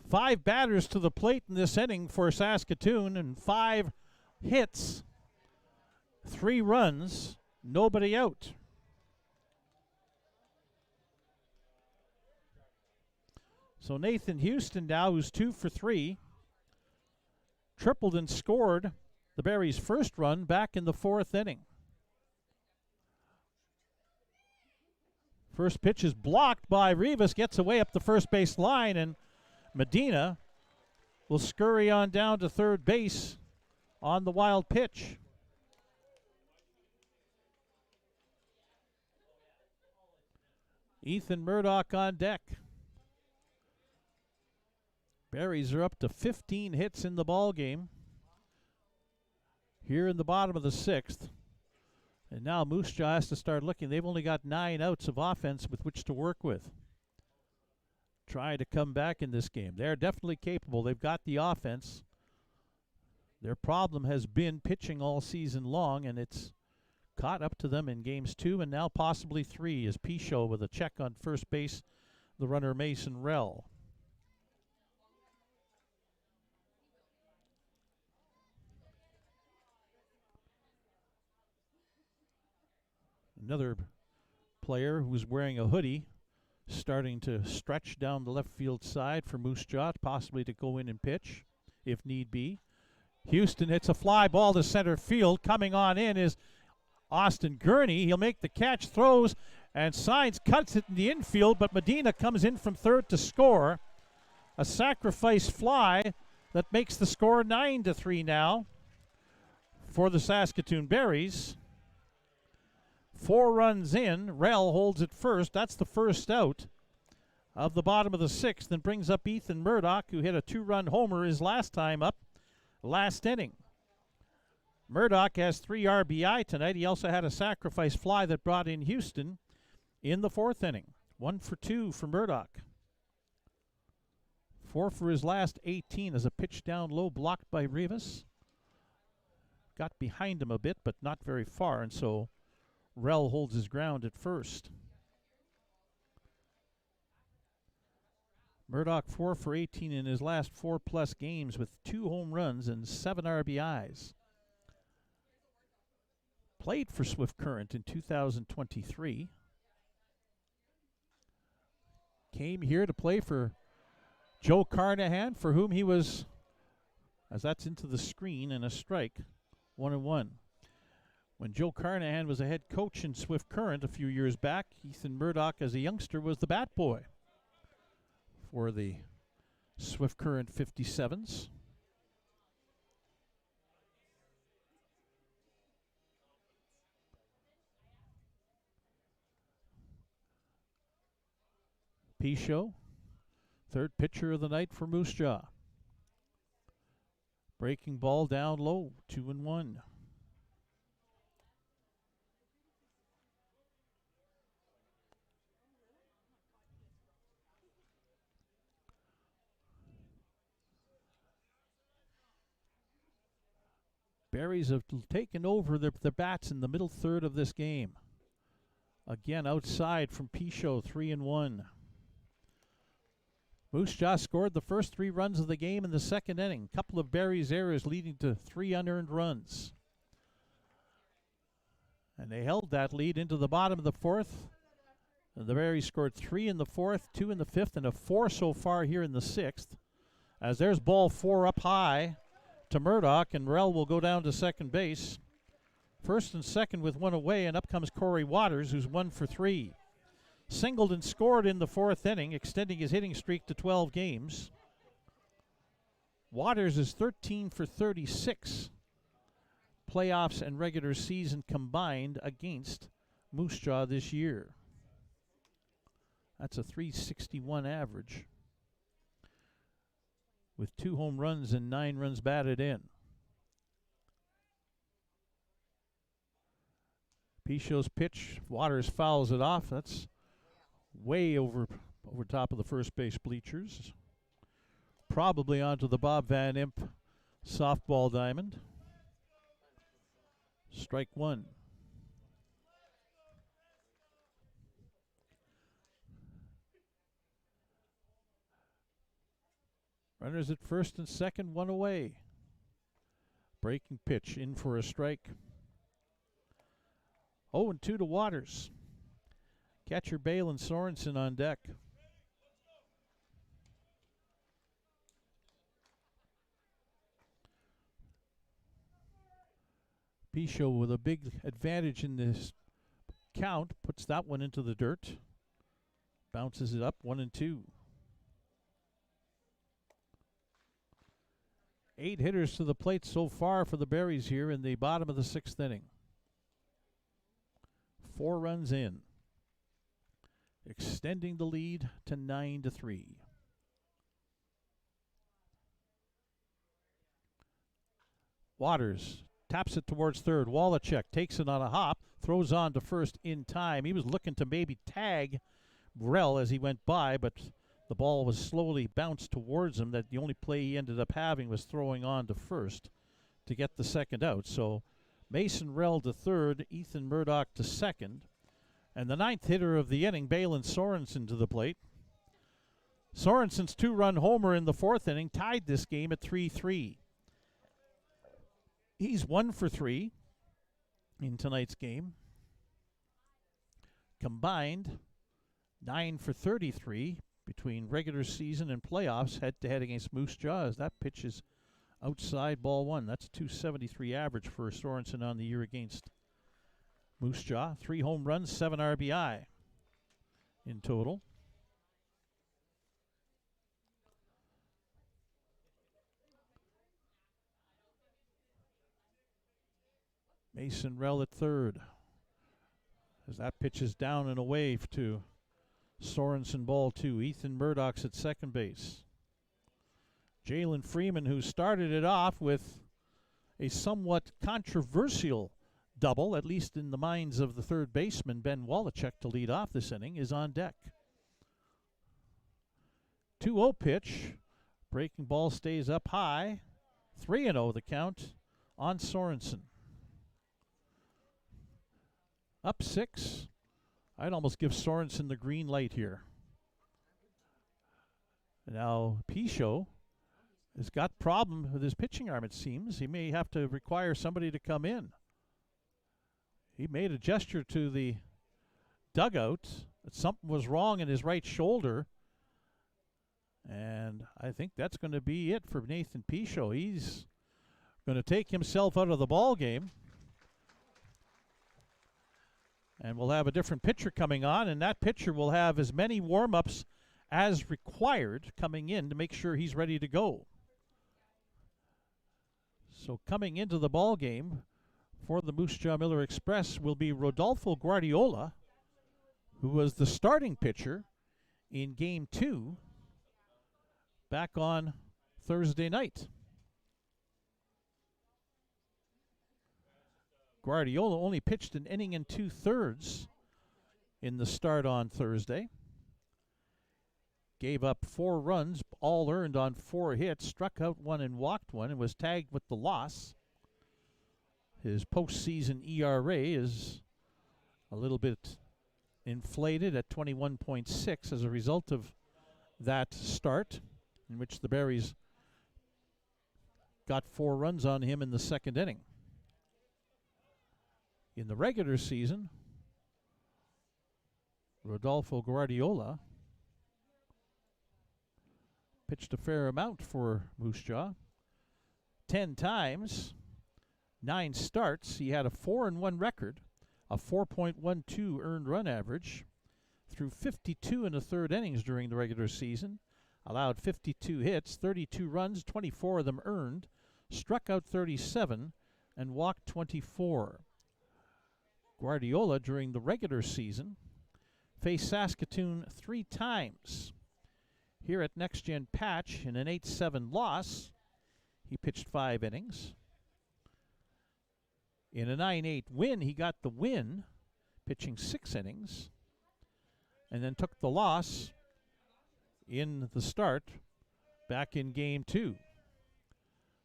Five batters to the plate in this inning for Saskatoon, and 5 hits, 3 runs, nobody out. So Nathan Houston now, who's 2 for 3, tripled and scored the Berries' first run back in the 4th inning. First pitch is blocked by Rivas, gets away up the first base line, and Medina will scurry on down to third base on the wild pitch. Ethan Murdoch on deck. Berries are up to 15 hits in the ball game here in the bottom of the 6th. And now Moose Jaw has to start looking. They've only got 9 outs of offense with which to work with. Try to come back in this game. They're definitely capable. They've got the offense. Their problem has been pitching all season long, and it's caught up to them in games 2 and now possibly 3 as Pichot with a check on first base, the runner Mason Rell. Another player who's wearing a hoodie starting to stretch down the left field side for Moose Jaw, possibly to go in and pitch if need be. Houston hits a fly ball to center field. Coming on in is Austin Gurney. He'll make the catch, throws, and Signs cuts it in the infield, but Medina comes in from third to score. A sacrifice fly that makes the score 9-3 now for the Saskatoon Berries. 4 runs in. Rell holds it first. That's the first out of the bottom of the 6th, and brings up Ethan Murdoch, who hit a 2-run homer his last time up last inning. Murdoch has 3 RBI tonight. He also had a sacrifice fly that brought in Houston in the 4th inning. 1 for 2 for Murdoch. 4 for his last 18 as a pitch down low blocked by Rivas. Got behind him a bit, but not very far, and so Rell holds his ground at first. Murdoch 4 for 18 in his last 4+ games with 2 home runs and 7 RBIs. Played for Swift Current in 2023. Came here to play for Joe Carnahan, for whom he was, as that's into the screen and a strike, 1-1. When Joe Carnahan was a head coach in Swift Current a few years back, Ethan Murdoch as a youngster was the bat boy for the Swift Current 57s. Pichot, third pitcher of the night for Moose Jaw. Breaking ball down low, 2-1. Berries have taken over the bats in the middle third of this game. Again, outside from Pichot, 3-1. Moose Jaw scored the first 3 runs of the game in the second inning. Couple of Berries errors leading to 3 unearned runs. And they held that lead into the bottom of the 4th. And the Berries scored 3 in the 4th, 2 in the 5th, and a 4 so far here in the 6th. As there's ball 4 up high to Murdoch, and Rell will go down to second base. First and second with 1 away, and up comes Corey Waters, who's 1 for 3. Singled and scored in the 4th inning, extending his hitting streak to 12 games. Waters is 13 for 36, playoffs and regular season combined against Moose Jaw this year. That's a .361 average, with 2 home runs and 9 runs batted in. Pichot's pitch, Waters fouls it off. That's way over top of the first base bleachers. Probably onto the Bob Van Imp softball diamond. Strike 1. Runners at first and second, 1 away. Breaking pitch in for a strike. 0-2 to Waters. Catcher Balin Sorensen on deck. Pichot with a big advantage in this count, puts that one into the dirt. Bounces it up, 1-2. 8 hitters to the plate so far for the Berries here in the bottom of the 6th inning. 4 runs in, extending the lead to 9-3. Waters taps it towards third. Wallachek takes it on a hop, throws on to first in time. He was looking to maybe tag Rell as he went by, but the ball was slowly bounced towards him. That the only play he ended up having was throwing on to first to get the second out. So Mason Rell to third, Ethan Murdoch to second. And the 9th hitter of the inning, Balin Sorensen to the plate. Sorensen's 2-run homer in the 4th inning tied this game at 3-3. He's 1 for 3 in tonight's game. Combined, 9 for 33 between regular season and playoffs head-to-head against Moose Jaw, as that pitch is outside ball 1. That's a .273 average for Sorensen on the year against Moose Jaw. 3 home runs, 7 RBI in total. Mason Rell at third, as that pitch is down and away to Sorensen, ball 2. Ethan Murdoch's at second base. Jalen Freeman, who started it off with a somewhat controversial double, at least in the minds of the third baseman, Ben Wallachek, to lead off this inning, is on deck. 2-0 pitch, Breaking ball stays up high. 3-0 the count on Sorensen. Up 6. I'd almost give Sorensen the green light here. Now, Pichot has got problem with his pitching arm, it seems. He may have to require somebody to come in. He made a gesture to the dugout that something was wrong in his right shoulder. And I think that's going to be it for Nathan Pichot. He's going to take himself out of the ball game. And we'll have a different pitcher coming on, and that pitcher will have as many warm-ups as required coming in to make sure he's ready to go. So coming into the ball game for the Moose Jaw Miller Express will be Rodolfo Guardiola, who was the starting pitcher in Game 2 back on Thursday night. Guardiola only pitched an inning and 2/3 in the start on Thursday. Gave up 4 runs, all earned on 4 hits, struck out 1 and walked 1, and was tagged with the loss. His postseason ERA is a little bit inflated at 21.6 as a result of that start, in which the Berries got 4 runs on him in the second inning. In the regular season, Rodolfo Guardiola pitched a fair amount for Moose Jaw. 10 times, 9 starts. He had a 4-1 record, a 4.12 earned run average, through 52 1/3 innings during the regular season, allowed 52 hits, 32 runs, 24 of them earned, struck out 37, and walked 24. Guardiola, during the regular season, faced Saskatoon 3 times. Here at Next Gen Patch in an 8-7 loss, he pitched 5 innings. In a 9-8 win, he got the win, pitching 6 innings, and then took the loss in the start back in Game 2.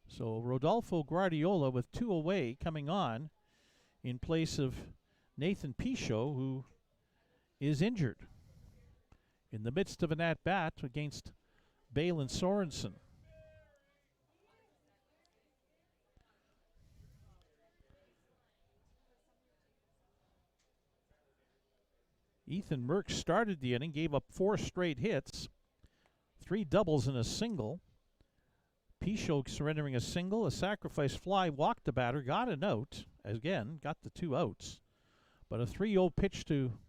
So Rodolfo Guardiola with 2 away coming on in place of Nathan Pichot, who is injured in the midst of an at-bat against Balin Sorensen. Ethan Merck started the inning, gave up 4 straight hits, 3 doubles and a single. Pichot surrendering a single, a sacrifice fly, walked the batter, got an out, again, got the 2 outs. But a 3-0 pitch to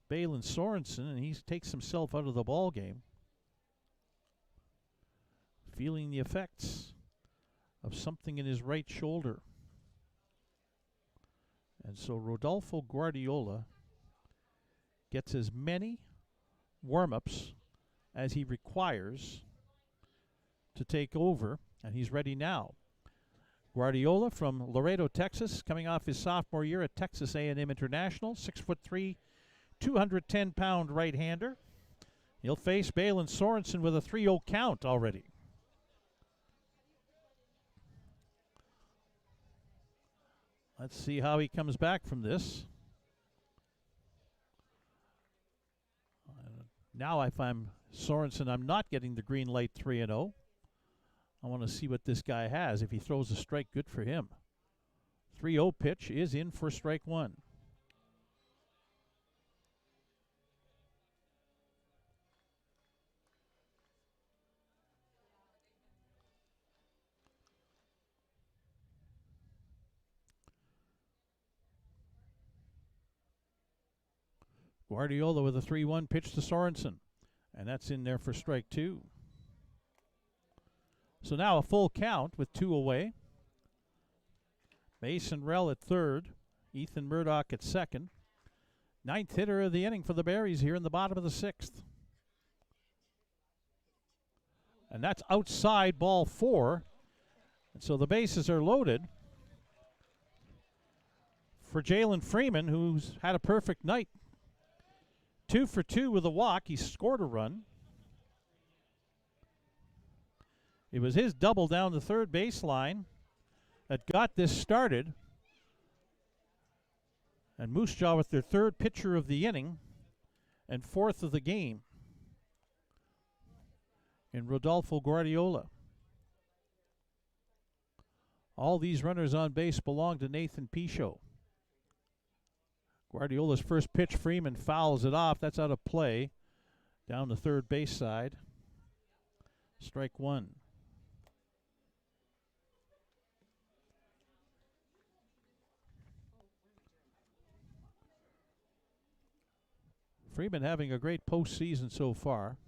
Balin Sorensen, and he takes himself out of the ball game, feeling the effects of something in his right shoulder. And so Rodolfo Guardiola gets as many warm-ups as he requires to take over, and he's ready now. Guardiola from Laredo, Texas, coming off his sophomore year at Texas A&M International, 6'3", 210-pound right-hander. He'll face Balin Sorensen with a 3-0 count already. Let's see how he comes back from this. Now if I'm Sorensen, I'm not getting the green light 3-0. I want to see what this guy has. If he throws a strike, good for him. 3-0 pitch is in for strike 1. Guardiola with a 3-1 pitch to Sorensen, and that's in there for strike 2. So now a full count with 2 away. Mason Rell at third, Ethan Murdoch at second. 9th hitter of the inning for the Berries here in the bottom of the 6th. And that's outside ball 4. And so the bases are loaded for Jalen Freeman, who's had a perfect night. 2 for 2 with a walk. He scored a run. It was his double down the third baseline that got this started. And Moose Jaw with their third pitcher of the inning and fourth of the game in Rodolfo Guardiola. All these runners on base belong to Nathan Pichot. Guardiola's first pitch, Freeman fouls it off. That's out of play down the third base side. Strike one. Freeman having a great postseason so far.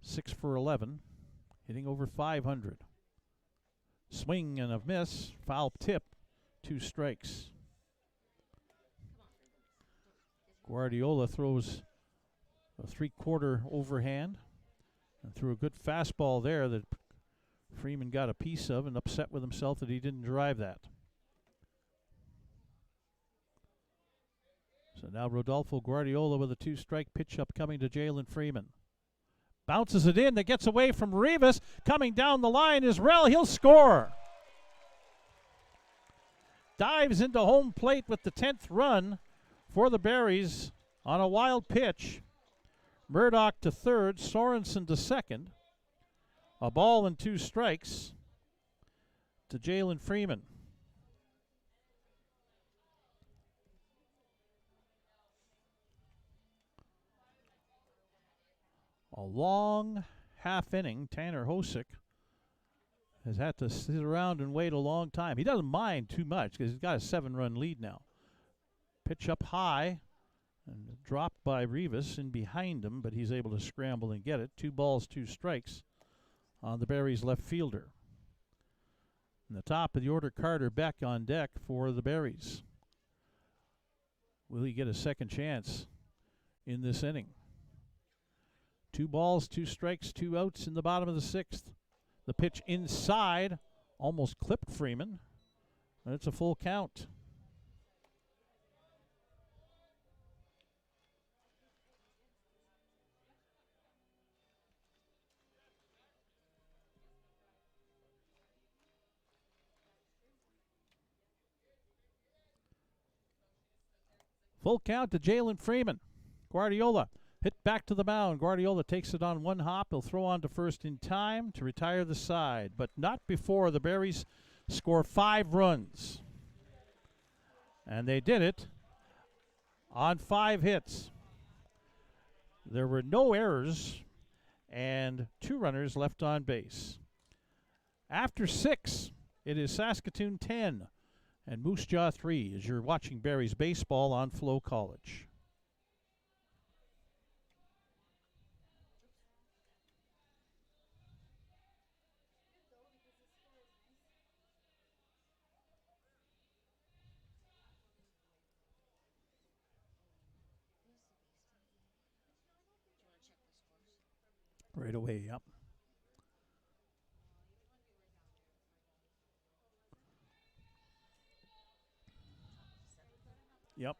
6 for 11, hitting over 500. Swing and a miss, foul tip, 2 strikes. Guardiola throws a 3/4 overhand and threw a good fastball there that Freeman got a piece of and upset with himself that he didn't drive that. So now Rodolfo Guardiola with a 2-strike pitch up coming to Jalen Freeman. Bounces it in, that gets away from Rivas. Coming down the line is Rell, he'll score. Dives into home plate with the 10th run for the Berries on a wild pitch. Murdoch to third, Sorensen to second. A ball and 2 strikes to Jalen Freeman. A long half inning. Tanner Hosick has had to sit around and wait a long time. He doesn't mind too much because he's got a 7-run lead now. Pitch up high and dropped by Rivas in behind him, but he's able to scramble and get it. 2 balls, 2 strikes on the Berries left fielder. In the top of the order, Carter Beck on deck for the Berries. Will he get a second chance in this inning? 2 balls, 2 strikes, 2 outs in the bottom of the 6th. The pitch inside almost clipped Freeman, and it's a full count. Full count to Jalen Freeman. Guardiola hit back to the mound. Guardiola takes it on 1 hop. He'll throw on to first in time to retire the side, but not before the Berries score 5 runs. And they did it on 5 hits. There were no errors and 2 runners left on base. After 6, it is Saskatoon 10 and Moose Jaw 3 as you're watching Berries baseball on FloCollege. Right away, yep. Yep.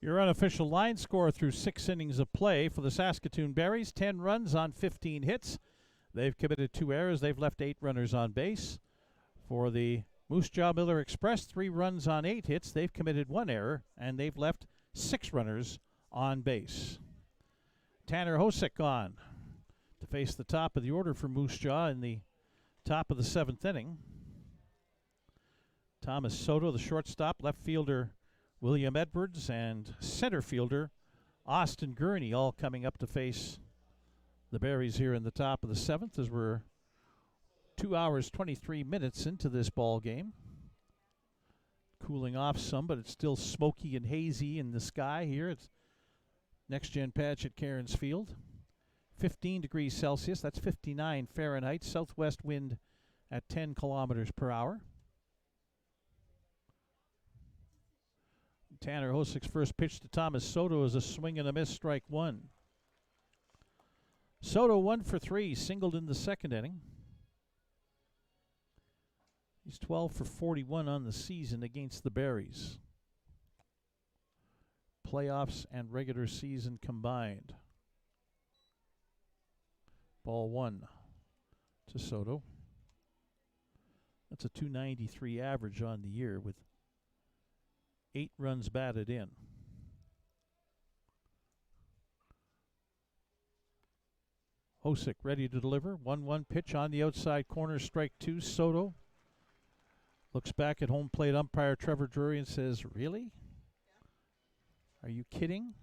Your unofficial line score through 6 innings of play for the Saskatoon Berries, 10 runs on 15 hits. They've committed 2 errors. They've left 8 runners on base. For the Moose Jaw Miller Express, 3 runs on 8 hits. They've committed 1 error, and they've left 6 runners on base. Tanner Hosick on to face the top of the order for Moose Jaw in the top of the 7th inning. Thomas Soto, the shortstop, left fielder William Edwards, and center fielder Austin Gurney, all coming up to face the Berries here in the top of the 7th as we're 2 hours, 23 minutes into this ball game. Cooling off some, but it's still smoky and hazy in the sky here. It's Next Gen Patch at Cairns Field. 15 degrees Celsius. That's 59 Fahrenheit. Southwest wind at 10 kilometers per hour. Tanner Hosick's first pitch to Thomas Soto is a swing and a miss, strike one. Soto 1 for 3, singled in the second inning. He's 12 for 41 on the season against the Berries. Playoffs and regular season combined. Ball one to Soto. That's a .293 average on the year with 8 runs batted in. Hosick ready to deliver. 1-1 pitch on the outside corner, strike two. Soto looks back at home plate umpire Trevor Drury and says, "Really? Are you kidding?"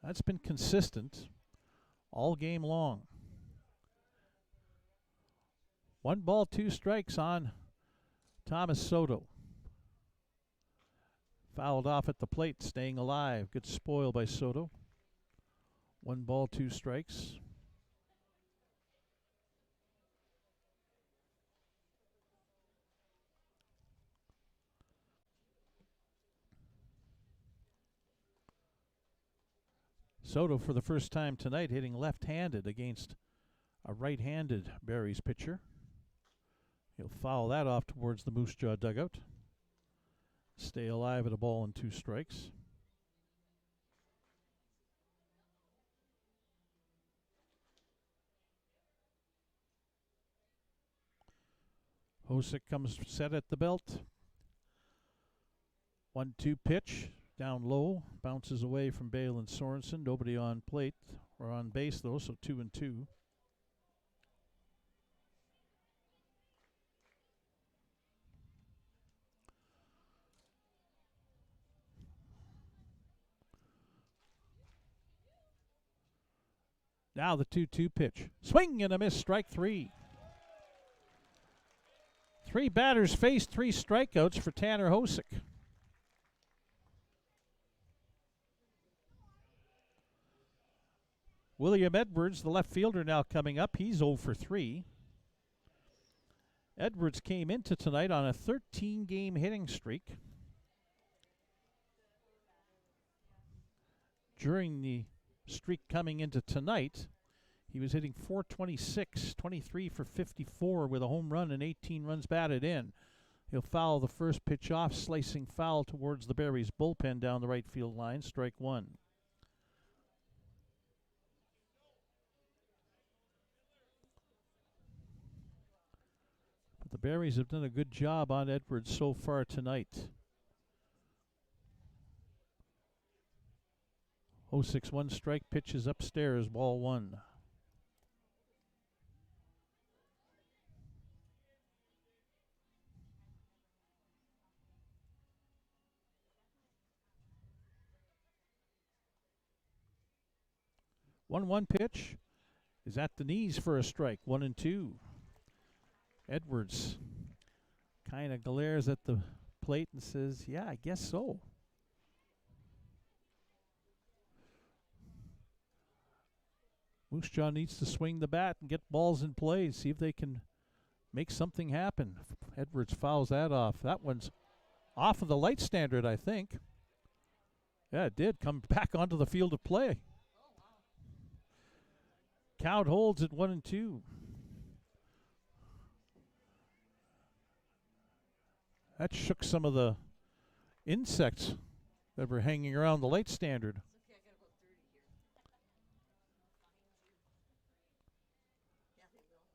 That's been consistent all game long. 1 ball, 2 strikes on Thomas Soto. Fouled off at the plate, staying alive. Good spoil by Soto. 1 ball, 2 strikes. Soto, for the first time tonight, hitting left-handed against a right-handed Berries pitcher. He'll foul that off towards the Moose Jaw dugout. Stay alive at a ball and 2 strikes. Hosick comes set at the belt. 1-2 pitch. Down low. Bounces away from Bale and Sorensen. Nobody on plate or on base, though, so 2-2. Now the 2-2 pitch. Swing and a miss, strike 3. 3 batters faced, 3 strikeouts for Tanner Hosick. William Edwards, the left fielder, now coming up. He's 0 for 3. Edwards came into tonight on a 13-game hitting streak. During the streak coming into tonight, he was hitting .426, 23 for 54 with a home run and 18 runs batted in. He'll foul the first pitch off, slicing foul towards the Berries bullpen down the right field line, strike 1. But the Berries have done a good job on Edwards so far tonight. Hosick's 1 strike pitch is upstairs, ball 1. One pitch is at the knees for a strike. 1-2. Edwards kind of glares at the plate and says, "Yeah, I guess so." Moose Jaw needs to swing the bat and get balls in play, see if they can make something happen. Edwards fouls that off. That one's off of the light standard, I think. Yeah, it did come back onto the field of play. Count holds at 1-2. That shook some of the insects that were hanging around the light standard.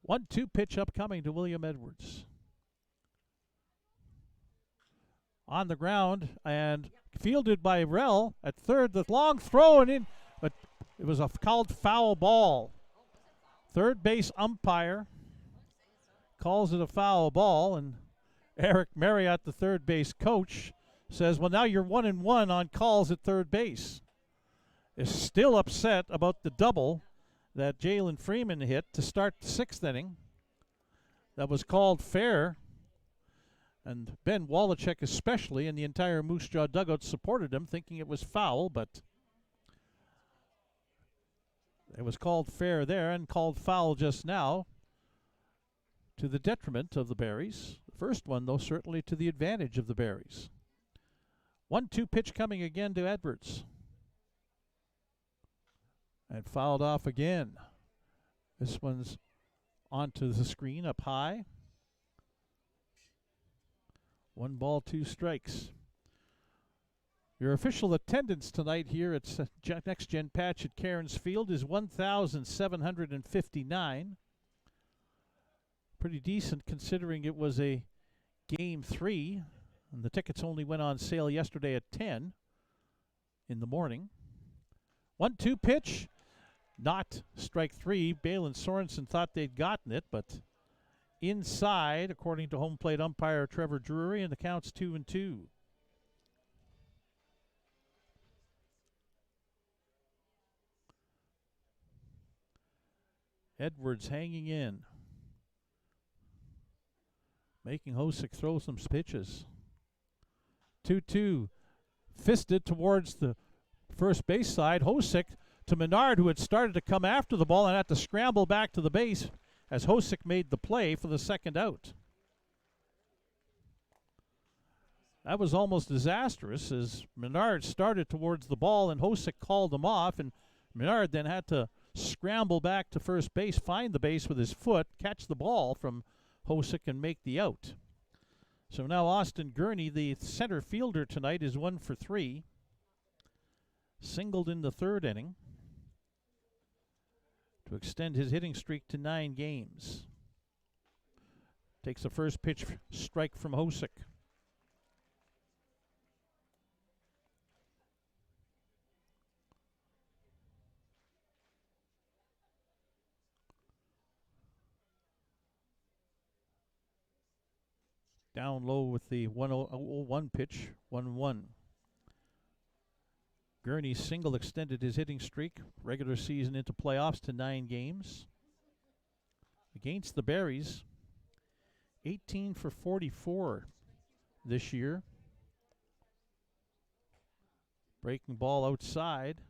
1-2 pitch upcoming to William Edwards. On the ground and fielded by Rell at third. The long throw and in, but it was a called foul ball. Third base umpire calls it a foul ball, and Eric Marriott, the third base coach, says, "Well, now you're 1-1 on calls at third base." Is still upset about the double that Jalen Freeman hit to start the 6th inning. That was called fair. And Ben Wallachek especially, and the entire Moose Jaw dugout supported him, thinking it was foul, but It was called fair there and called foul just now to the detriment of the Berries. The first one, though, certainly to the advantage of the Berries. 1-2 pitch coming again to Edwards. And fouled off again. This one's onto the screen up high. 1 ball, 2 strikes. Your official attendance tonight here at Next Gen Patch at Cairns Field is 1,759. Pretty decent considering it was a Game 3, and the tickets only went on sale yesterday at 10 in the morning. 1-2 pitch, not strike 3. Balin Sorensen thought they'd gotten it, but inside, according to home plate umpire Trevor Drury, and the count's 2-2. Edwards hanging in, making Hosick throw some pitches. 2-2, fisted towards the first base side. Hosick to Menard, who had started to come after the ball and had to scramble back to the base as Hosick made the play for the second out. That was almost disastrous as Menard started towards the ball and Hosick called him off, and Menard then had to scramble back to first base, find the base with his foot, catch the ball from Hosick and make the out. So now Austin Gurney, the center fielder tonight, is 1 for 3. Singled in the third inning to extend his hitting streak to 9 games. Takes the first pitch strike from Hosick. Down low with the 1-0-1 pitch, 1-1. Gurney single extended his hitting streak, regular season into playoffs, to 9 games. Against the Berries, 18 for 44 this year. Breaking ball outside,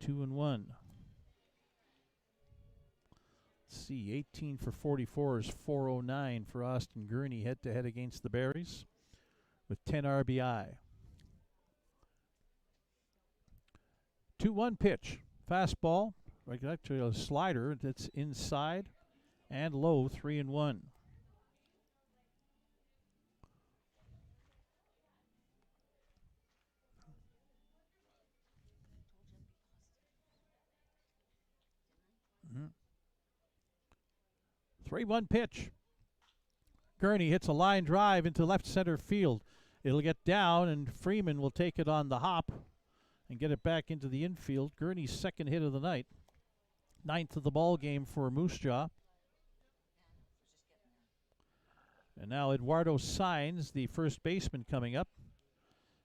2-1. Let's see, 18 for 44 is 409 for Austin Gurney head-to-head against the Berries with 10 RBI. 2-1 pitch, fastball, actually a slider that's inside and low, 3-1. Mm-hmm. 3-1 pitch. Gurney hits a line drive into left center field. It'll get down, and Freeman will take it on the hop and get it back into the infield. Gurney's second hit of the night. 9th of the ball game for Moose Jaw. And now Eduardo Saenz, the first baseman, coming up.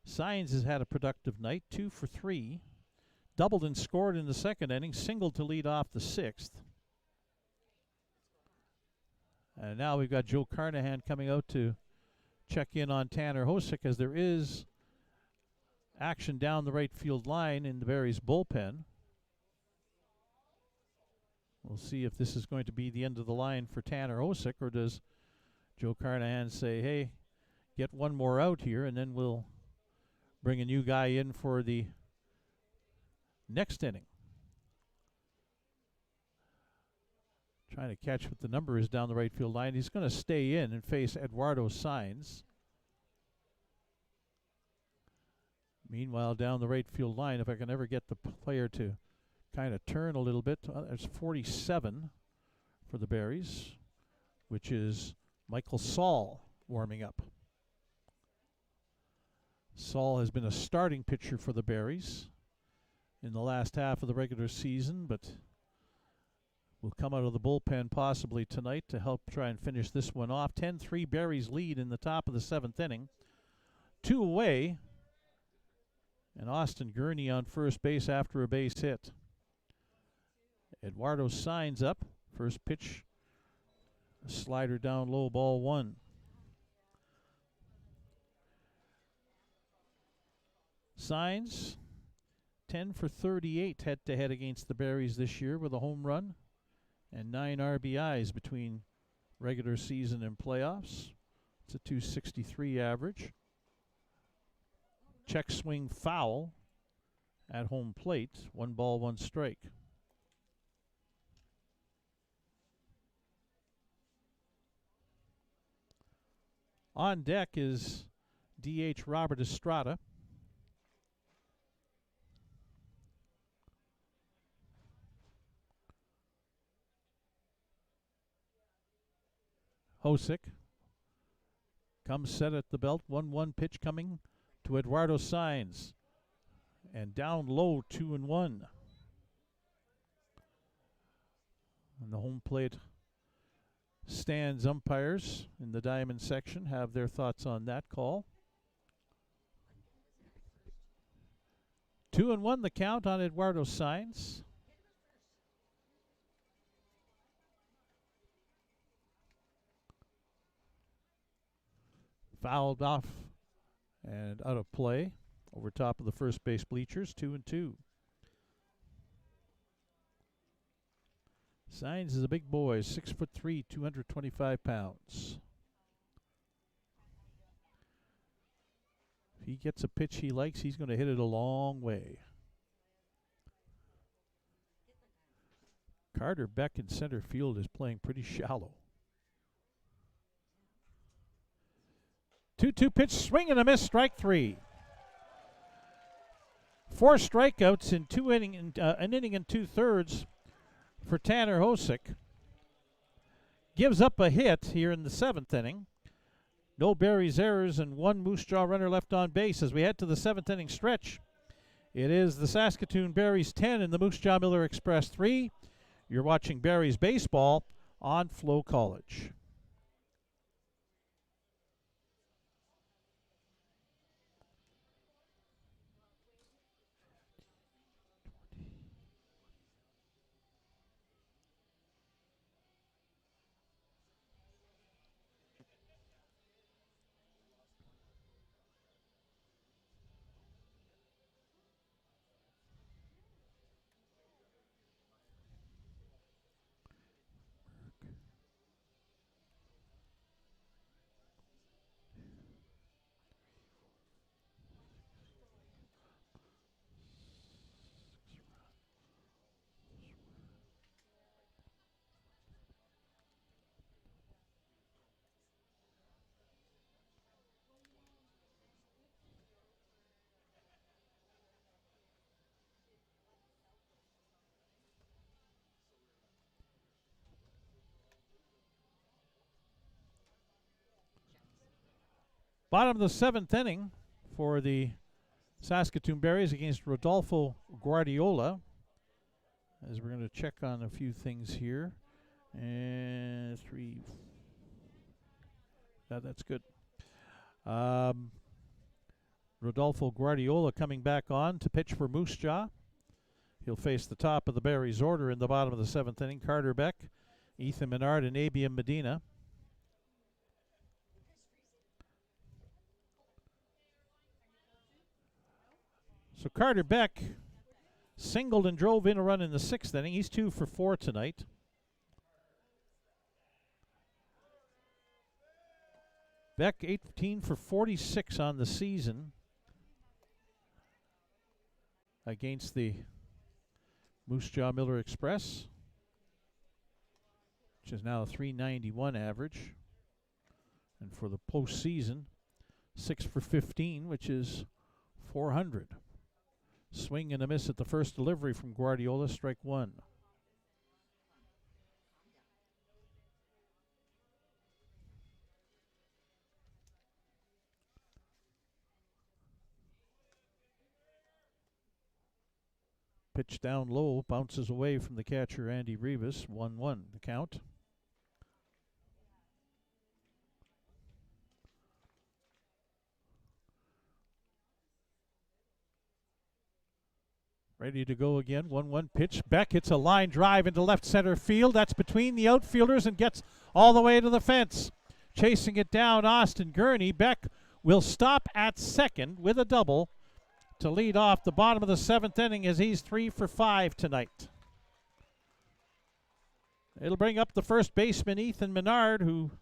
Saenz has had a productive night, 2 for 3. Doubled and scored in the second inning, singled to lead off the 6th. And now we've got Joe Carnahan coming out to check in on Tanner Hosick, as there is action down the right field line in the Berries bullpen. We'll see if this is going to be the end of the line for Tanner Hosick, or does Joe Carnahan say, hey, get one more out here, and then we'll bring a new guy in for the next inning. Trying to catch what the number is down the right field line. He's going to stay in and face Eduardo Saenz. Meanwhile, down the right field line, if I can ever get the player to kind of turn a little bit, there's 47 for the Berries, which is Michael Saul warming up. Saul has been a starting pitcher for the Berries in the last half of the regular season, but will come out of the bullpen possibly tonight to help try and finish this one off. 10-3 Berries lead in the top of the 7th inning. 2 away, and Austin Gurney on first base after a base hit. Eduardo Saenz up. First pitch, a slider down low, ball 1. Saenz 10 for 38 head-to-head against the Berries this year with a home run and 9 RBIs between regular season and playoffs. It's a .263 average. Check swing foul at home plate. 1 ball, 1 strike. On deck is DH Robert Estrada. Hosick comes set at the belt. 1-1 pitch coming to Eduardo Sainz. And down low, 2-1. And the home plate stands umpires in the diamond section have their thoughts on that call. 2-1 the count on Eduardo Sainz. Fouled off and out of play over top of the first base bleachers. 2-2. Sainz is a big boy, 6'3", 225 pounds. If he gets a pitch he likes, he's going to hit it a long way. Carter Beck in center field is playing pretty shallow. 2-2 pitch, swing and a miss, strike 3. 4 strikeouts in an inning and 2/3 for Tanner Hosick. Gives up a hit here in the 7th inning. No Berries errors and 1 Moose Jaw runner left on base as we head to the 7th inning stretch. It is the Saskatoon Berries 10 and the Moose Jaw Miller Express 3. You're watching Berries baseball on FloCollege. Bottom of the 7th inning for the Saskatoon Berries against Rodolfo Guardiola. As we're going to check on a few things here. And 3. That's good. Rodolfo Guardiola coming back on to pitch for Moose Jaw. He'll face the top of the Berries order in the bottom of the 7th inning. Carter Beck, Ethan Menard, and Abiam Medina. So Carter Beck singled and drove in a run in the 6th inning. He's 2 for 4 tonight. Beck 18 for 46 on the season against the Moose Jaw Miller Express, which is now a .391 average. And for the postseason, 6 for 15, which is .400. Swing and a miss at the first delivery from Guardiola, strike 1. Pitch down low, bounces away from the catcher Andy Rivas, 1-1 the count. Ready to go again. 1-1 pitch. Beck hits a line drive into left center field. That's between the outfielders and gets all the way to the fence. Chasing it down, Austin Gurney. Beck will stop at second with a double to lead off the bottom of the 7th inning as he's 3 for 5 tonight. It'll bring up the first baseman, Ethan Menard, who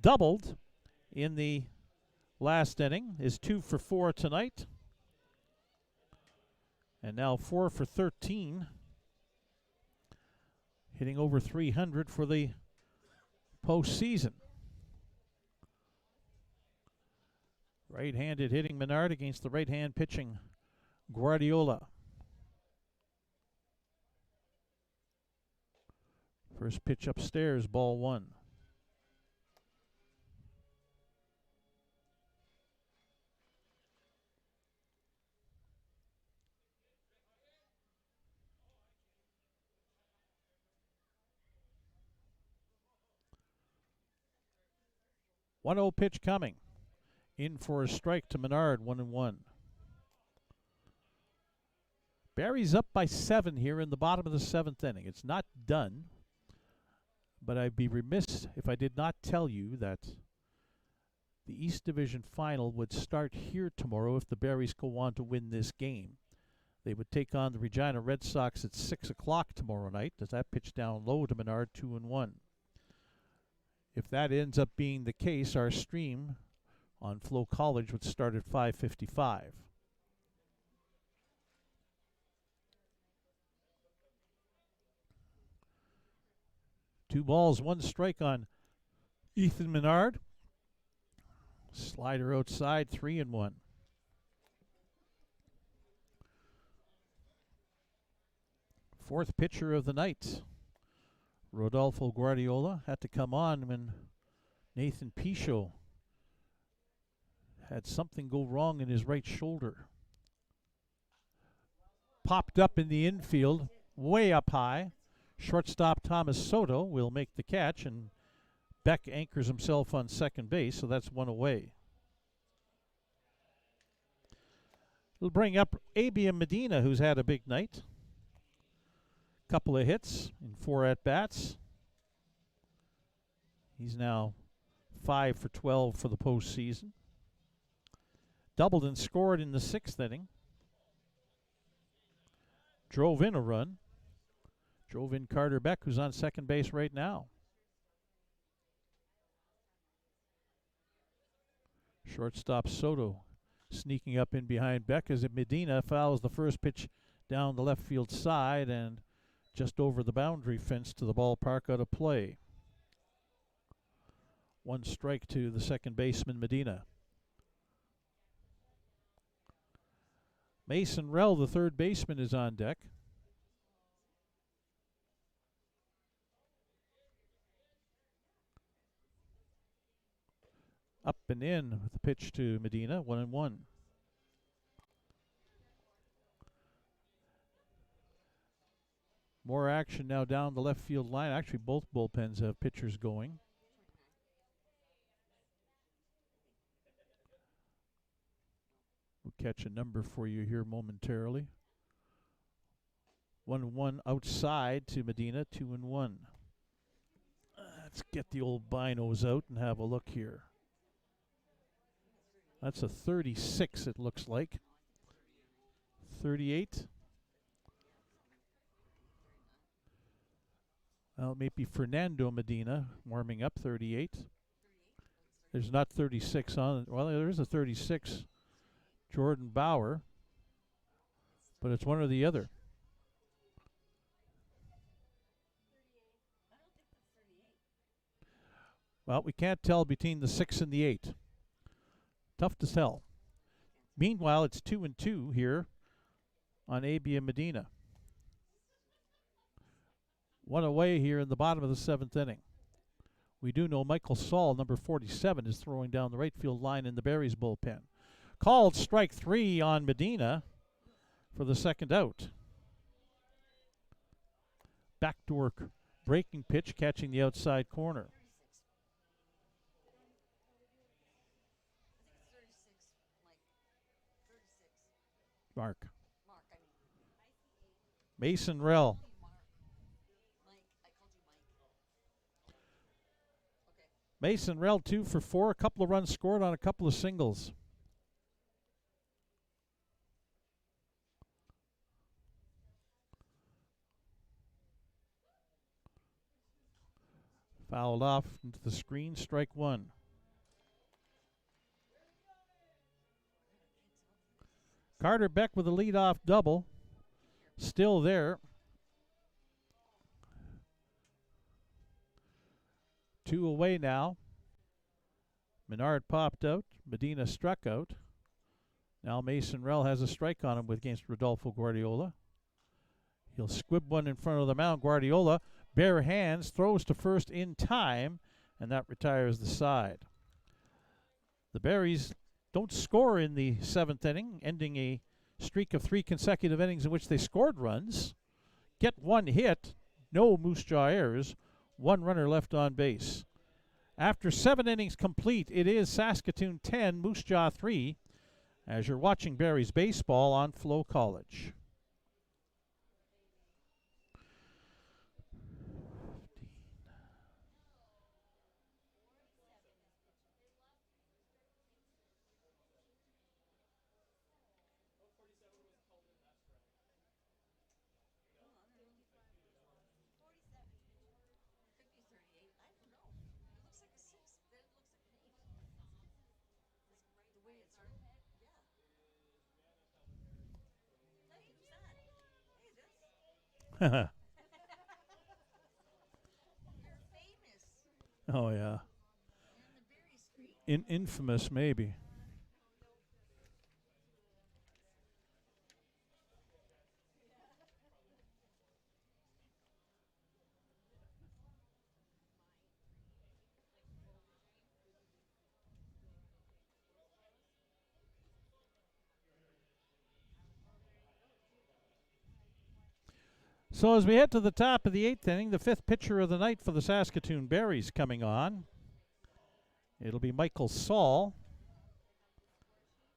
doubled in the last inning, is 2 for 4 tonight. And now 4 for 13. Hitting over 300 for the postseason. Right-handed hitting Menard against the right-hand pitching Guardiola. First pitch upstairs, ball 1. One 0 pitch coming. In for a strike to Menard, 1-1. Barry's up by 7 here in the bottom of the 7th inning. It's not done, but I'd be remiss if I did not tell you that the East Division final would start here tomorrow if the Berries go on to win this game. They would take on the Regina Red Sox at 6 o'clock tomorrow night as that pitch down low to Menard, 2-1. If that ends up being the case, our stream on FloCollege would start at 5:55. Two balls, one strike on Ethan Menard. Slider outside, 3-1. Fourth pitcher of the night. Rodolfo Guardiola had to come on when Nathan Pichot had something go wrong in his right shoulder. Popped up in the infield, way up high. Shortstop Thomas Soto will make the catch, and Beck anchors himself on second base, so that's one away. It'll bring up Abiam Medina, who's had a big night. Couple of hits in 4 at-bats. He's now 5 for 12 for the postseason. Doubled and scored in the 6th inning. Drove in a run. Drove in Carter Beck, who's on second base right now. Shortstop Soto sneaking up in behind Beck as Medina fouls the first pitch down the left field side and just over the boundary fence to the ballpark out of play. One strike to the second baseman, Medina. Mason Rell, the third baseman, is on deck. Up and in with the pitch to Medina, 1-1. More action now down the left field line. Actually, both bullpens have pitchers going. We'll catch a number for you here momentarily. 1-1 outside to Medina, 2-1. Let's get the old binos out and have a look here. That's a 36, it looks like. 38. Well, it may be Fernando Medina warming up, 38. There's not 36 on. Well, there is a 36, Jordan Bauer, but it's one or the other. Well, we can't tell between the 6 and the 8. Tough to tell. Meanwhile, it's 2-2 here on Abia Medina. One away here in the bottom of the 7th inning. We do know Michael Saul, number 47, is throwing down the right field line in the Berries bullpen. Called strike 3 on Medina for the second out. Backdoor breaking pitch catching the outside corner. Mark. Mason Rell. Mason Rell 2 for 4, a couple of runs scored on a couple of singles. Fouled off into the screen, strike one. Carter Beck with a leadoff double. Still there. 2 away now. Menard popped out. Medina struck out. Now Mason Rell has a strike on him against Rodolfo Guardiola. He'll squib one in front of the mound. Guardiola, bare hands, throws to first in time, and that retires the side. The Berries don't score in the 7th inning, ending a streak of 3 consecutive innings in which they scored runs. Get 1 hit, no Moose Jaw errors, 1 runner left on base. After 7 innings complete, it is Saskatoon 10, Moose Jaw 3, as you're watching Berries baseball on FloCollege. Oh, yeah. Infamous, maybe. So as we head to the top of the 8th inning, the 5th pitcher of the night for the Saskatoon Berries coming on. It'll be Michael Saul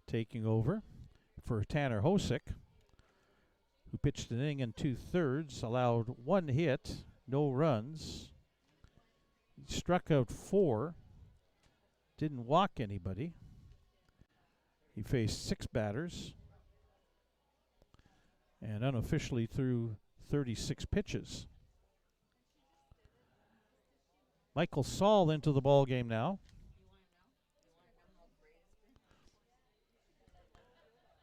taking over for Tanner Hosick, who pitched an inning and 2/3, allowed 1 hit, no runs. He struck out 4, didn't walk anybody. He faced 6 batters and unofficially threw 36 pitches. Michael Saul into the ball game now.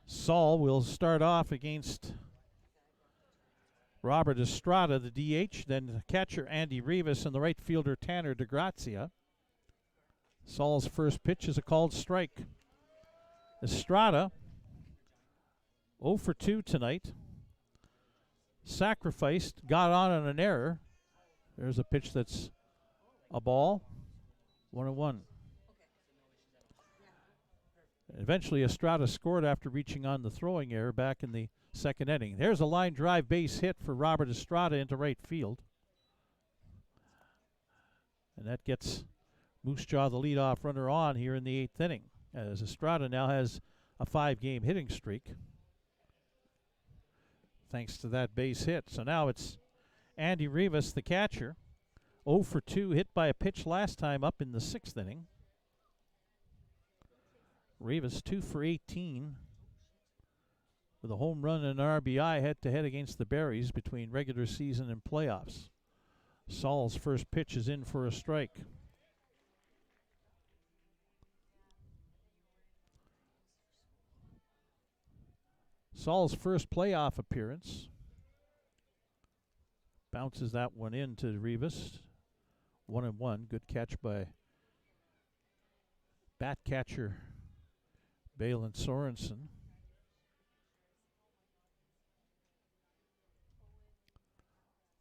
Saul will start off against Robert Estrada, the DH, then the catcher Andy Rivas and the right fielder Tanner DeGrazia. Saul's first pitch is a called strike. Estrada 0 for 2 tonight. Sacrificed, got on an error. There's a pitch that's a ball, 1-1. Eventually, Estrada scored after reaching on the throwing error back in the 2nd inning. There's a line drive base hit for Robert Estrada into right field. And that gets Moose Jaw, the leadoff runner, on here in the 8th inning, as Estrada now has a 5-game hitting streak, thanks to that base hit. So now it's Andy Rivas, the catcher, 0 for 2, hit by a pitch last time up in the 6th inning. Rivas 2 for 18 with a home run and an RBI head-to-head against the Berries between regular season and playoffs. Saul's first pitch is in for a strike. Saul's first playoff appearance. Bounces that one into Rivas. 1-1. Good catch by bat catcher Balin Sorensen.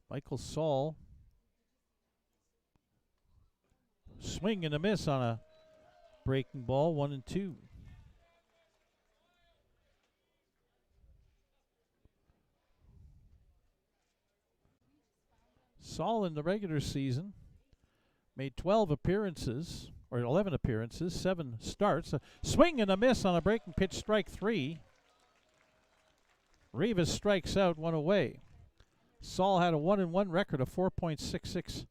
Michael Saul. Swing and a miss on a breaking ball, 1-2. Saul in the regular season made 12 appearances, or 11 appearances, 7 starts. A swing and a miss on a breaking pitch, strike 3. Rivas strikes out, 1 away. Saul had a 1-1 record of 4.66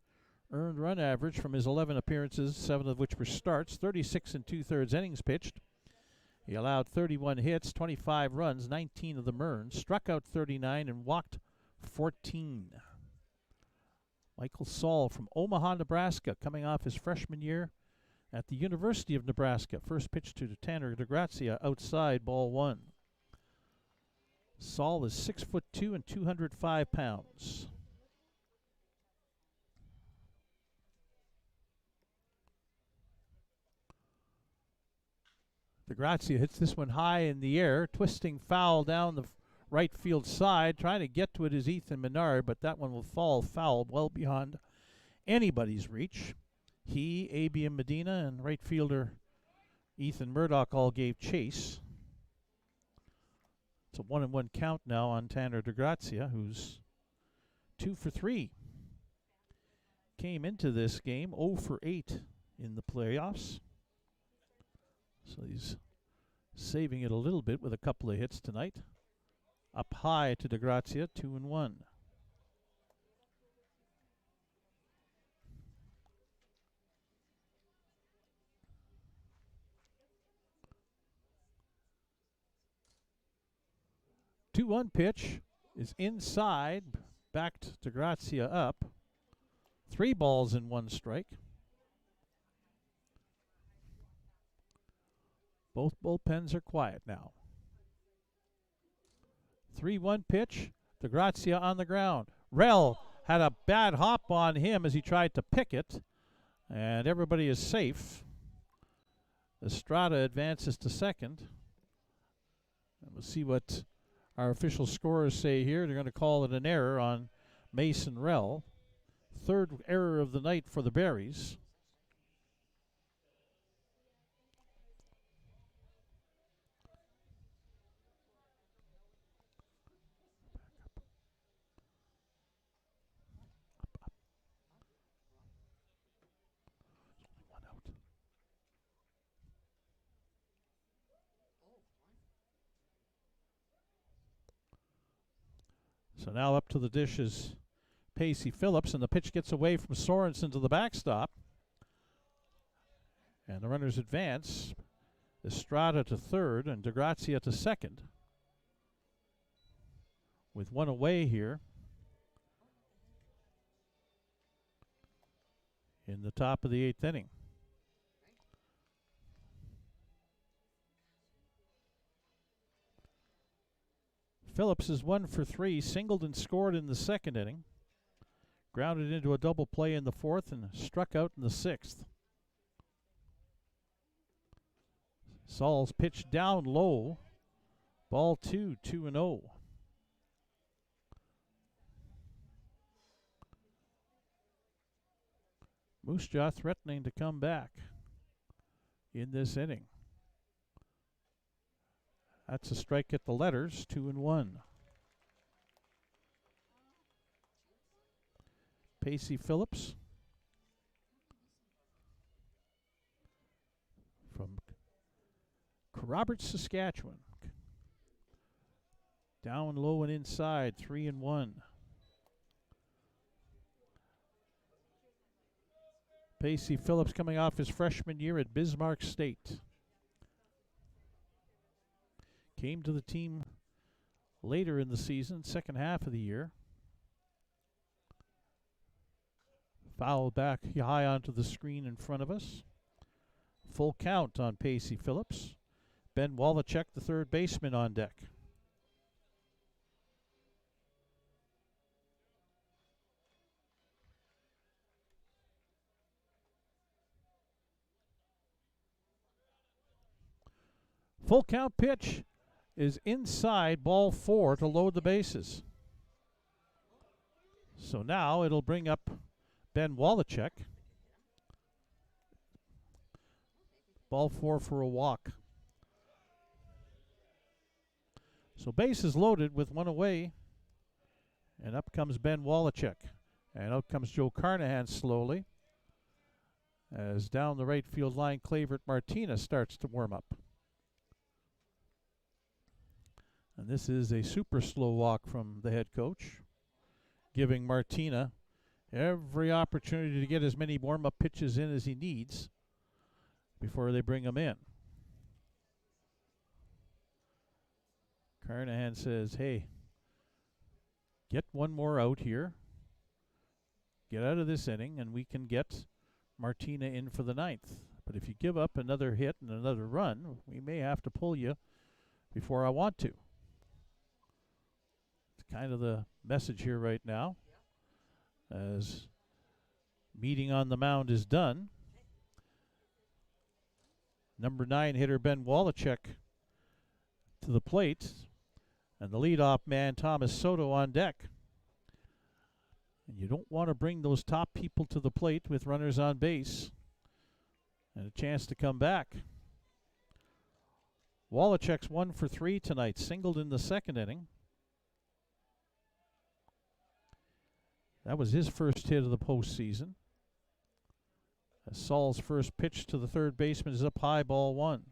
earned run average from his 11 appearances, 7 of which were starts, 36 2/3 innings pitched. He allowed 31 hits, 25 runs, 19 of them earned, struck out 39 and walked 14. Michael Saul from Omaha, Nebraska, coming off his freshman year at the University of Nebraska. First pitch to Tanner DeGrazia, outside, ball 1. Saul is 6'2" and 205 pounds. DeGrazia hits this one high in the air, twisting foul down the right field side. Trying to get to it is Ethan Menard, but that one will fall foul well beyond anybody's reach. He, Abian Medina, and right fielder Ethan Murdoch all gave chase. It's a 1-1 count now on Tanner DeGrazia, who's 2 for 3. Came into this game 0 for 8 in the playoffs. So he's saving it a little bit with a couple of hits tonight. Up high to DeGrazia, 2-1. Two-one pitch is inside, backed DeGrazia up. 3 balls and 1 strike. Both bullpens are quiet now. 3-1 pitch. DeGrazia on the ground. Rell had a bad hop on him as he tried to pick it, and everybody is safe. Estrada advances to second. And we'll see what our official scorers say here. They're going to call it an error on Mason Rell. 3rd error of the night for the Berries. So now up to the dish is Pacey Phillips, and the pitch gets away from Sorensen to the backstop. And the runners advance. Estrada to 3rd and DeGrazia to 2nd. With 1 away here in the top of the 8th inning. Phillips is 1 for 3, singled and scored in the 2nd inning. Grounded into a double play in the 4th and struck out in the 6th. Saul's pitch down low. Ball 2, 2-0. Moose Jaw threatening to come back in this inning. That's a strike at the letters, 2-1. Pacey Phillips from Roberts, Saskatchewan. Down low and inside, 3-1. Pacey Phillips coming off his freshman year at Bismarck State. Came to the team later in the season, second half of the year. Fouled back high onto the screen in front of us. Full count on Pacey Phillips. Ben Wallachek, the 3rd baseman, on deck. Full count pitch is inside, ball 4 to load the bases. So now it'll bring up Ben Wallachek. Ball 4 for a walk. So bases loaded with 1 away. And up comes Ben Wallachek. And out comes Joe Carnahan slowly. As down the right field line, Clavert Martinez starts to warm up. And this is a super slow walk from the head coach, giving Martina every opportunity to get as many warm-up pitches in as he needs before they bring him in. Carnahan says, hey, get 1 more out here. get out of this inning, and we can get Martina in for the 9th. But if you give up another hit and another run, we may have to pull you before I want to. It's kind of the message here right now, as meeting on the mound is done. Number 9 hitter Ben Wallachek to the plate, and the leadoff man Thomas Soto on deck. And you don't want to bring those top people to the plate with runners on base and a chance to come back. Wallachek's 1 for 3 tonight, singled in the 2nd inning. That was his first hit of the postseason. As Saul's first pitch to the third baseman is up high, ball 1.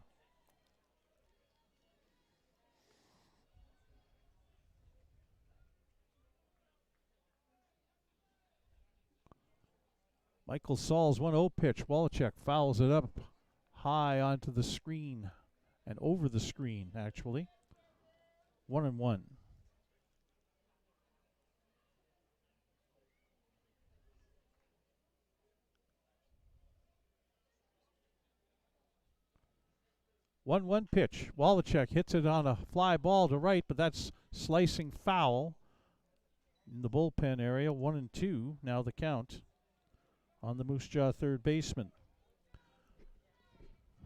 Michael Saul's 1-0 pitch. Wallachek fouls it up high onto the screen and over the screen, actually. 1-1. One pitch. Wallachek hits it on a fly ball to right, but that's slicing foul in the bullpen area. 1-2. Now the count on the Moose Jaw third baseman,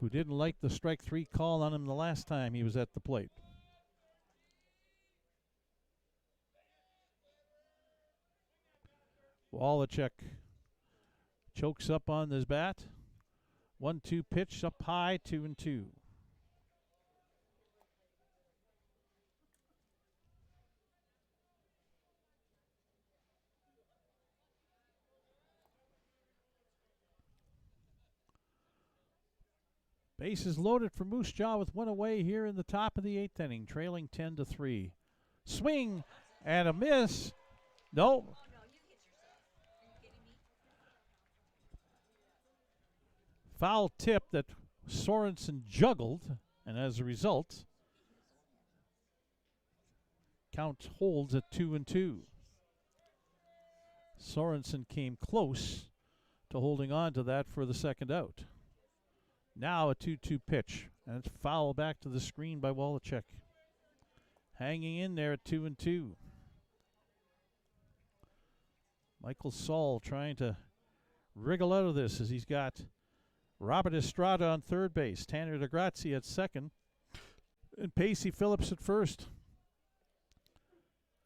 who didn't like the strike 3 call on him the last time he was at the plate. Wallachek chokes up on his bat. 1-2 pitch up high, 2-2. Bases loaded for Moose Jaw with 1 away here in the top of the 8th inning, trailing 10-3. Swing and a miss. No. Oh, no, you hit yourself. Are you kidding me? Foul tip that Sorensen juggled, and as a result, count holds at 2-2. Sorensen came close to holding on to that for the second out. Now a 2-2 pitch, and it's foul back to the screen by Wallachek. Hanging in there at 2-2. Michael Saul trying to wriggle out of this as he's got Robert Estrada on third base, Tanner DeGrazia at second, and Pacey Phillips at first.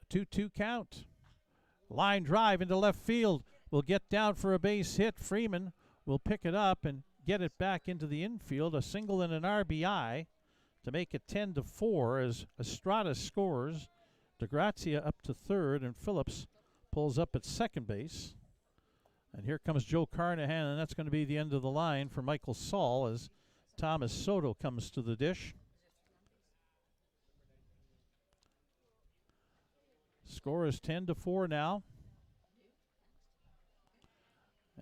A 2-2 count. Line drive into left field. Will get down for a base hit. Freeman will pick it up and get it back into the infield. A single and an RBI to make it 10-4 as Estrada scores. DeGrazia up to third, and Phillips pulls up at second base. And here comes Joe Carnahan, and that's going to be the end of the line for Michael Saul as Thomas Soto comes to the dish. Score is 10-4 now.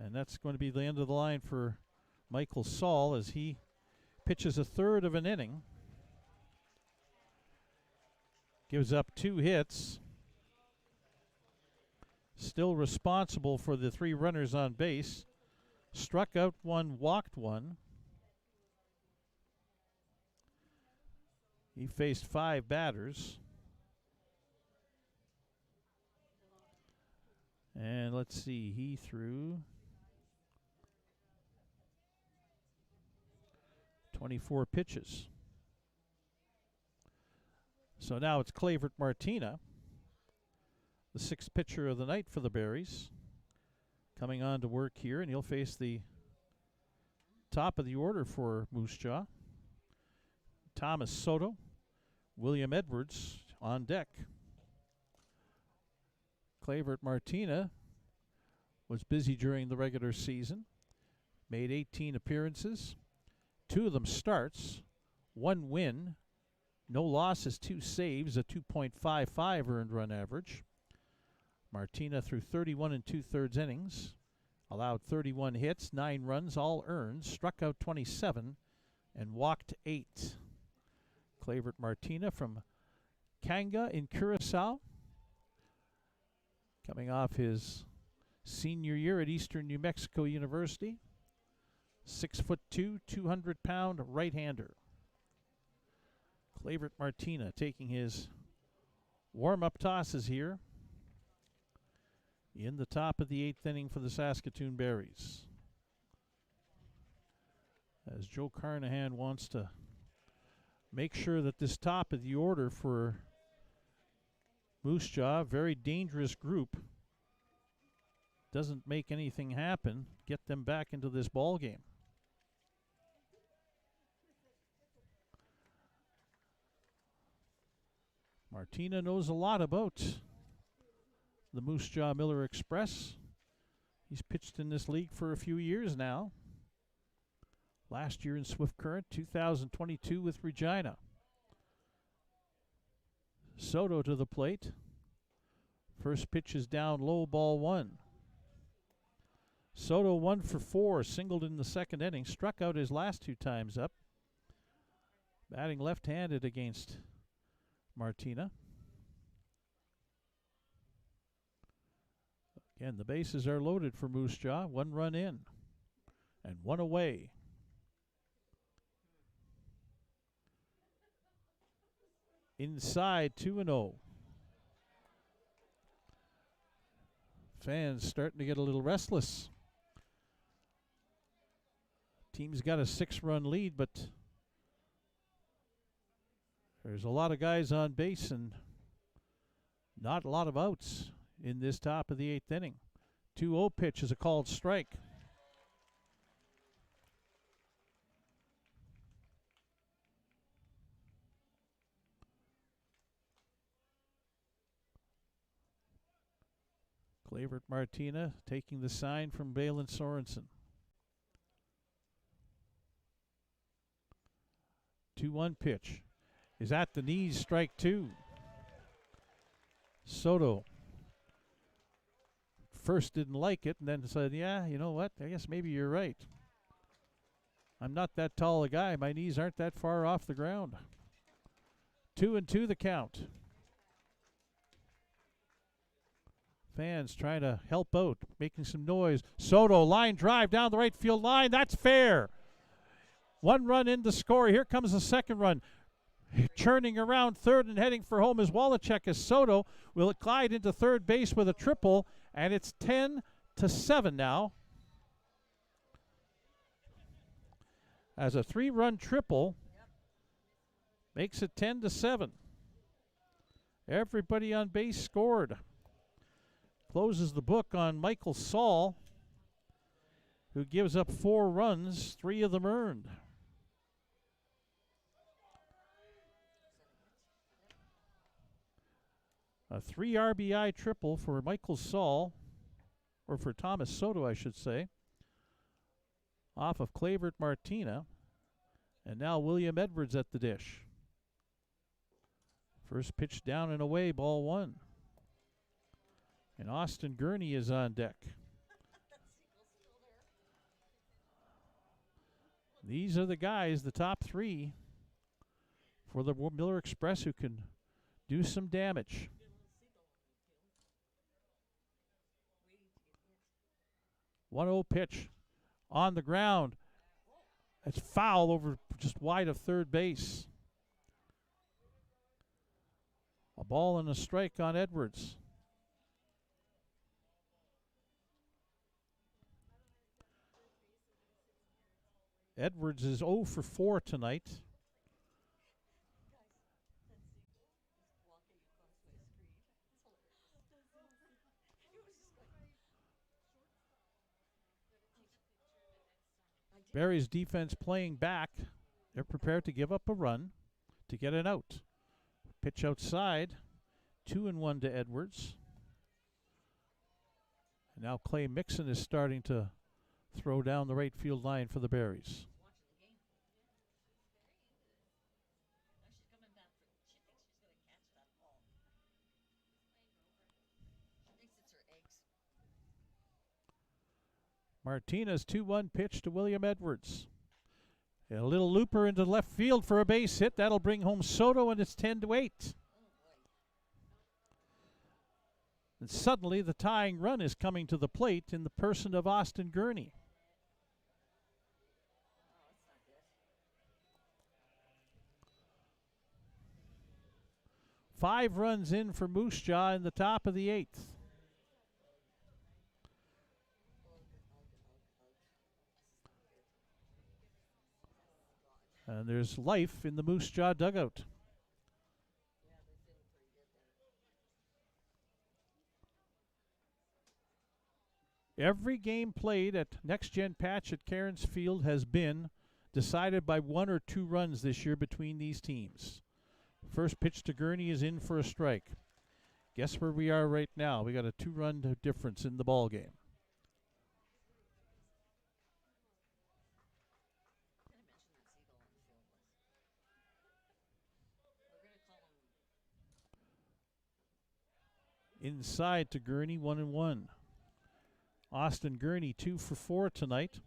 And that's going to be the end of the line for Michael Saul as he pitches a third of an inning. Gives up 2 hits. Still responsible for the 3 runners on base. Struck out 1, walked 1. He faced 5 batters. And let's see, he threw 24 pitches. So now it's Clavert Martina, the 6th pitcher of the night for the Berries, coming on to work here, and he'll face the top of the order for Moose Jaw. Thomas Soto, William Edwards on deck. Clavert Martina was busy during the regular season, made 18 appearances, 2 of them starts, 1 win, no losses, 2 saves, a 2.55 earned run average. Martina threw 31 2/3 innings, allowed 31 hits, 9 runs, all earned, struck out 27, and walked 8. Clavert Martina from Kanga in Curacao, coming off his senior year at Eastern New Mexico University. 6'2", 200-pound right-hander. Clavert Martina taking his warm-up tosses here in the top of the 8th inning for the Saskatoon Berries. As Joe Carnahan wants to make sure that this top of the order for Moose Jaw, very dangerous group, doesn't make anything happen, get them back into this ball game. Martina knows a lot about the Moose Jaw Miller Express. He's pitched in this league for a few years now. Last year in Swift Current, 2022 with Regina. Soto to the plate. First pitch is down low, ball 1. Soto 1 for 4, singled in the second inning, struck out his last 2 times up. Batting left-handed against Martina. Again, the bases are loaded for Moose Jaw. 1 run in and 1 away. Inside, 2-0. Fans starting to get a little restless. Team's got a 6-run lead, but there's a lot of guys on base and not a lot of outs in this top of the 8th inning. 2-0 pitch is a called strike. Clavert Martina taking the sign from Balin Sorensen. 2-1 pitch is at the knees, strike 2. Soto first didn't like it and then said, yeah, you know what, I guess maybe you're right. I'm not that tall a guy. My knees aren't that far off the ground. 2-2 the count. Fans trying to help out, making some noise. Soto, line drive down the right field line. That's fair. 1 run in to score. Here comes the second run. Churning around third and heading for home is Wallachek, as Soto will glide into third base with a triple, and it's 10-7 now. As a 3-run triple makes it 10-7. Everybody on base scored. Closes the book on Michael Saul, who gives up 4 runs, 3 of them earned. A 3 RBI triple for Michael Saul, or for Thomas Soto, I should say, off of Clavert Martina. And now William Edwards at the dish. First pitch down and away, ball 1. And Austin Gurney is on deck. These are the guys, the top 3 for the Miller Express, who can do some damage. 1-0 pitch on the ground. It's foul over just wide of third base. A ball and a strike on Edwards. Edwards is 0 for 4 tonight. Barry's defense playing back. They're prepared to give up a run to get an out. Pitch outside. 2-1 to Edwards. And now Clay Mixon is starting to throw down the right field line for the Berries. Martinez 2-1 pitch to William Edwards. And a little looper into left field for a base hit. That'll bring home Soto, and it's 10-8. And suddenly the tying run is coming to the plate in the person of Austin Gurney. Oh, that's not good. 5 runs in for Moose Jaw in the top of the 8th. And there's life in the Moose Jaw dugout. Yeah, they're feeling pretty good there. Every game played at Next Gen Patch at Cairns Field has been decided by 1 or 2 runs this year between these teams. First pitch to Gurney is in for a strike. Guess where we are right now? We got a 2-run difference in the ball game. Can I mention that Seagull on the field was? We're going to call him. Inside to Gurney, 1-1. Austin Gurney 2 for 4 tonight.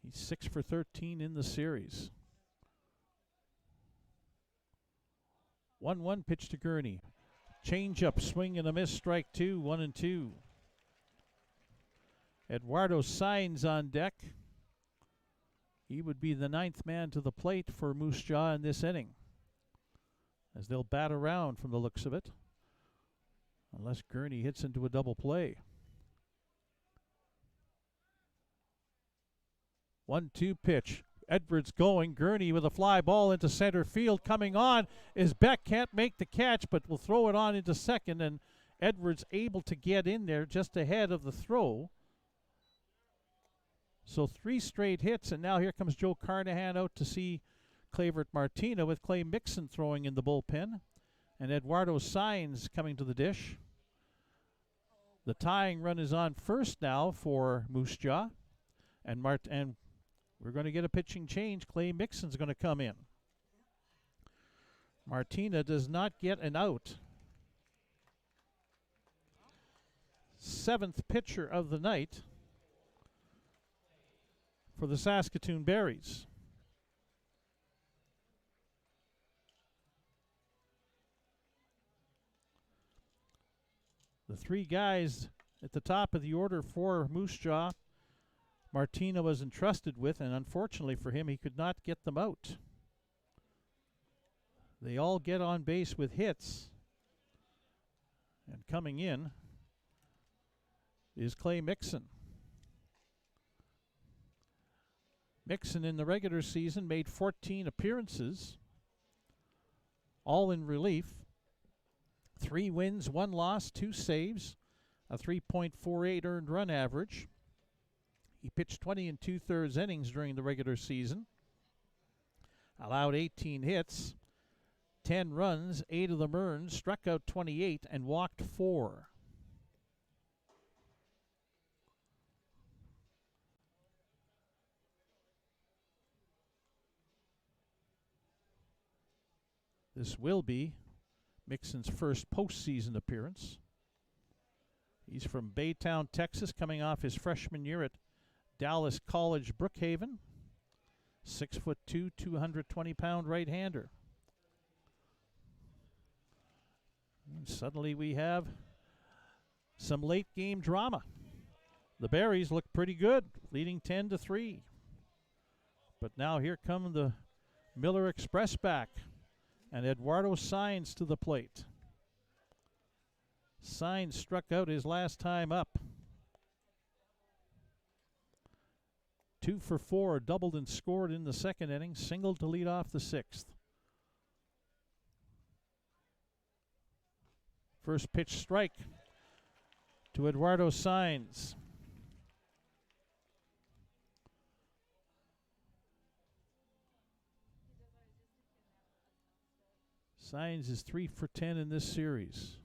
He's 6 for 13 in the series. 1-1 pitch to Gurney. Change up, swing and a miss, strike 2, 1-2. Eduardo Signs on deck. He would be the 9th man to the plate for Moose Jaw in this inning, as they'll bat around from the looks of it, unless Gurney hits into a double play. 1-2 pitch. Edwards going. Gurney with a fly ball into center field. Coming on is Beck. Can't make the catch, but will throw it on into second. And Edwards able to get in there just ahead of the throw. So 3 straight hits, and now here comes Joe Carnahan out to see Clavert Martina, with Clay Mixon throwing in the bullpen. And Eduardo Signs coming to the dish. The tying run is on first now for Moose Jaw. And we're going to get a pitching change. Clay Mixon's going to come in. Martina does not get an out. 7th pitcher of the night for the Saskatoon Berries. The 3 guys at the top of the order for Moose Jaw, Martina was entrusted with, and unfortunately for him, he could not get them out. They all get on base with hits. And coming in is Clay Mixon. Mixon in the regular season made 14 appearances, all in relief. 3 wins, 1 loss, 2 saves, a 3.48 earned run average. He pitched 20 2/3 innings during the regular season, allowed 18 hits, 10 runs, 8 of them earned, struck out 28, and walked 4. This will be Mixon's first postseason appearance. He's from Baytown, Texas, coming off his freshman year at Dallas College, Brookhaven. 6'2", 220-pound right-hander. And suddenly we have some late-game drama. The Berries look pretty good, leading 10-3. But now here come the Miller Express back, and Eduardo Signs to the plate. Signs struck out his last time up. 2 for 4, doubled and scored in the second inning, singled to lead off the 6th. First pitch strike to Eduardo Signs. Signs is 3 for 10 in this series.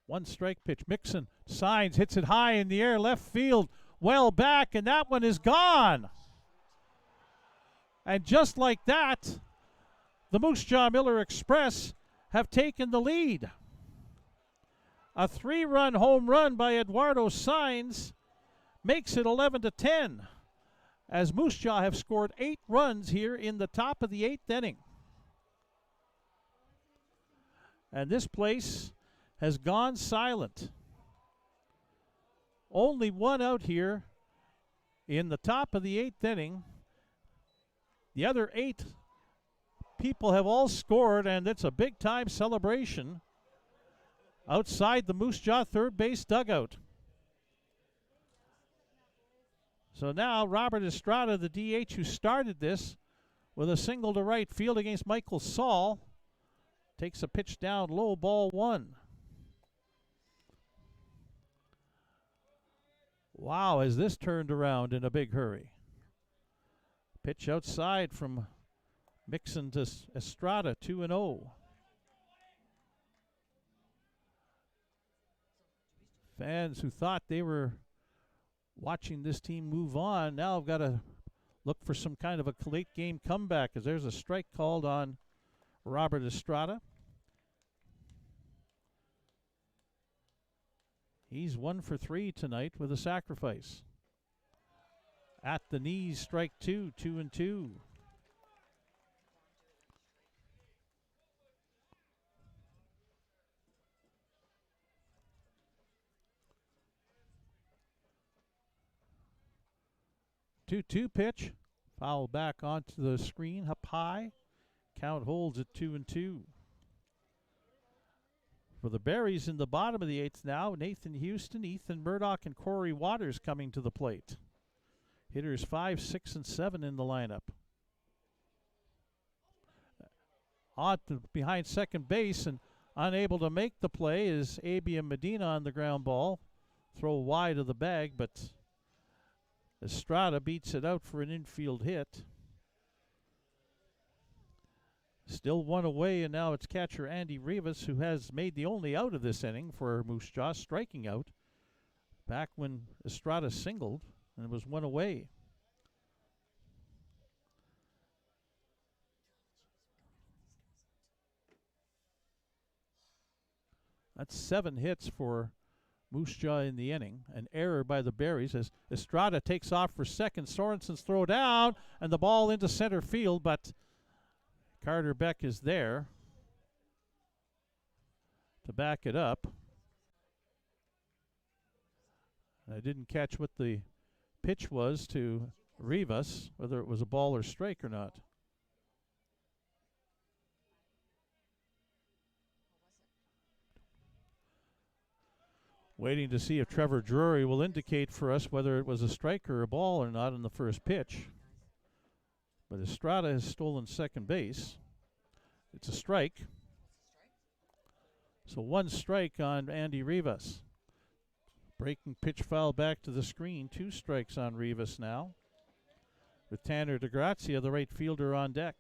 1 strike pitch. Mixon, Signs hits it high in the air, left field, well back, and that one is gone. And just like that, the Moose Jaw Miller Express have taken the lead. A 3-run home run by Eduardo Signs makes it 11-10. as Moose Jaw have scored 8 runs here in the top of the 8th inning. And this place has gone silent. Only one out here in the top of the 8th inning. The other 8 people have all scored, and it's a big-time celebration outside the Moose Jaw third base dugout. So now Robert Estrada, the DH who started this with a single to right field against Michael Saul, takes a pitch down low, ball 1. Wow, has this turned around in a big hurry. Pitch outside from Mixon to Estrada, 2-0. Fans who thought they were watching this team move on now have got to look for some kind of a late game comeback, as there's a strike called on Robert Estrada. He's 1 for 3 tonight with a sacrifice. At the knees, strike 2, 2-2. Two pitch, foul back onto the screen, up high. Count holds at 2-2. For the Berries in the bottom of the 8th now, Nathan Houston, Ethan Murdoch, and Corey Waters coming to the plate. Hitters 5, 6, and 7 in the lineup. On to behind second base and unable to make the play is Abiam Medina on the ground ball. Throw wide of the bag, but Estrada beats it out for an infield hit. Still 1 away, and now it's catcher Andy Rivas, who has made the only out of this inning for Moose Jaw, striking out back when Estrada singled and it was 1 away. That's 7 hits for Moose Jaw in the inning. An error by the Berries as Estrada takes off for second. Sorensen's throw down and the ball into center field, but Carter Beck is there to back it up. I didn't catch what the pitch was to Rivas, whether it was a ball or strike or not. Waiting to see if Trevor Drury will indicate for us whether it was a strike or a ball or not in the first pitch. But Estrada has stolen second base. It's a strike. So 1 strike on Andy Rivas. Breaking pitch foul back to the screen. 2 strikes on Rivas now, with Tanner DeGrazia, the right fielder, on deck.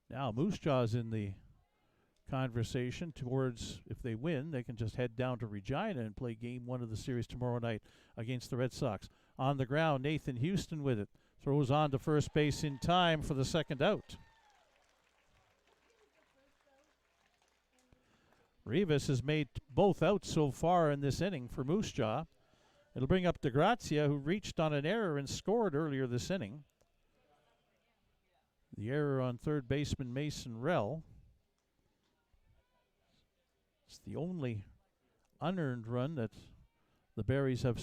Now Moose Jaw's in the conversation towards, if they win, they can just head down to Regina and play game 1 of the series tomorrow night against the Red Sox. On the ground, Nathan Houston with it. Throws on to first base in time for the second out. Rivas has made both outs so far in this inning for Moose Jaw. It'll bring up DeGrazia, who reached on an error and scored earlier this inning. The error on third baseman Mason Rell. It's the only unearned run that the Berries have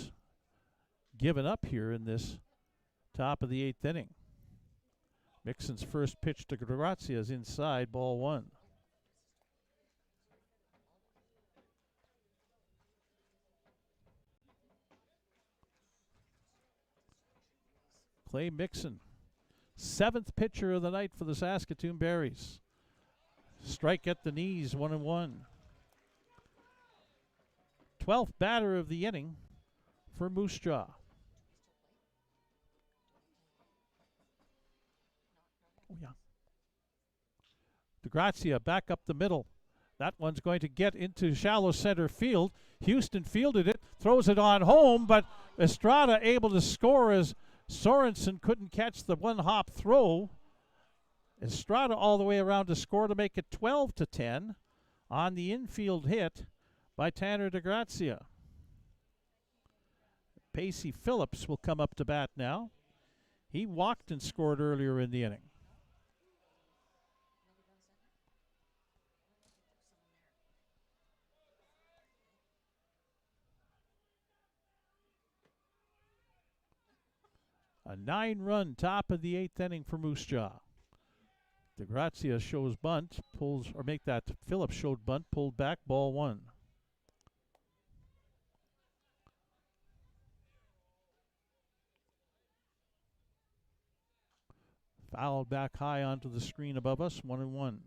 given up here in this top of the 8th inning. Mixon's first pitch to DeGrazia is inside, ball 1. Clay Mixon, 7th pitcher of the night for the Saskatoon Berries. Strike at the knees, 1-1. 12th batter of the inning for Moose Jaw. Oh, yeah. DeGrazia back up the middle. That one's going to get into shallow center field. Houston fielded it, throws it on home, but Estrada able to score as Sorensen couldn't catch the one-hop throw. Estrada all the way around to score to make it 12-10 on the infield hit by Tanner DeGrazia. Pacey Phillips will come up to bat now. He walked and scored earlier in the inning. A 9-run top of the 8th inning for Moose Jaw. DeGrazia shows bunt, pulls, or make that Phillips showed bunt, pulled back, ball 1. Fouled back high onto the screen above us, 1-1.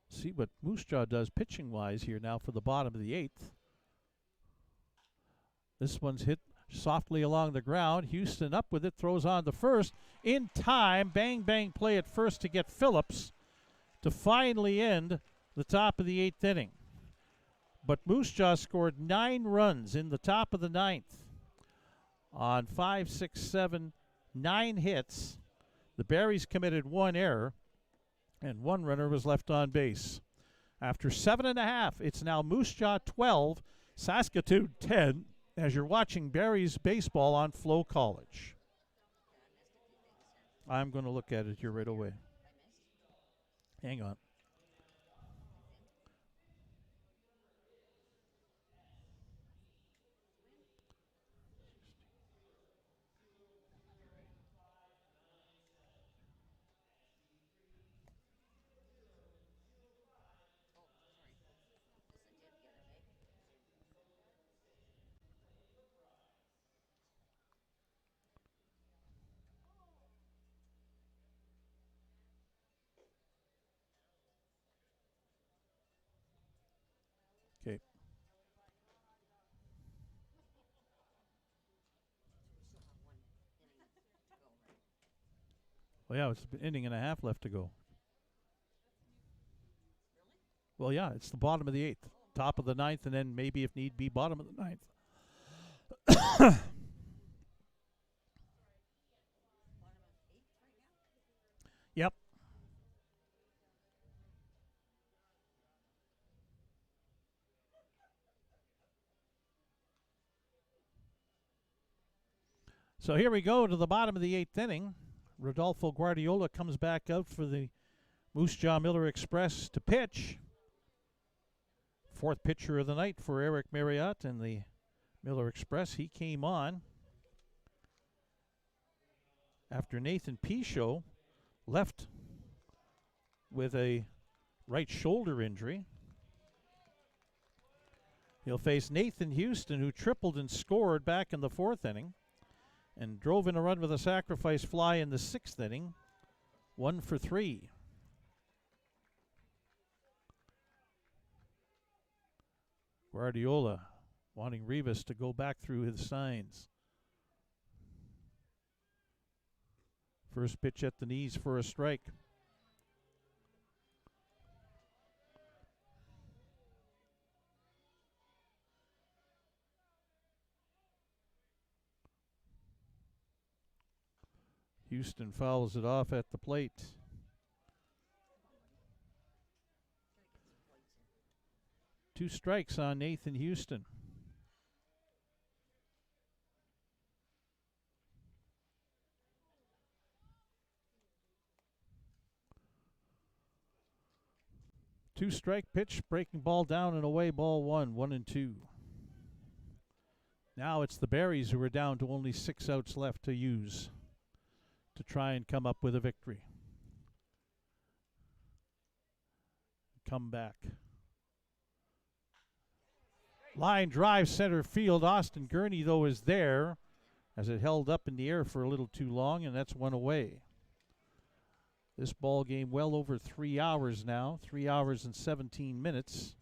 See what Moose Jaw does pitching-wise here now for the bottom of the 8th. This one's hit softly along the ground. Houston up with it, throws on the first. In time, bang, bang play at first to get Phillips to finally end the top of the 8th inning. But Moose Jaw scored 9 runs in the top of the 9th on 5, 6, 7, 9 hits. The Berries committed 1 error, and 1 runner was left on base. After 7.5, it's now Moose Jaw 12, Saskatoon 10, as you're watching Berries baseball on FloCollege. I'm going to look at it here right away. Hang on. Okay. Well, yeah, it's an inning and a half left to go. Well, yeah, it's the bottom of the 8th, top of the 9th, and then maybe if need be, bottom of the 9th. Yep. So here we go to the bottom of the 8th inning. Rodolfo Guardiola comes back out for the Moose Jaw Miller Express to pitch. 4th pitcher of the night for Eric Marriott and the Miller Express. He came on after Nathan Pichot left with a right shoulder injury. He'll face Nathan Houston, who tripled and scored back in the 4th inning and drove in a run with a sacrifice fly in the 6th inning. 1 for 3. Guardiola wanting Rivas to go back through his signs. First pitch at the knees for a strike. Houston fouls it off at the plate. Two strikes on Nathan Houston. Two-strike pitch, breaking ball down and away, ball 1, 1-2. Now it's the Berries who are down to only 6 outs left to use to try and come up with a victory. Come back. Line drive center field. Austin Gurney, though, is there as it held up in the air for a little too long, and that's one away. This ball game well over 3 hours now, 3 hours and 17 minutes.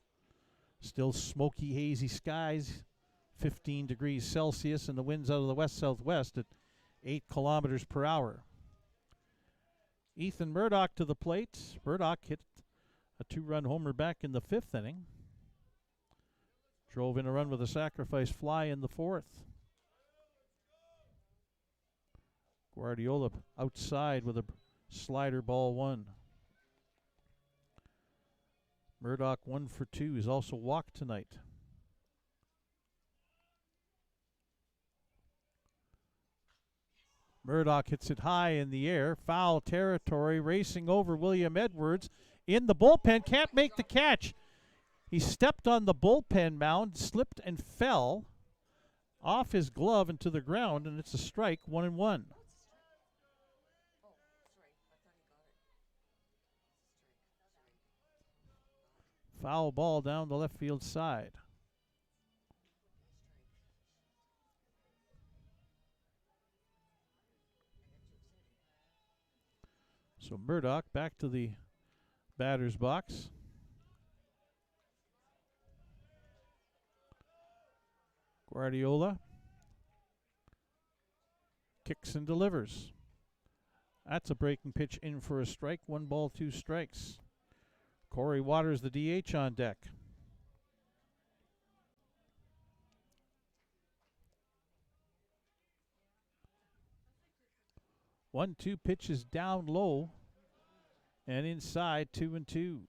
Still smoky, hazy skies, 15 degrees Celsius, and the winds out of the west-southwest at 8 kilometers per hour. Ethan Murdoch to the plate. Murdoch hit a 2-run homer back in the 5th inning. Drove in a run with a sacrifice fly in the 4th. Guardiola outside with a Slider ball 1. Murdoch 1 for 2. He's also walked tonight. Murdoch hits it high in the air. Foul territory, racing over William Edwards in the bullpen. Can't make the catch. He stepped on the bullpen mound, slipped and fell off his glove into the ground, and it's a strike, 1-1. Foul ball down the left field side. So Murdoch back to the batter's box. Guardiola kicks and delivers. That's a breaking pitch in for a strike. 1 ball, 2 strikes. Corey Waters, the DH, on deck. One, 2 pitches down low and inside, 2-2.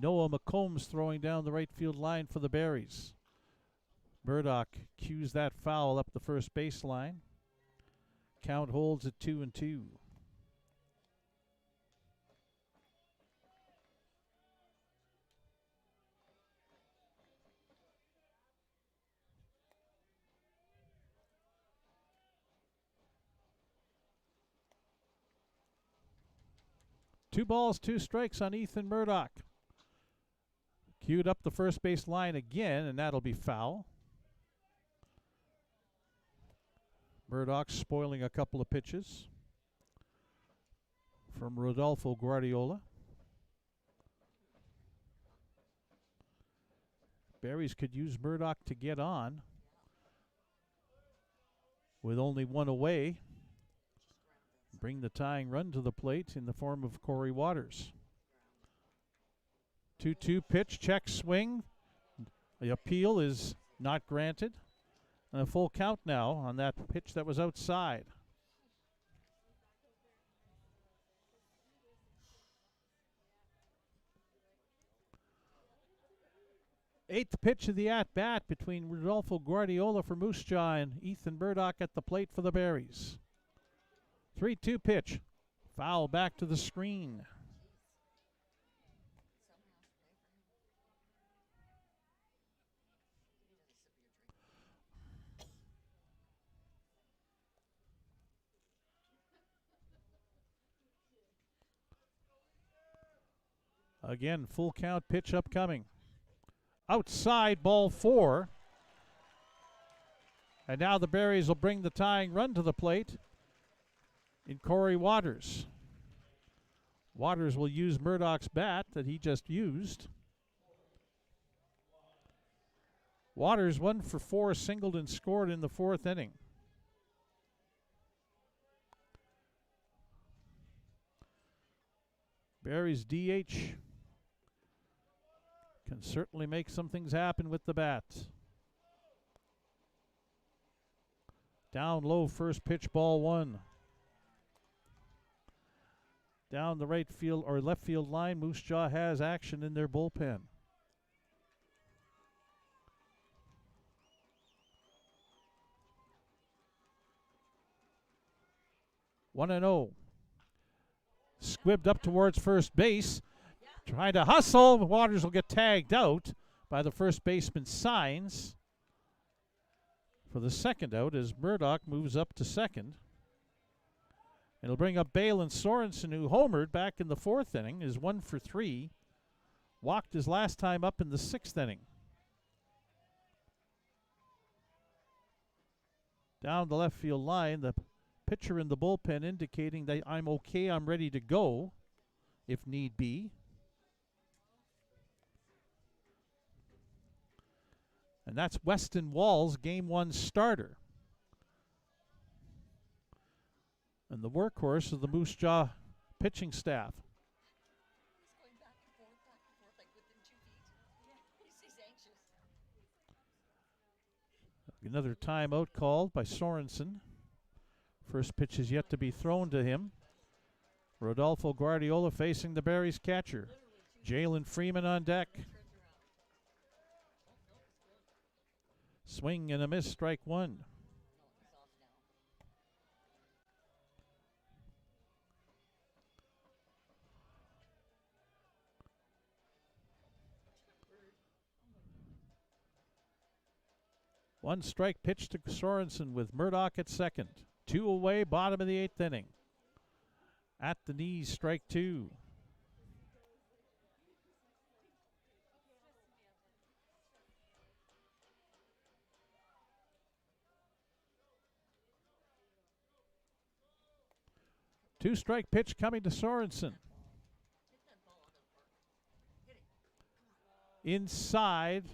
Noah McCombs throwing down the right field line for the Berries. Murdoch cues that foul up the first baseline. Count holds at 2-2. Two balls, 2 strikes on Ethan Murdoch. Cued up the first base line again, and that'll be foul. Murdoch spoiling a couple of pitches from Rodolfo Guardiola. Berries could use Murdoch to get on with only 1 away. Bring the tying run to the plate in the form of Corey Waters. 2-2 pitch, check swing. The appeal is not granted. And a full count now on that pitch that was outside. Eighth pitch of the at-bat between Rodolfo Guardiola for Moose Jaw and Ethan Murdoch at the plate for the Berries. 3-2 pitch. Foul back to the screen. Again, full count pitch upcoming. Outside, ball 4. And now the Berries will bring the tying run to the plate in Corey Waters. Waters will use Murdoch's bat that he just used. Waters 1 for 4, singled and scored in the 4th inning. Berries DH can certainly make some things happen with the bat. Down low, first pitch, ball 1. Down the right field or left field line, Moose Jaw has action in their bullpen. One and 0. Squibbed up towards first base. Trying to hustle. Waters will get tagged out by the first baseman Signs for the second out as Murdoch moves up to second. It'll bring up Balin Sorensen, who homered back in the 4th inning, is 1 for 3. Walked his last time up in the 6th inning. Down the left field line, the pitcher in the bullpen indicating that I'm okay, I'm ready to go if need be. And that's Weston Walls, Game 1 starter. And the workhorse of the Moose Jaw pitching staff. He's going back and forth like within 2 feet. He's anxious. Another timeout called by Sorensen. First pitch is yet to be thrown to him. Rodolfo Guardiola facing the Berries catcher. Jalen Freeman on deck. Swing and a miss, strike one. 1 strike pitch to Sorensen with Murdoch at second. 2 away, bottom of the 8th inning. At the knees, strike 2. Two-strike pitch coming to Sorensen. Inside.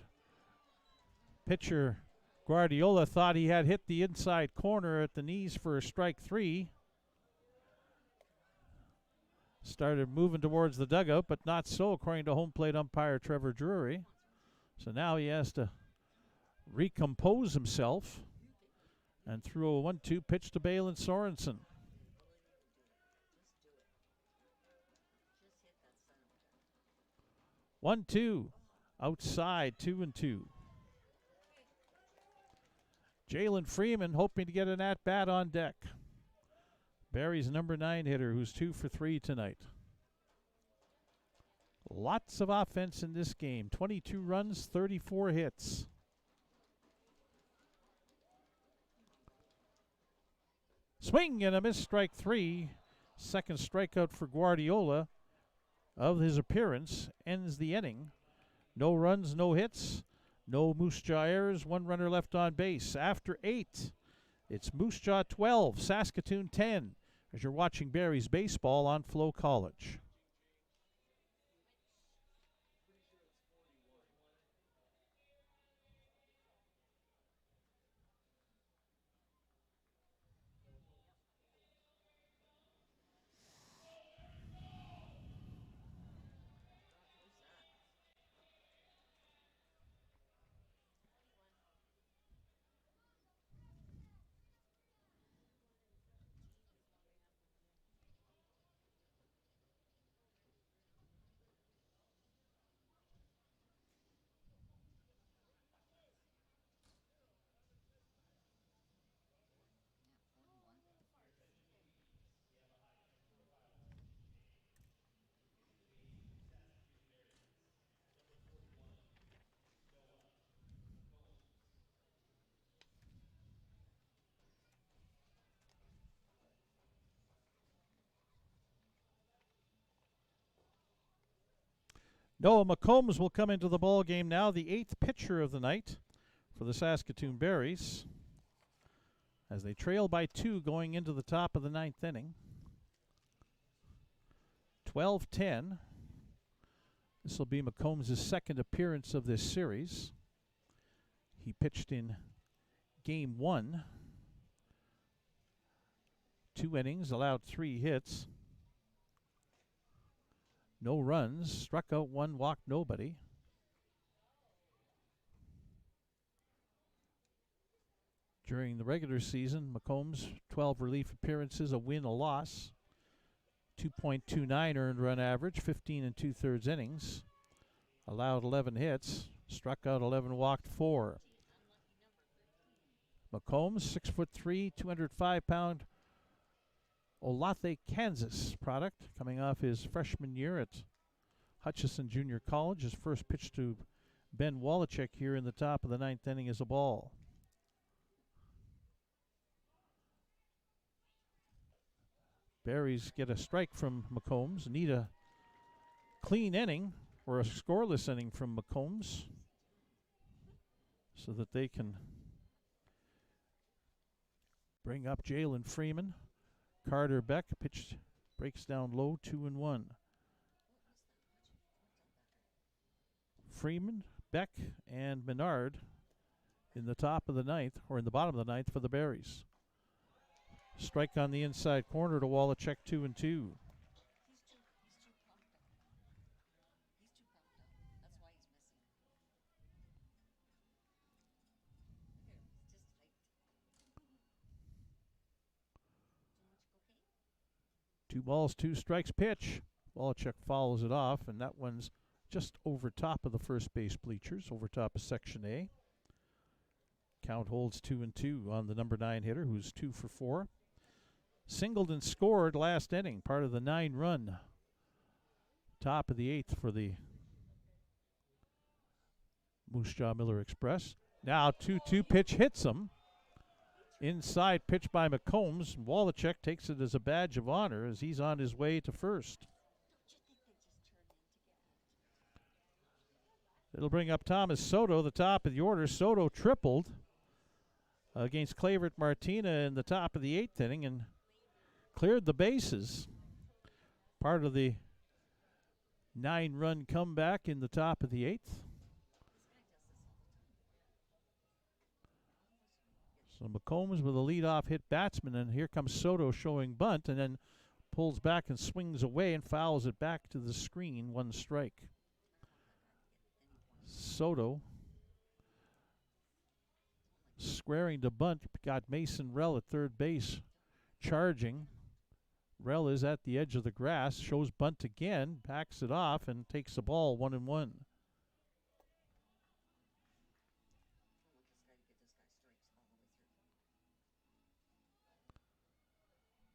Pitcher Guardiola thought he had hit the inside corner at the knees for a strike 3. Started moving towards the dugout, but not so, according to home plate umpire Trevor Drury. So now he has to recompose himself and threw a 1-2 pitch to Balin Sorensen. 1-2, outside, 2-2. Jalen Freeman hoping to get an at-bat on deck. Barry's number 9 hitter who's 2 for 3 tonight. Lots of offense in this game. 22 runs, 34 hits. Swing and a miss, strike 3. Second strikeout for Guardiola of his appearance. Ends the inning. No runs, no hits. No Moose Jaw errors, 1 runner left on base. After 8, it's Moose Jaw 12, Saskatoon 10, as you're watching Barry's baseball on FloCollege. Noah McCombs will come into the ball game now, the 8th pitcher of the night for the Saskatoon Berries, as they trail by 2 going into the top of the 9th inning. 12-10. This will be McCombs' second appearance of this series. He pitched in Game 1. 2 innings, allowed 3 hits. No runs, struck out 1, walked nobody. During the regular season, McCombs, 12 relief appearances, a win, a loss. 2.29 earned run average, 15 2/3 innings. Allowed 11 hits, struck out 11, walked 4. McCombs, 6'3", 205-pound Olathe, Kansas product, coming off his freshman year at Hutchison Junior College. His first pitch to Ben Wallachek here in the top of the 9th inning is a ball. Berries get a strike from McCombs. Need a clean inning or a scoreless inning from McCombs so that they can bring up Jalen Freeman. Carter Beck, pitch breaks down low, 2-1. Freeman, Beck, and Menard in the top of the 9th, or in the bottom of the 9th for the Berries. Strike on the inside corner to Wallachek, 2-2. 2-2 pitch. Wallachuk fouls it off, and that one's just over top of the first base bleachers, over top of Section A. Count holds 2-2 on the number 9 hitter, who's 2 for 4. Singled and scored last inning, part of the 9-run. Top of the 8th for the Moose Jaw Miller Express. Now 2-2 pitch hits him. Inside pitch by McCombs. Wallachuk takes it as a badge of honor as he's on his way to first. It'll bring up Thomas Soto, the top of the order. Soto tripled against Clavert Martina in the top of the 8th inning and cleared the bases. Part of the 9-run comeback in the top of the 8th. So McCombs with a leadoff hit batsman, and here comes Soto showing bunt, and then pulls back and swings away and fouls it back to the screen, 1 strike. Soto squaring to bunt, got Mason Rell at third base charging. Rell is at the edge of the grass, shows bunt again, backs it off, and takes the ball 1-1.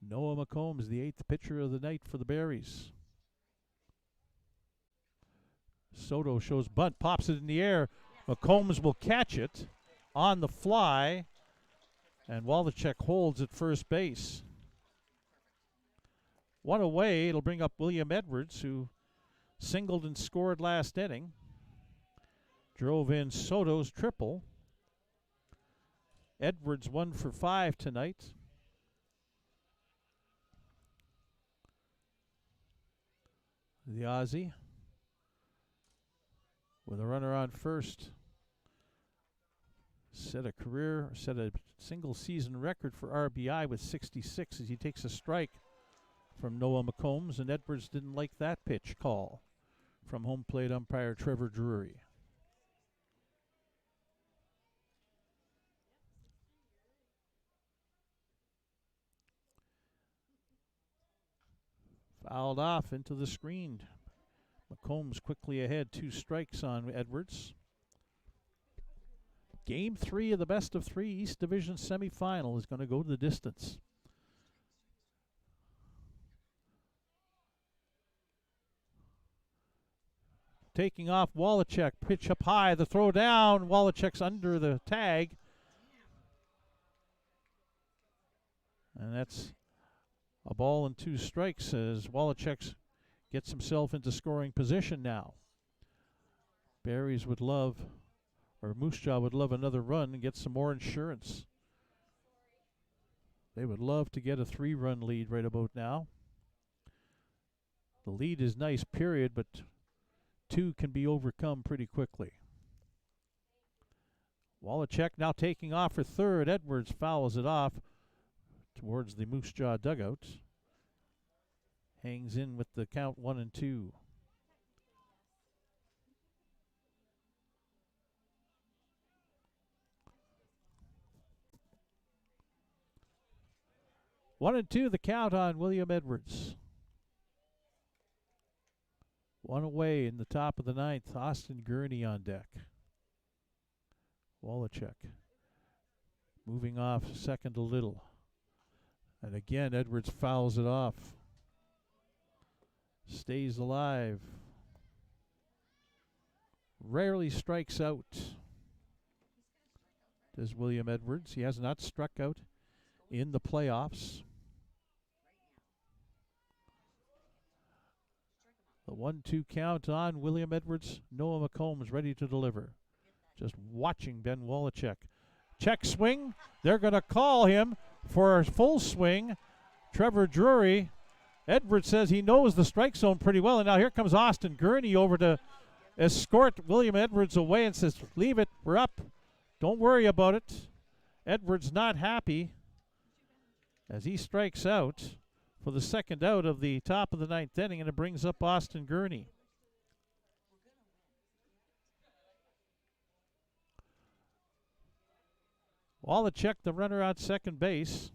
Noah McCombs, the 8th pitcher of the night for the Berries. Soto shows bunt, pops it in the air. McCombs will catch it on the fly, and Wallachuk holds at first base. 1 away, it'll bring up William Edwards, who singled and scored last inning. Drove in Soto's triple. Edwards 1 for 5 tonight. The Aussie with a runner on first. Set a single season record for RBI with 66 as he takes a strike from Noah McCombs, and Edwards didn't like that pitch call from home plate umpire Trevor Drury. Fouled off into the screen. McCombs quickly ahead, 2 strikes on Edwards. Game 3 of the best of 3 East Division semifinal is going to go the distance. Taking off Wallachuk, pitch up high, the throw down. Wallachuk's under the tag. And that's a ball and 2 strikes as Wallachuk gets himself into scoring position now. Berries would love, or Moose Jaw would love another run and get some more insurance. They would love to get a 3-run lead right about now. The lead is nice, period, but 2 can be overcome pretty quickly. Wallachuk now taking off for third. Edwards fouls it off towards the Moose Jaw dugout. Hangs in with the count 1-2. One and two, the count on William Edwards. 1 away in the top of the 9th. Austin Gurney on deck. Wallachuk moving off second to Little. And again, Edwards fouls it off. Stays alive. Rarely strikes out. Does William Edwards. He has not struck out in the playoffs. The 1-2 count on William Edwards. Noah McCombs ready to deliver. Just watching Ben Wallachuk. Check swing. They're going to call him for a full swing. Trevor Drury. Edwards says he knows the strike zone pretty well. And now here comes Austin Gurney over to escort William Edwards away and says, leave it. We're up. Don't worry about it. Edwards not happy as he strikes out for the second out of the top of the 9th inning, and it brings up Austin Gurney. Wallachuk, the runner on second base,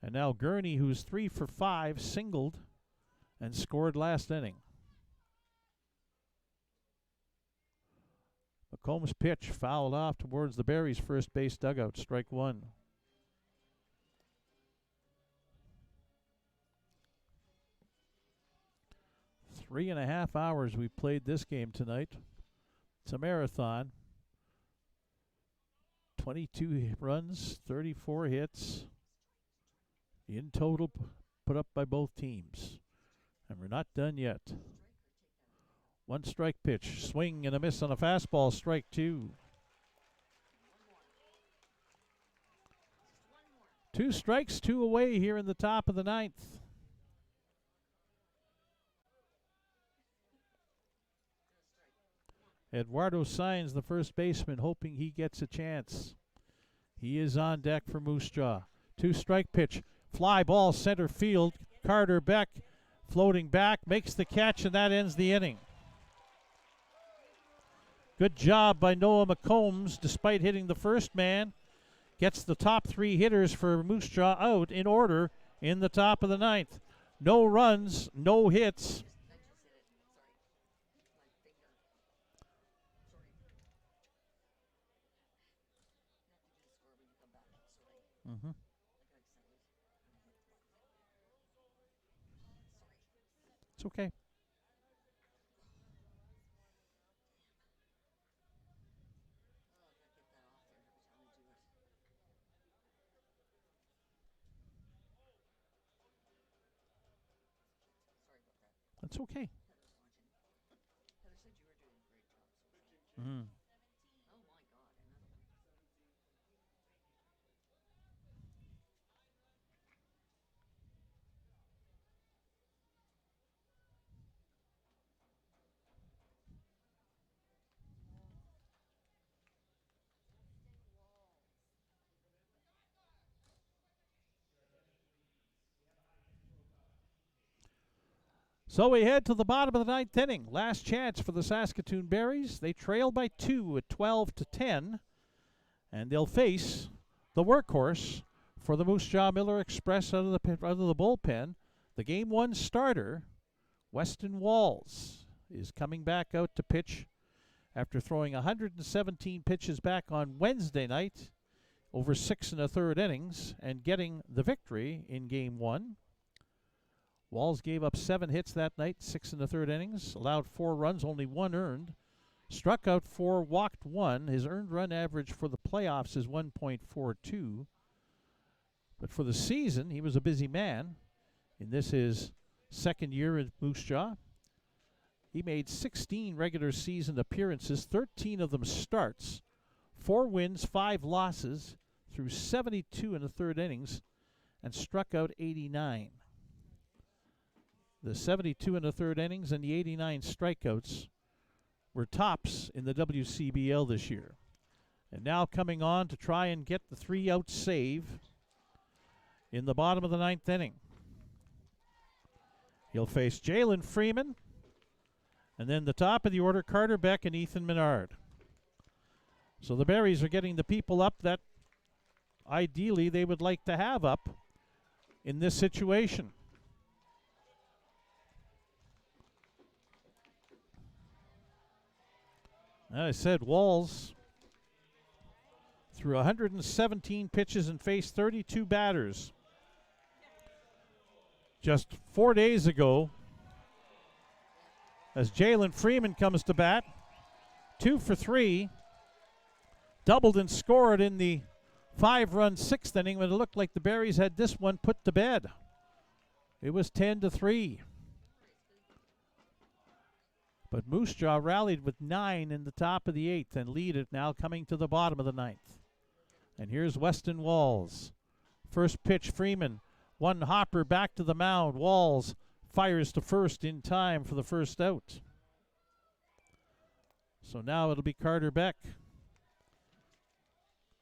And now Gurney, who's 3 for 5, singled and scored last inning. McComb's pitch fouled off towards the Berries' first base dugout, strike one. Three and a half hours we played this game tonight. It's a marathon. 22 runs, 34 hits in total put up by both teams. And we're not done yet. One strike pitch, swing and a miss on a fastball, strike two. 2 strikes, 2 away here in the top of the ninth. Eduardo signs the first baseman, hoping he gets a chance. He is on deck for Moose Jaw. 2 strike pitch, fly ball center field. Carter Beck floating back, makes the catch, and that ends the inning. Good job by Noah McCombs, despite hitting the first man. Gets the top 3 hitters for Moose Jaw out in order in the top of the ninth. No runs, no hits. Mm-hmm. It's okay. That's okay. Mm. So we head to the bottom of the ninth inning. Last chance for the Saskatoon Berries. They trail by 2 at 12-10, and they'll face the workhorse for the Moose Jaw Miller Express out of the bullpen. The Game 1 starter, Weston Walls, is coming back out to pitch after throwing 117 pitches back on Wednesday night over 6 1/3 innings and getting the victory in Game 1. Walls gave up 7 hits that night, 6 1/3 innings, allowed 4 runs, only 1 earned, struck out 4, walked 1. His earned run average for the playoffs is 1.42. But for the season, he was a busy man. In this his second year at Moose Jaw. He made 16 regular season appearances, 13 of them starts, 4 wins, 5 losses, through 72 1/3 innings, and struck out 89. The 72 1/3 innings and the 89 strikeouts were tops in the WCBL this year. And now coming on to try and get the 3-out save in the bottom of the ninth inning. He'll face Jalen Freeman, and then the top of the order, Carter Beck and Ethan Menard. So the Berries are getting the people up that ideally they would like to have up in this situation. As I said, Walls threw 117 pitches and faced 32 batters. Just 4 days ago, as Jalen Freeman comes to bat, 2 for 3, doubled and scored in the 5-run 6th inning when it looked like the Berries had this one put to bed. It was 10-3. But Moose Jaw rallied with 9 in the top of the 8th and lead it now coming to the bottom of the 9th. And here's Weston Walls. First pitch, Freeman. One hopper back to the mound. Walls fires to first in time for the first out. So now it'll be Carter Beck.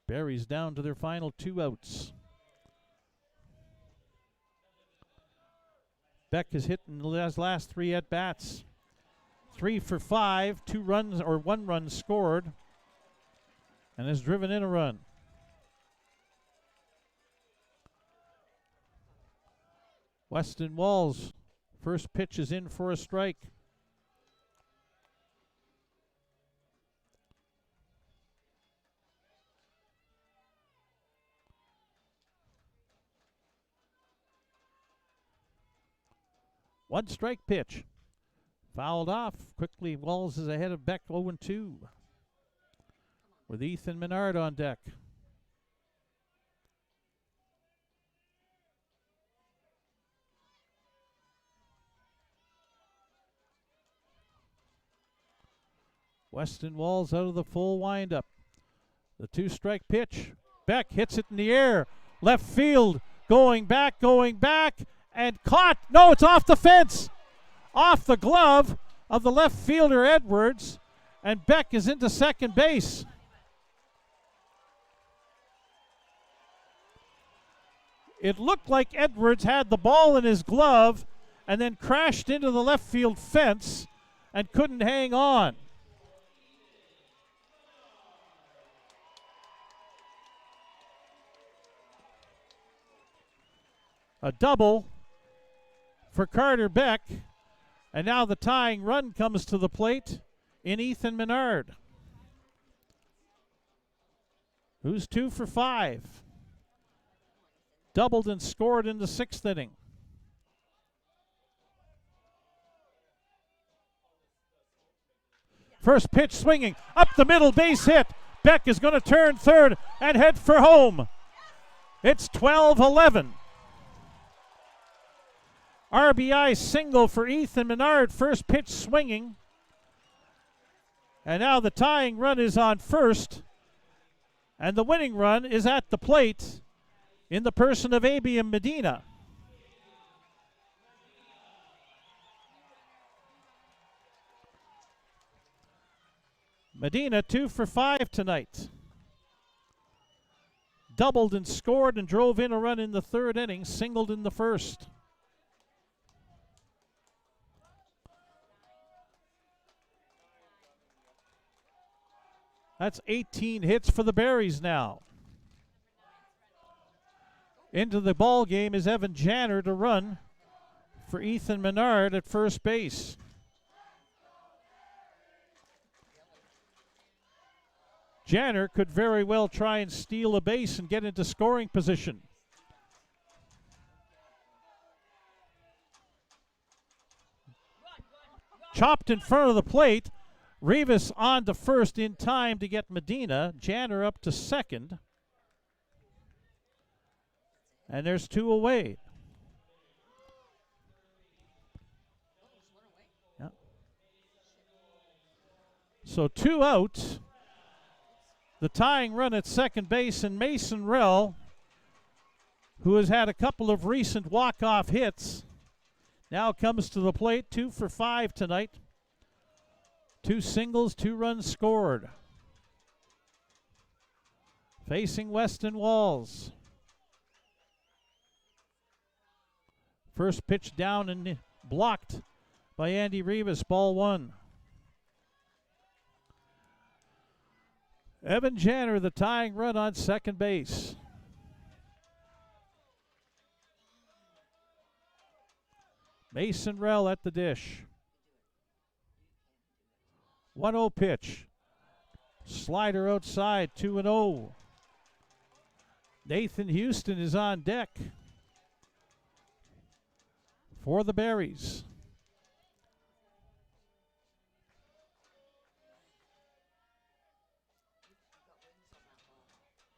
Berries down to their final 2 outs. Beck has hit in his last 3 at-bats. 3 for 5, 2 runs or 1 run scored, and has driven in a run. Weston Walls, first pitch is in for a strike. One strike pitch. Fouled off. Quickly, Walls is ahead of Beck 0-2. With Ethan Menard on deck. Weston Walls out of the full windup. The 2-strike pitch. Beck hits it in the air. Left field. Going back, and caught. No, it's off the fence. Off the glove of the left fielder, Edwards. And Beck is into second base. It looked like Edwards had the ball in his glove and then crashed into the left field fence and couldn't hang on. A double for Carter Beck, and now the tying run comes to the plate in Ethan Menard, who's 2 for 5. Doubled and scored in the 6th inning. First pitch swinging, up the middle, base hit. Beck is going to turn third and head for home. It's 12-11. RBI single for Ethan Menard, first pitch swinging. And now the tying run is on first. And the winning run is at the plate in the person of Abiam Medina. Medina 2 for 5 tonight. Doubled and scored and drove in a run in the 3rd inning, singled in the 1st. That's 18 hits for the Berries now. Into the ball game is Evan Janner to run for Ethan Menard at first base. Janner could very well try and steal a base and get into scoring position. Chopped in front of the plate. Rivas on to first in time to get Medina. Janner up to second. And there's 2 away. Yeah. So 2 out. The tying run at second base, and Mason Rell, who has had a couple of recent walk-off hits, now comes to the plate. 2 for 5 tonight. 2 singles, 2 runs scored. Facing Weston Walls. First pitch down and blocked by Andy Rivas, ball 1. Evan Janner, the tying run on second base. Mason Rell at the dish. 1-0 pitch. Slider outside, 2-0. Nathan Houston is on deck for the Berries.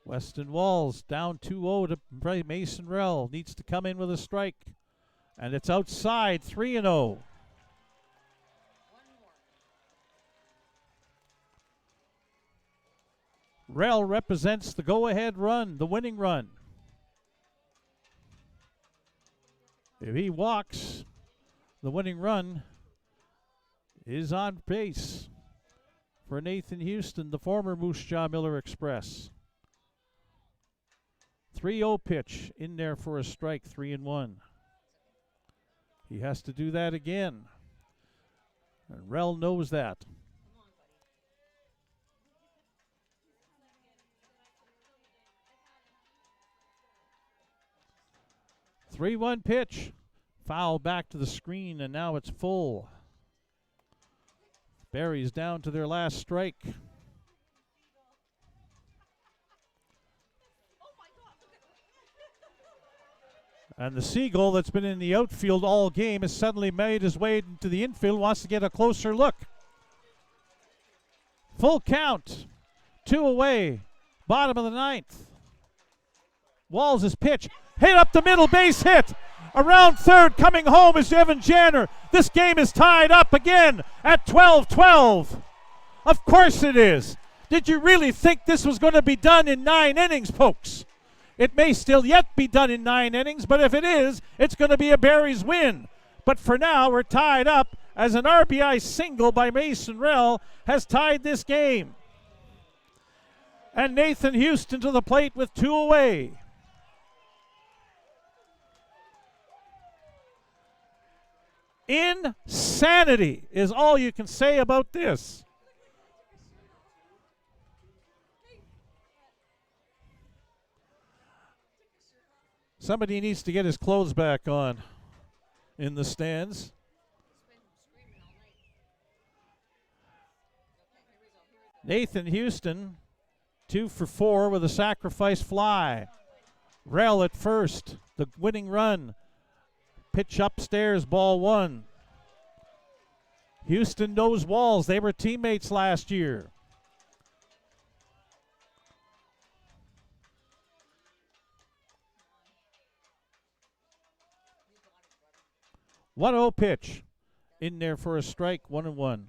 Weston Walls down 2-0 to Mason Rell. Needs to come in with a strike. And it's outside, 3-0. Rell represents the go-ahead run, the winning run. If he walks, the winning run is on base for Nathan Houston, the former Moose Jaw Miller Express. 3-0 pitch in there for a strike, 3-1. He has to do that again. And Rell knows that. 3-1 pitch. Foul back to the screen, and now it's full. Barry's down to their last strike. And the Seagull that's been in the outfield all game has suddenly made his way into the infield, wants to get a closer look. Full count. 2 away. Bottom of the 9th. Walls' pitch. Hit up the middle, base hit. Around third, coming home is Evan Janner. This game is tied up again at 12-12. Of course it is. Did you really think this was going to be done in 9 innings, folks? It may still yet be done in 9 innings, but if it is, it's going to be a Barry's win. But for now, we're tied up as an RBI single by Mason Rell has tied this game. And Nathan Houston to the plate with 2 away. Insanity is all you can say about this. Somebody needs to get his clothes back on in the stands. Nathan Houston, 2 for 4 with a sacrifice fly. Rell at first, the winning run. Pitch upstairs, ball 1. Houston knows Walls. They were teammates last year. One 0 pitch. In there for a strike, 1-1.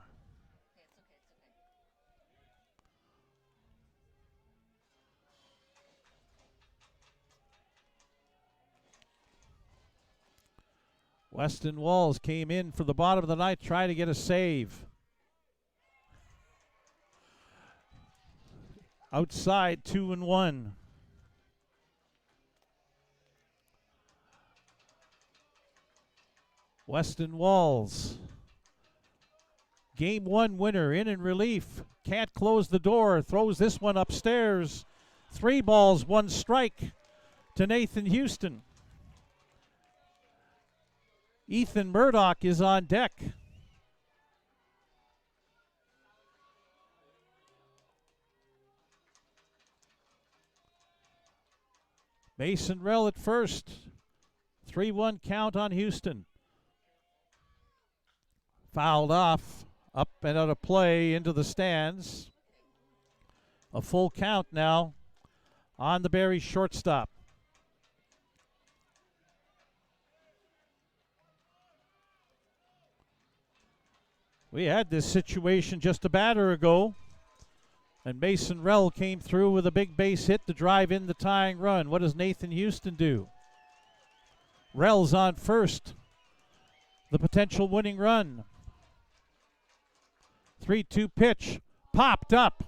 Weston Walls came in for the bottom of the 9th, trying to get a save. Outside, 2-1. Weston Walls. Game 1 winner, in relief. Can't close the door, throws this one upstairs. 3 balls, 1 strike to Nathan Houston. Ethan Murdoch is on deck. Mason Rell at first. 3-1 count on Houston. Fouled off, up and out of play into the stands. A full count now on the Barry shortstop. We had this situation just a batter ago, and Mason Rell came through with a big base hit to drive in the tying run. What does Nathan Houston do? Rell's on first. The potential winning run. 3-2 pitch. Popped up.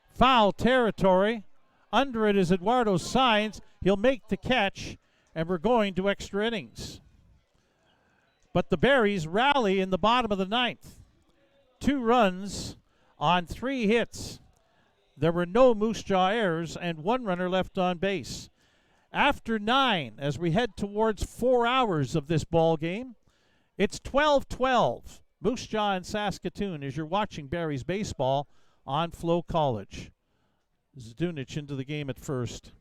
Foul territory. Under it is Eduardo Saenz. He'll make the catch, and we're going to extra innings. But the Berries rally in the bottom of the 9th. 2 runs on 3 hits. There were no Moose Jaw errors and 1 runner left on base. After 9, as we head towards 4 hours of this ball game, it's 12-12. Moose Jaw and Saskatoon as you're watching Barry's baseball on FloCollege. Zdunich into the game at first.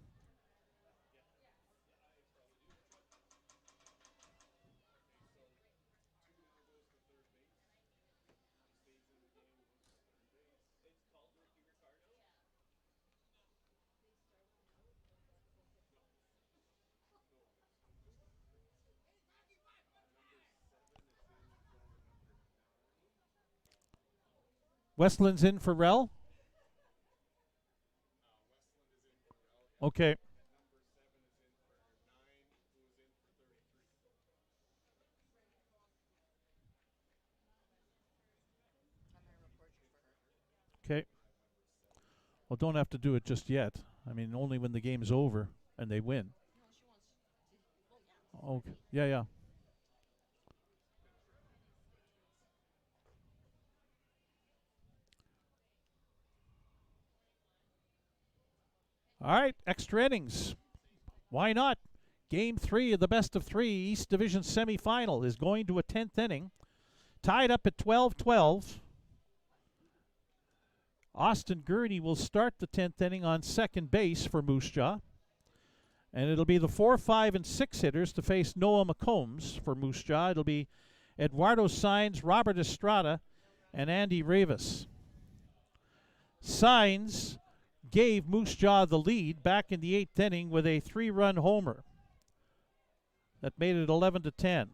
Westland's in for Rell. Okay. Okay. Well, don't have to do it just yet. I mean, only when the game's over and they win. Okay. Yeah, yeah. All right, extra innings. Why not? Game 3 of the best of 3 East Division semifinal is going to a 10th inning. Tied up at 12-12. Austin Gurney will start the 10th inning on second base for Moose Jaw. And it'll be the 4, 5, and 6 hitters to face Noah McCombs for Moose Jaw. It'll be Eduardo Saenz, Robert Estrada, and Andy Rivas. Saenz gave Moose Jaw the lead back in the 8th inning with a 3-run homer that made it 11-10.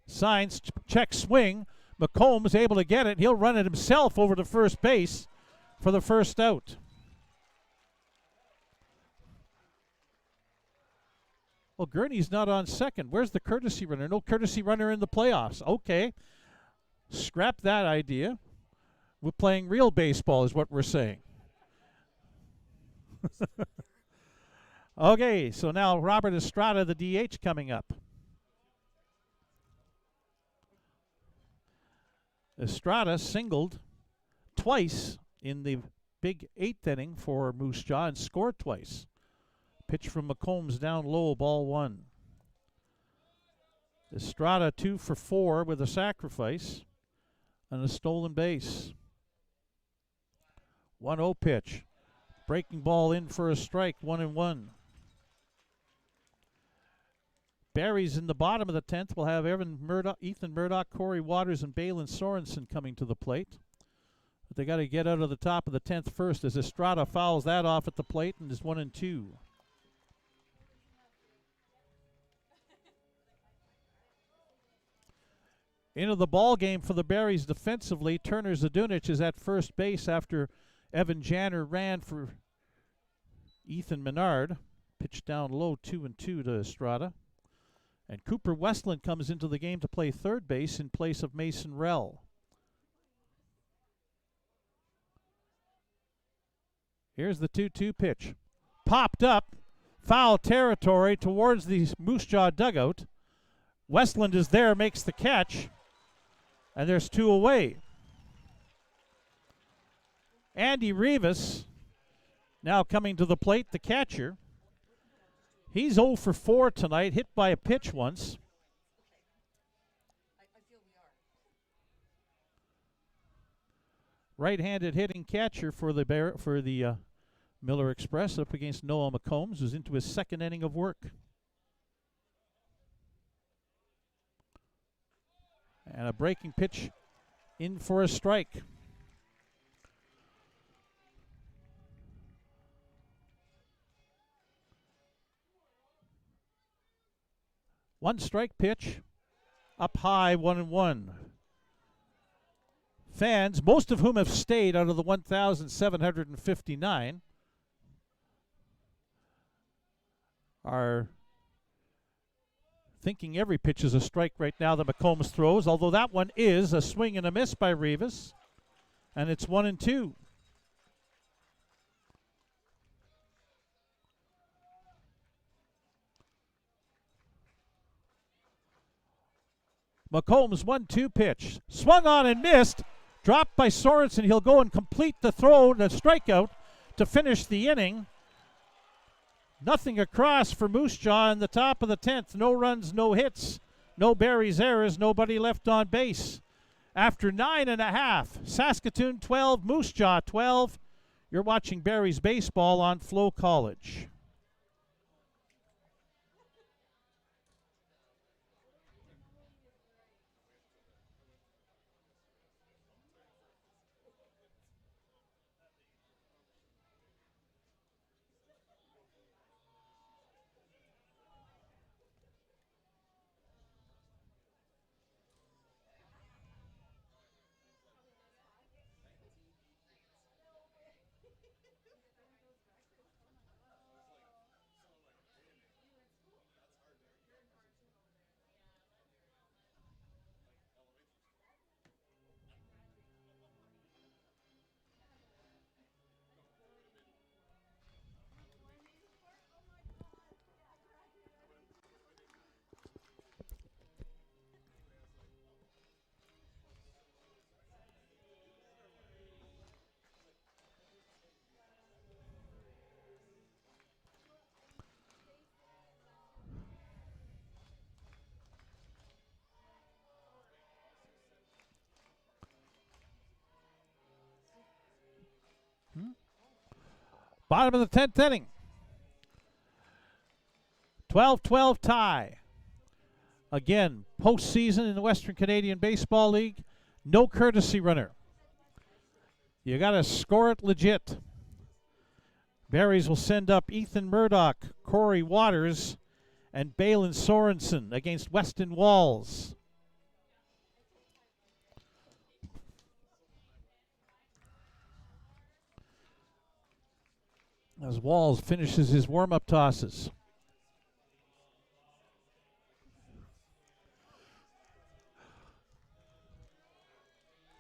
Saenz check swing. McCombs able to get it. He'll run it himself over to first base for the first out. Well, Gurney's not on second. Where's the courtesy runner? No courtesy runner in the playoffs. Okay. Scrap that idea. We're playing real baseball is what we're saying. Okay, so now Robert Estrada, the DH, coming up. Estrada singled twice in the big 8th inning for Moose Jaw and scored twice. Pitch from McCombs down low, ball 1. Estrada 2 for 4 with a sacrifice and a stolen base. 1-0 pitch. Breaking ball in for a strike, 1-1. Barry's in the bottom of the 10th. We'll have Ethan Murdoch, Corey Waters, and Balin Sorensen coming to the plate. But they got to get out of the top of the 10th first as Estrada fouls that off at the plate and is 1-2. Into the ball game for the Barries defensively. Turner Zadunich is at first base after Evan Janner ran for Ethan Menard. Pitched down low, 2-2 to Estrada. And Cooper Westland comes into the game to play third base in place of Mason Rell. Here's the 2-2 pitch. Popped up, foul territory towards the Moose Jaw dugout. Westland is there, makes the catch, and there's 2 away. Andy Rivas now coming to the plate, the catcher. He's 0 for 4 tonight, hit by a pitch once. I feel we are. Right-handed hitting catcher for the Miller Express up against Noah McCombs, who's into his 2nd inning of work. And a breaking pitch in for a strike. One strike pitch, up high, 1-1. Fans, most of whom have stayed out of the 1,759, are thinking every pitch is a strike right now that McCombs throws, although that one is a swing and a miss by Rivas, and it's 1-2. McCombs 1-2 pitch. Swung on and missed. Dropped by Sorensen. He'll go and complete the throw, the strikeout, to finish the inning. Nothing across for Moose Jaw in the top of the 10th. No runs, no hits, no Barry's errors, nobody left on base. After 9.5, Saskatoon 12, Moose Jaw 12. You're watching Barry's baseball on FloCollege. Bottom of the 10th inning. 12-12 tie. Again, postseason in the Western Canadian Baseball League. No courtesy runner. You got to score it legit. Berries will send up Ethan Murdoch, Corey Waters, and Balin Sorensen against Weston Walls. As Walls finishes his warm-up tosses.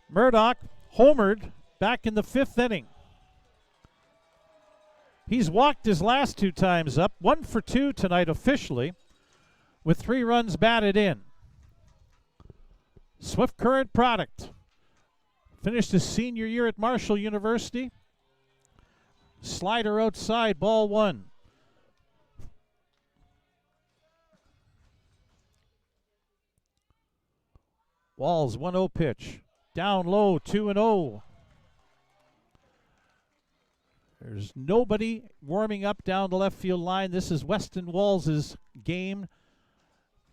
Murdoch homered back in the 5th inning. He's walked his last 2 times up, 1 for 2 tonight officially, with 3 runs batted in. Swift Current product. Finished his senior year at Marshall University. Slider outside, ball 1. Walls 1-0 pitch. Down low, 2-0. There's nobody warming up down the left field line. This is Weston Walls' game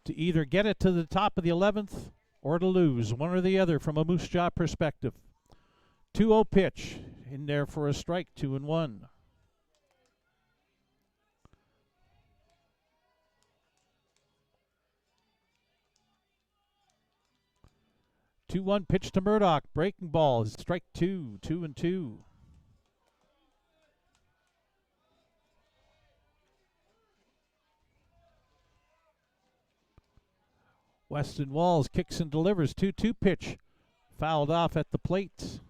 to either get it to the top of the 11th or to lose, one or the other from a Moose Jaw perspective. 2-0 pitch in there for a strike, 2-1. 2-1 pitch to Murdoch. Breaking ball is strike 2, 2-2. Weston Walls kicks and delivers. 2-2 pitch. Fouled off at the plate.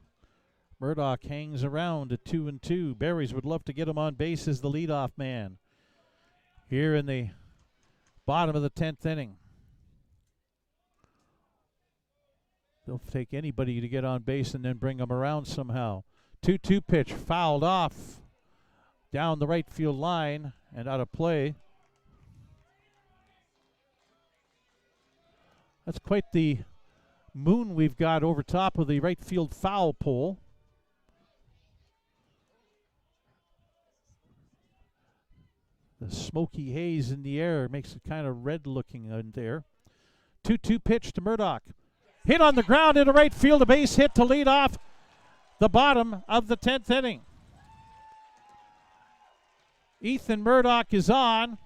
Murdoch hangs around at 2-2. Berries would love to get him on base as the leadoff man here in the bottom of the 10th inning. They'll take anybody to get on base and then bring them around somehow. 2-2 pitch, fouled off down the right field line and out of play. That's quite the moon we've got over top of the right field foul pole. The smoky haze in the air makes it kind of red looking in there. 2-2 pitch to Murdoch. Hit on the ground into right field, a base hit to lead off the bottom of the 10th inning. Ethan Murdoch is on.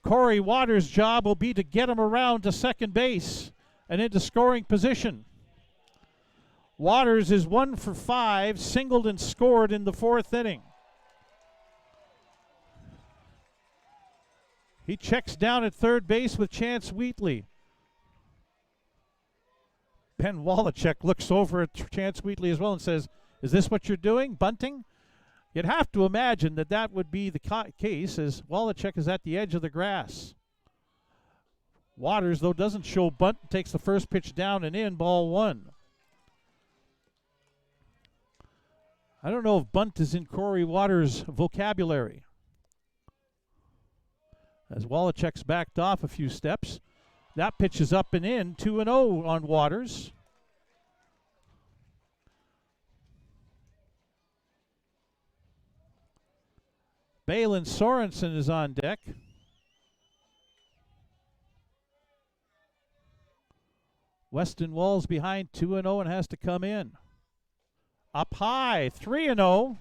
Corey Waters' job will be to get him around to second base and into scoring position. Waters is 1 for 5, singled and scored in the 4th inning. He checks down at third base with Chance Wheatley. Ben Wallachek looks over at Chance Wheatley as well and says, "Is this what you're doing, bunting?" You'd have to imagine that that would be the case, as Wallachek is at the edge of the grass. Waters, though, doesn't show bunt, takes the first pitch down and in, ball 1. I don't know if bunt is in Corey Waters' vocabulary. As Wallachek's backed off a few steps, that pitch is up and in, 2-0 on Waters. Balin Sorensen is on deck. Weston Walls behind 2-0 and has to come in. Up high, 3-0.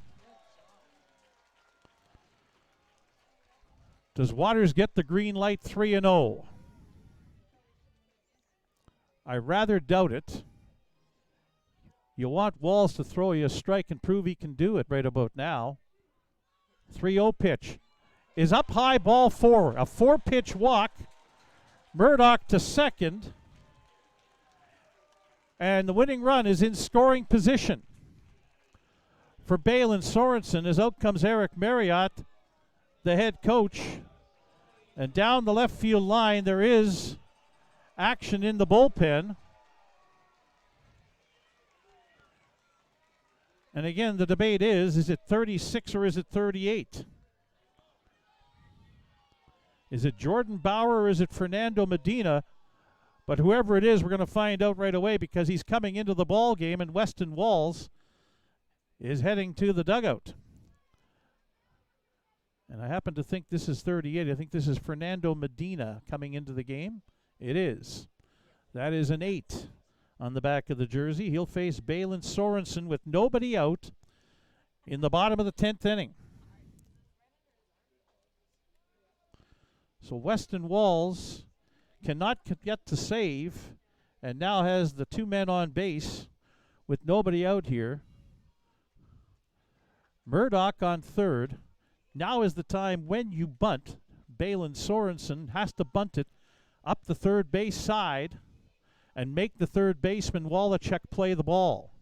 Does Waters get the green light, 3-0? I rather doubt it. You want Walls to throw you a strike and prove he can do it right about now. 3-0 pitch is up high, ball 4. A 4-pitch walk. Murdoch to second. And the winning run is in scoring position for Balin Sorensen, as out comes Eric Marriott, the head coach. And down the left field line, there is action in the bullpen. And again, the debate is it 36 or is it 38? Is it Jordan Bauer or is it Fernando Medina? But whoever it is, we're going to find out right away, because he's coming into the ball game and Weston Walls is heading to the dugout. And I happen to think this is 38. I think this is Fernando Medina coming into the game. It is. That is an 8 on the back of the jersey. He'll face Balin Sorensen with nobody out in the bottom of the 10th inning. So Weston Walls cannot get to save and now has the 2 men on base with nobody out here. Murdoch on third. Now is the time when you bunt. Balin Sorensen has to bunt it up the third base side and make the third baseman Wallachek play the ball.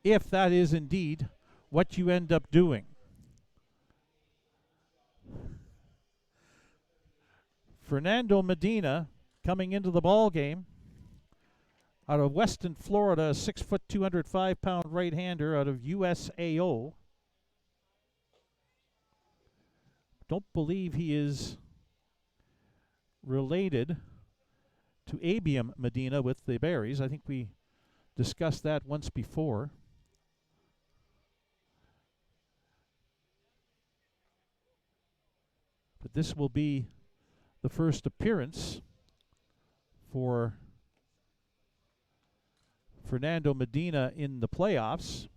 If that is indeed what you end up doing. Fernando Medina coming into the ball game out of Weston, Florida, a 6 foot, 205-pound right-hander out of USAO. Don't believe he is related to Abiam Medina with the Berries. I think we discussed that once before. But this will be the first appearance for Fernando Medina in the playoffs.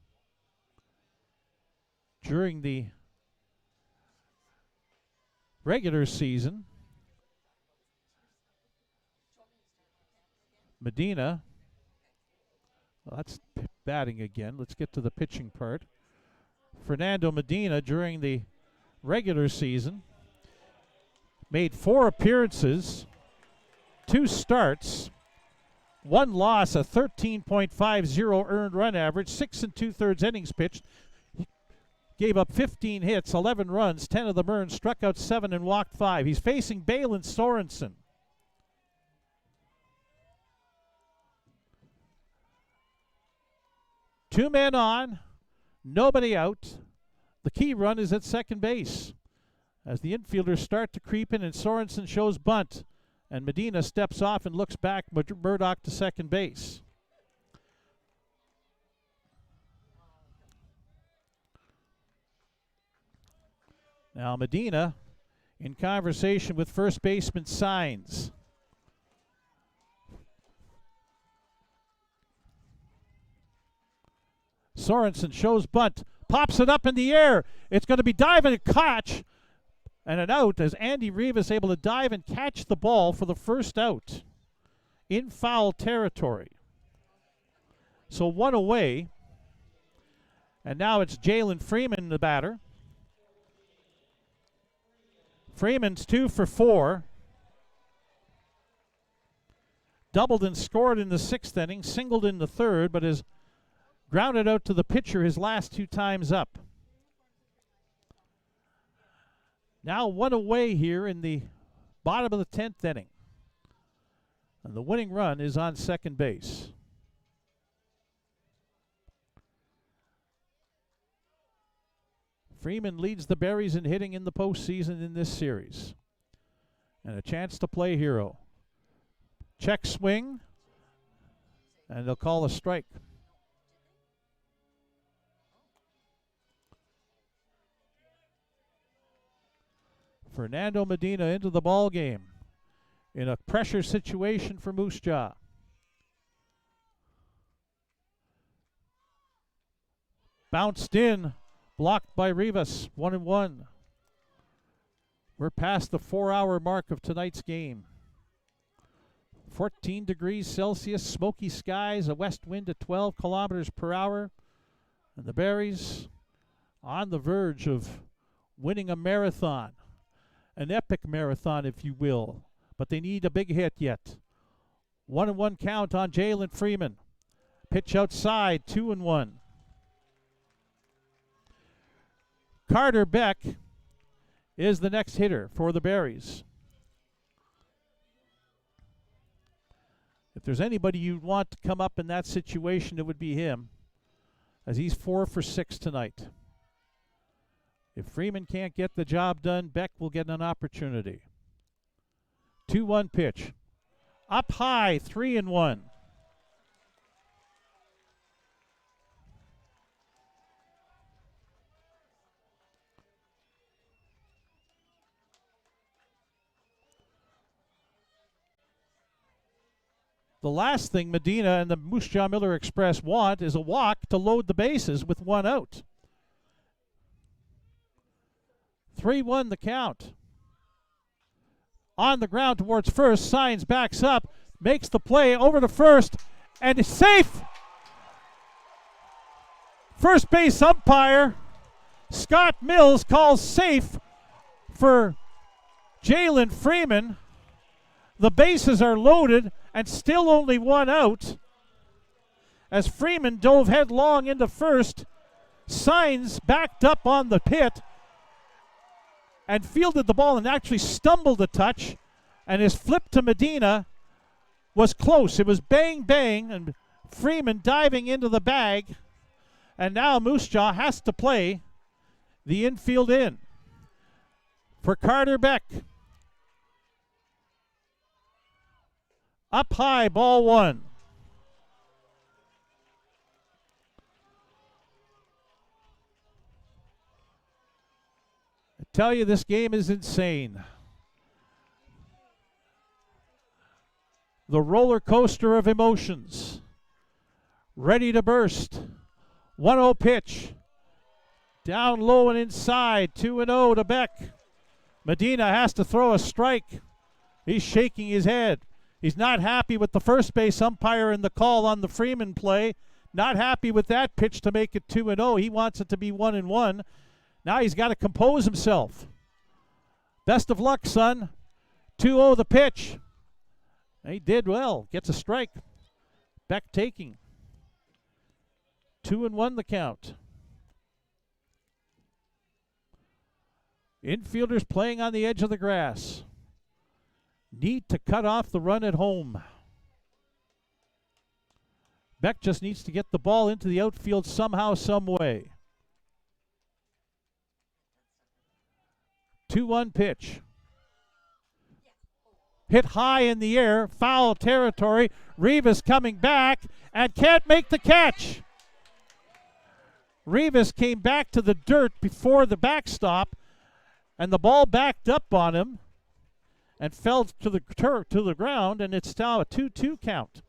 During the regular season, Medina, well, that's batting again. Let's get to the pitching part. Fernando Medina, during the regular season, made 4 appearances, 2 starts, 1 loss, a 13.50 earned run average, 6 2/3 innings pitched. He gave up 15 hits, 11 runs, 10 of them earned, struck out 7 and walked 5. He's facing Balin Sorensen. Two men on, nobody out. The key run is at second base. As the infielders start to creep in and Sorensen shows bunt, and Medina steps off and looks back, Murdoch to second base. Now Medina in conversation with first baseman Signs. Sorensen shows bunt, pops it up in the air. It's going to be diving and catch. And an out as Andy Rivas able to dive and catch the ball for the first out in foul territory. So 1 away. And now it's Jalen Freeman, the batter. Freeman's 2 for 4. Doubled and scored in the 6th inning, singled in the 3rd, but has grounded out to the pitcher his last 2 times up. Now 1 away here in the bottom of the 10th inning. And the winning run is on second base. Freeman leads the Berries in hitting in the postseason in this series. And a chance to play hero. Check swing. And they'll call a strike. Fernando Medina into the ball game in a pressure situation for Moose Jaw. Bounced in, blocked by Rivas, 1-1. We're past the 4-hour mark of tonight's game. 14 degrees Celsius, smoky skies, a west wind at 12 kilometers per hour. And the Berries on the verge of winning a marathon. An epic marathon, if you will. But they need a big hit yet. 1-1 count on Jalen Freeman. Pitch outside, 2-1. Carter Beck is the next hitter for the Berries. If there's anybody you'd want to come up in that situation, it would be him, as he's 4 for 6 tonight. If Freeman can't get the job done, Beck will get an opportunity. 2-1 pitch. Up high, 3-1. The last thing Medina and the Moose Jaw Miller Express want is a walk to load the bases with 1 out. 3-1 the count. On the ground towards first, Signs backs up, makes the play over to first, and is safe. First base umpire Scott Mills calls safe for Jalen Freeman. The bases are loaded and still only 1 out. As Freeman dove headlong into first, Signs backed up on the pit and fielded the ball and actually stumbled a touch, and his flip to Medina was close. It was bang, bang, and Freeman diving into the bag, and now Moose Jaw has to play the infield in for Carter Beck. Up high, ball 1. I tell you, this game is insane. The roller coaster of emotions. Ready to burst. 1-0 pitch. Down low and inside. 2-0 to Beck. Medina has to throw a strike. He's shaking his head. He's not happy with the first base umpire in the call on the Freeman play. Not happy with that pitch to make it 2-0. He wants it to be 1-1. Now he's got to compose himself. Best of luck, son. 2-0 the pitch. He did well. Gets a strike. Beck taking. 2-1 the count. Infielders playing on the edge of the grass. Need to cut off the run at home. Beck just needs to get the ball into the outfield somehow, some way. 2-1 pitch. Hit high in the air, foul territory. Rivas coming back and can't make the catch. Rivas came back to the dirt before the backstop, and the ball backed up on him and fell to the ground, and it's now a 2-2 count.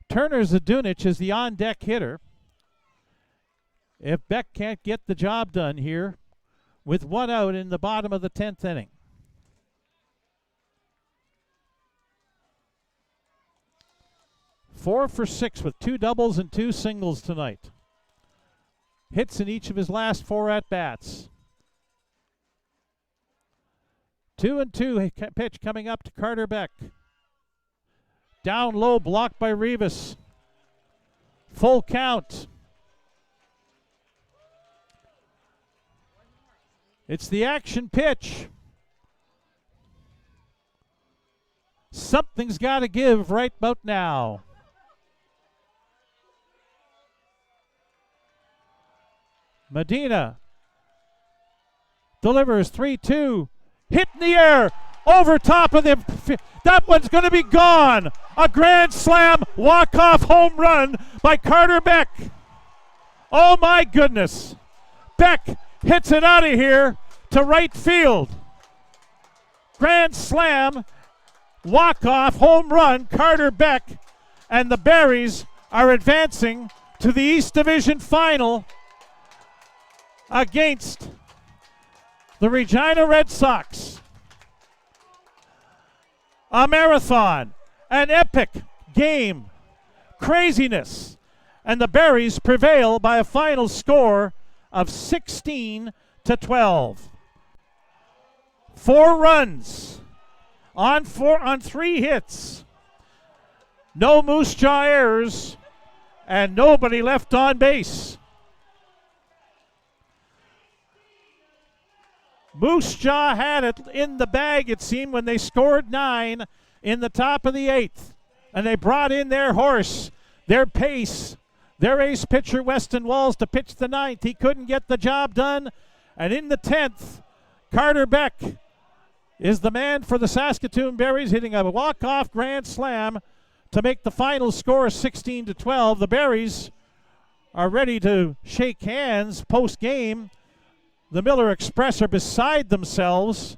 Turner Zadunich is the on-deck hitter. If Beck can't get the job done here with 1 out in the bottom of the 10th inning. Four for 6 with 2 doubles and 2 singles tonight. Hits in each of his last 4 at-bats. 2-2 pitch coming up to Carter Beck. Down low, blocked by Rivas. Full count. It's the action pitch. Something's got to give right about now. Medina delivers 3-2. Hit in the air. Over top of them. That one's going to be gone. A grand slam walk-off home run by Carter Beck. Oh my goodness. Beck hits it out of here to right field. Grand slam, walk-off home run, Carter Beck, and the Berries are advancing to the East Division Final against the Regina Red Sox. A marathon, an epic game, craziness, and the Berries prevail by a final score of 16-12. 4 runs on 3 hits. No Moose Jaw errors and nobody left on base. Moose Jaw had it in the bag, it seemed, when they scored 9 in the top of the 8th. And they brought in their horse, their pace, their ace pitcher, Weston Walls, to pitch the 9th. He couldn't get the job done. And in the 10th, Carter Beck is the man for the Saskatoon Berries, hitting a walk-off grand slam to make the final score 16-12. The Berries are ready to shake hands post-game. The Miller Express are beside themselves.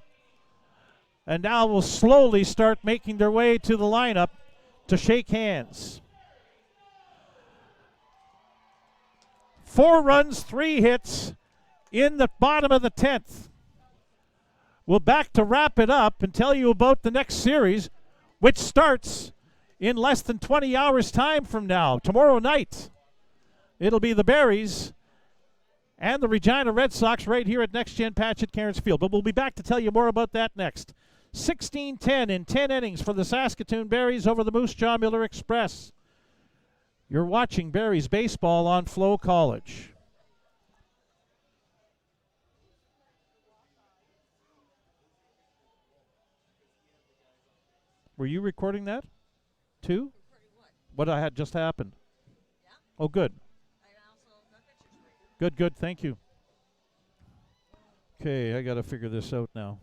and now will slowly start making their way to the lineup to shake hands. 4 runs, 3 hits in the bottom of the 10th. We're back to wrap it up and tell you about the next series, which starts in less than 20 hours' time from now, tomorrow night. It'll be the Berries and the Regina Red Sox right here at Next Gen Patch at Cairns Field. But we'll be back to tell you more about that next. 16-10 in 10 innings for the Saskatoon Berries over the Moose Jaw Miller Express. You're watching Berries baseball on FloCollege. Were you recording that too? What I had just happened? Yeah. Oh, good. I also got pictures for you. Good, good. Thank you. Okay, I got to figure this out now.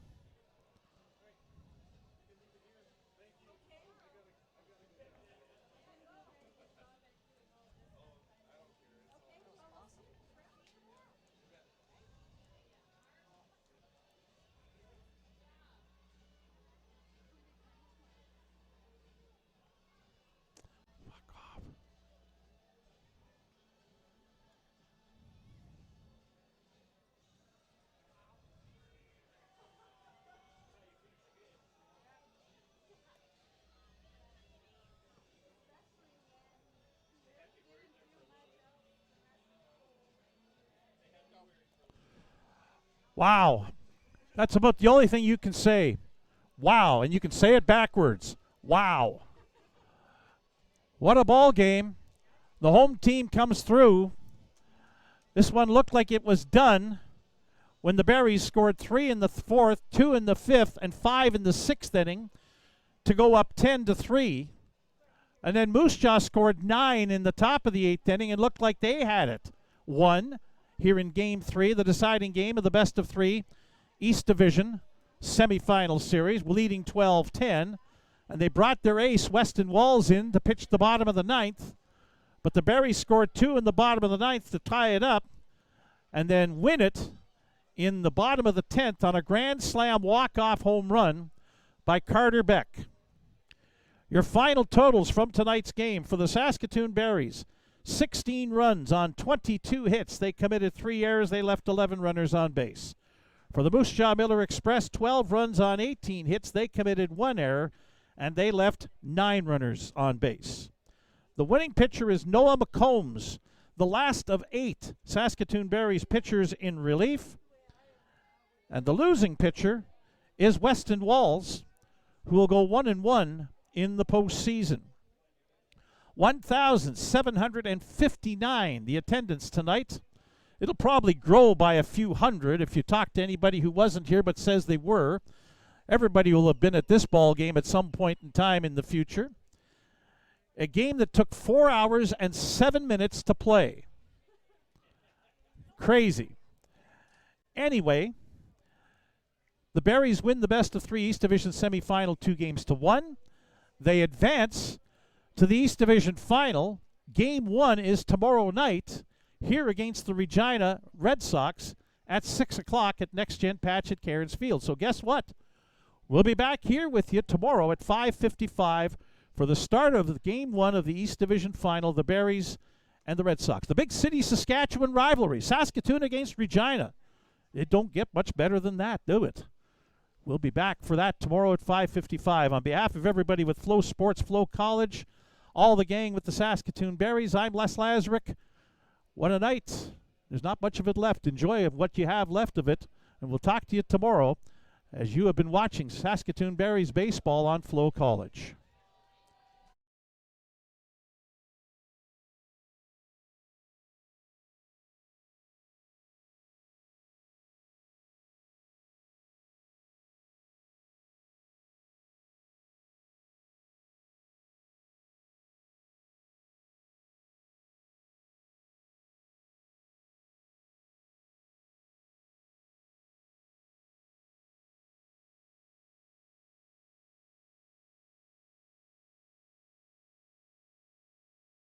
Fuck off. Wow. That's about the only thing you can say. Wow. And you can say it backwards. Wow. What a ball game. The home team comes through. This one looked like it was done when the Berries scored 3 in the 4th, 2 in the 5th, and 5 in the 6th inning to go up 10-3. And then Moose Jaw scored 9 in the top of the 8th inning and looked like they had it. 1 here in Game 3, the deciding game of the best of 3 East Division semifinal series, leading 12-10. And they brought their ace, Weston Walls, in to pitch the bottom of the 9th. But the Berries scored 2 in the bottom of the 9th to tie it up and then win it in the bottom of the 10th on a grand slam walk-off home run by Carter Beck. Your final totals from tonight's game for the Saskatoon Berries: 16 runs on 22 hits. They committed 3 errors. They left 11 runners on base. For the Moose Jaw Miller Express, 12 runs on 18 hits. They committed 1 error, and they left 9 runners on base. The winning pitcher is Noah McCombs, the last of 8 Saskatoon Berries pitchers in relief. And the losing pitcher is Weston Walls, who will go 1-1 in the postseason. 1,759 the attendance tonight. It'll probably grow by a few hundred if you talk to anybody who wasn't here but says they were. Everybody will have been at this ball game at some point in time in the future. A game that took 4 hours and 7 minutes to play. Crazy. Anyway, the Berries win the best of 3 East Division semifinal 2-1. They advance to the East Division final. Game 1 is tomorrow night here against the Regina Red Sox at 6 o'clock at Next Gen Patch at Cairns Field. So guess what? We'll be back here with you tomorrow at 5:55 for the start of Game 1 of the East Division final, the Berries and the Red Sox. The big city Saskatchewan rivalry, Saskatoon against Regina. It don't get much better than that, do it? We'll be back for that tomorrow at 5:55. On behalf of everybody with Flow Sports, FloCollege, all the gang with the Saskatoon Berries, I'm Les Lazaruk. What a night. There's not much of it left. Enjoy what you have left of it, and we'll talk to you tomorrow as you have been watching Saskatoon Berries baseball on FloCollege.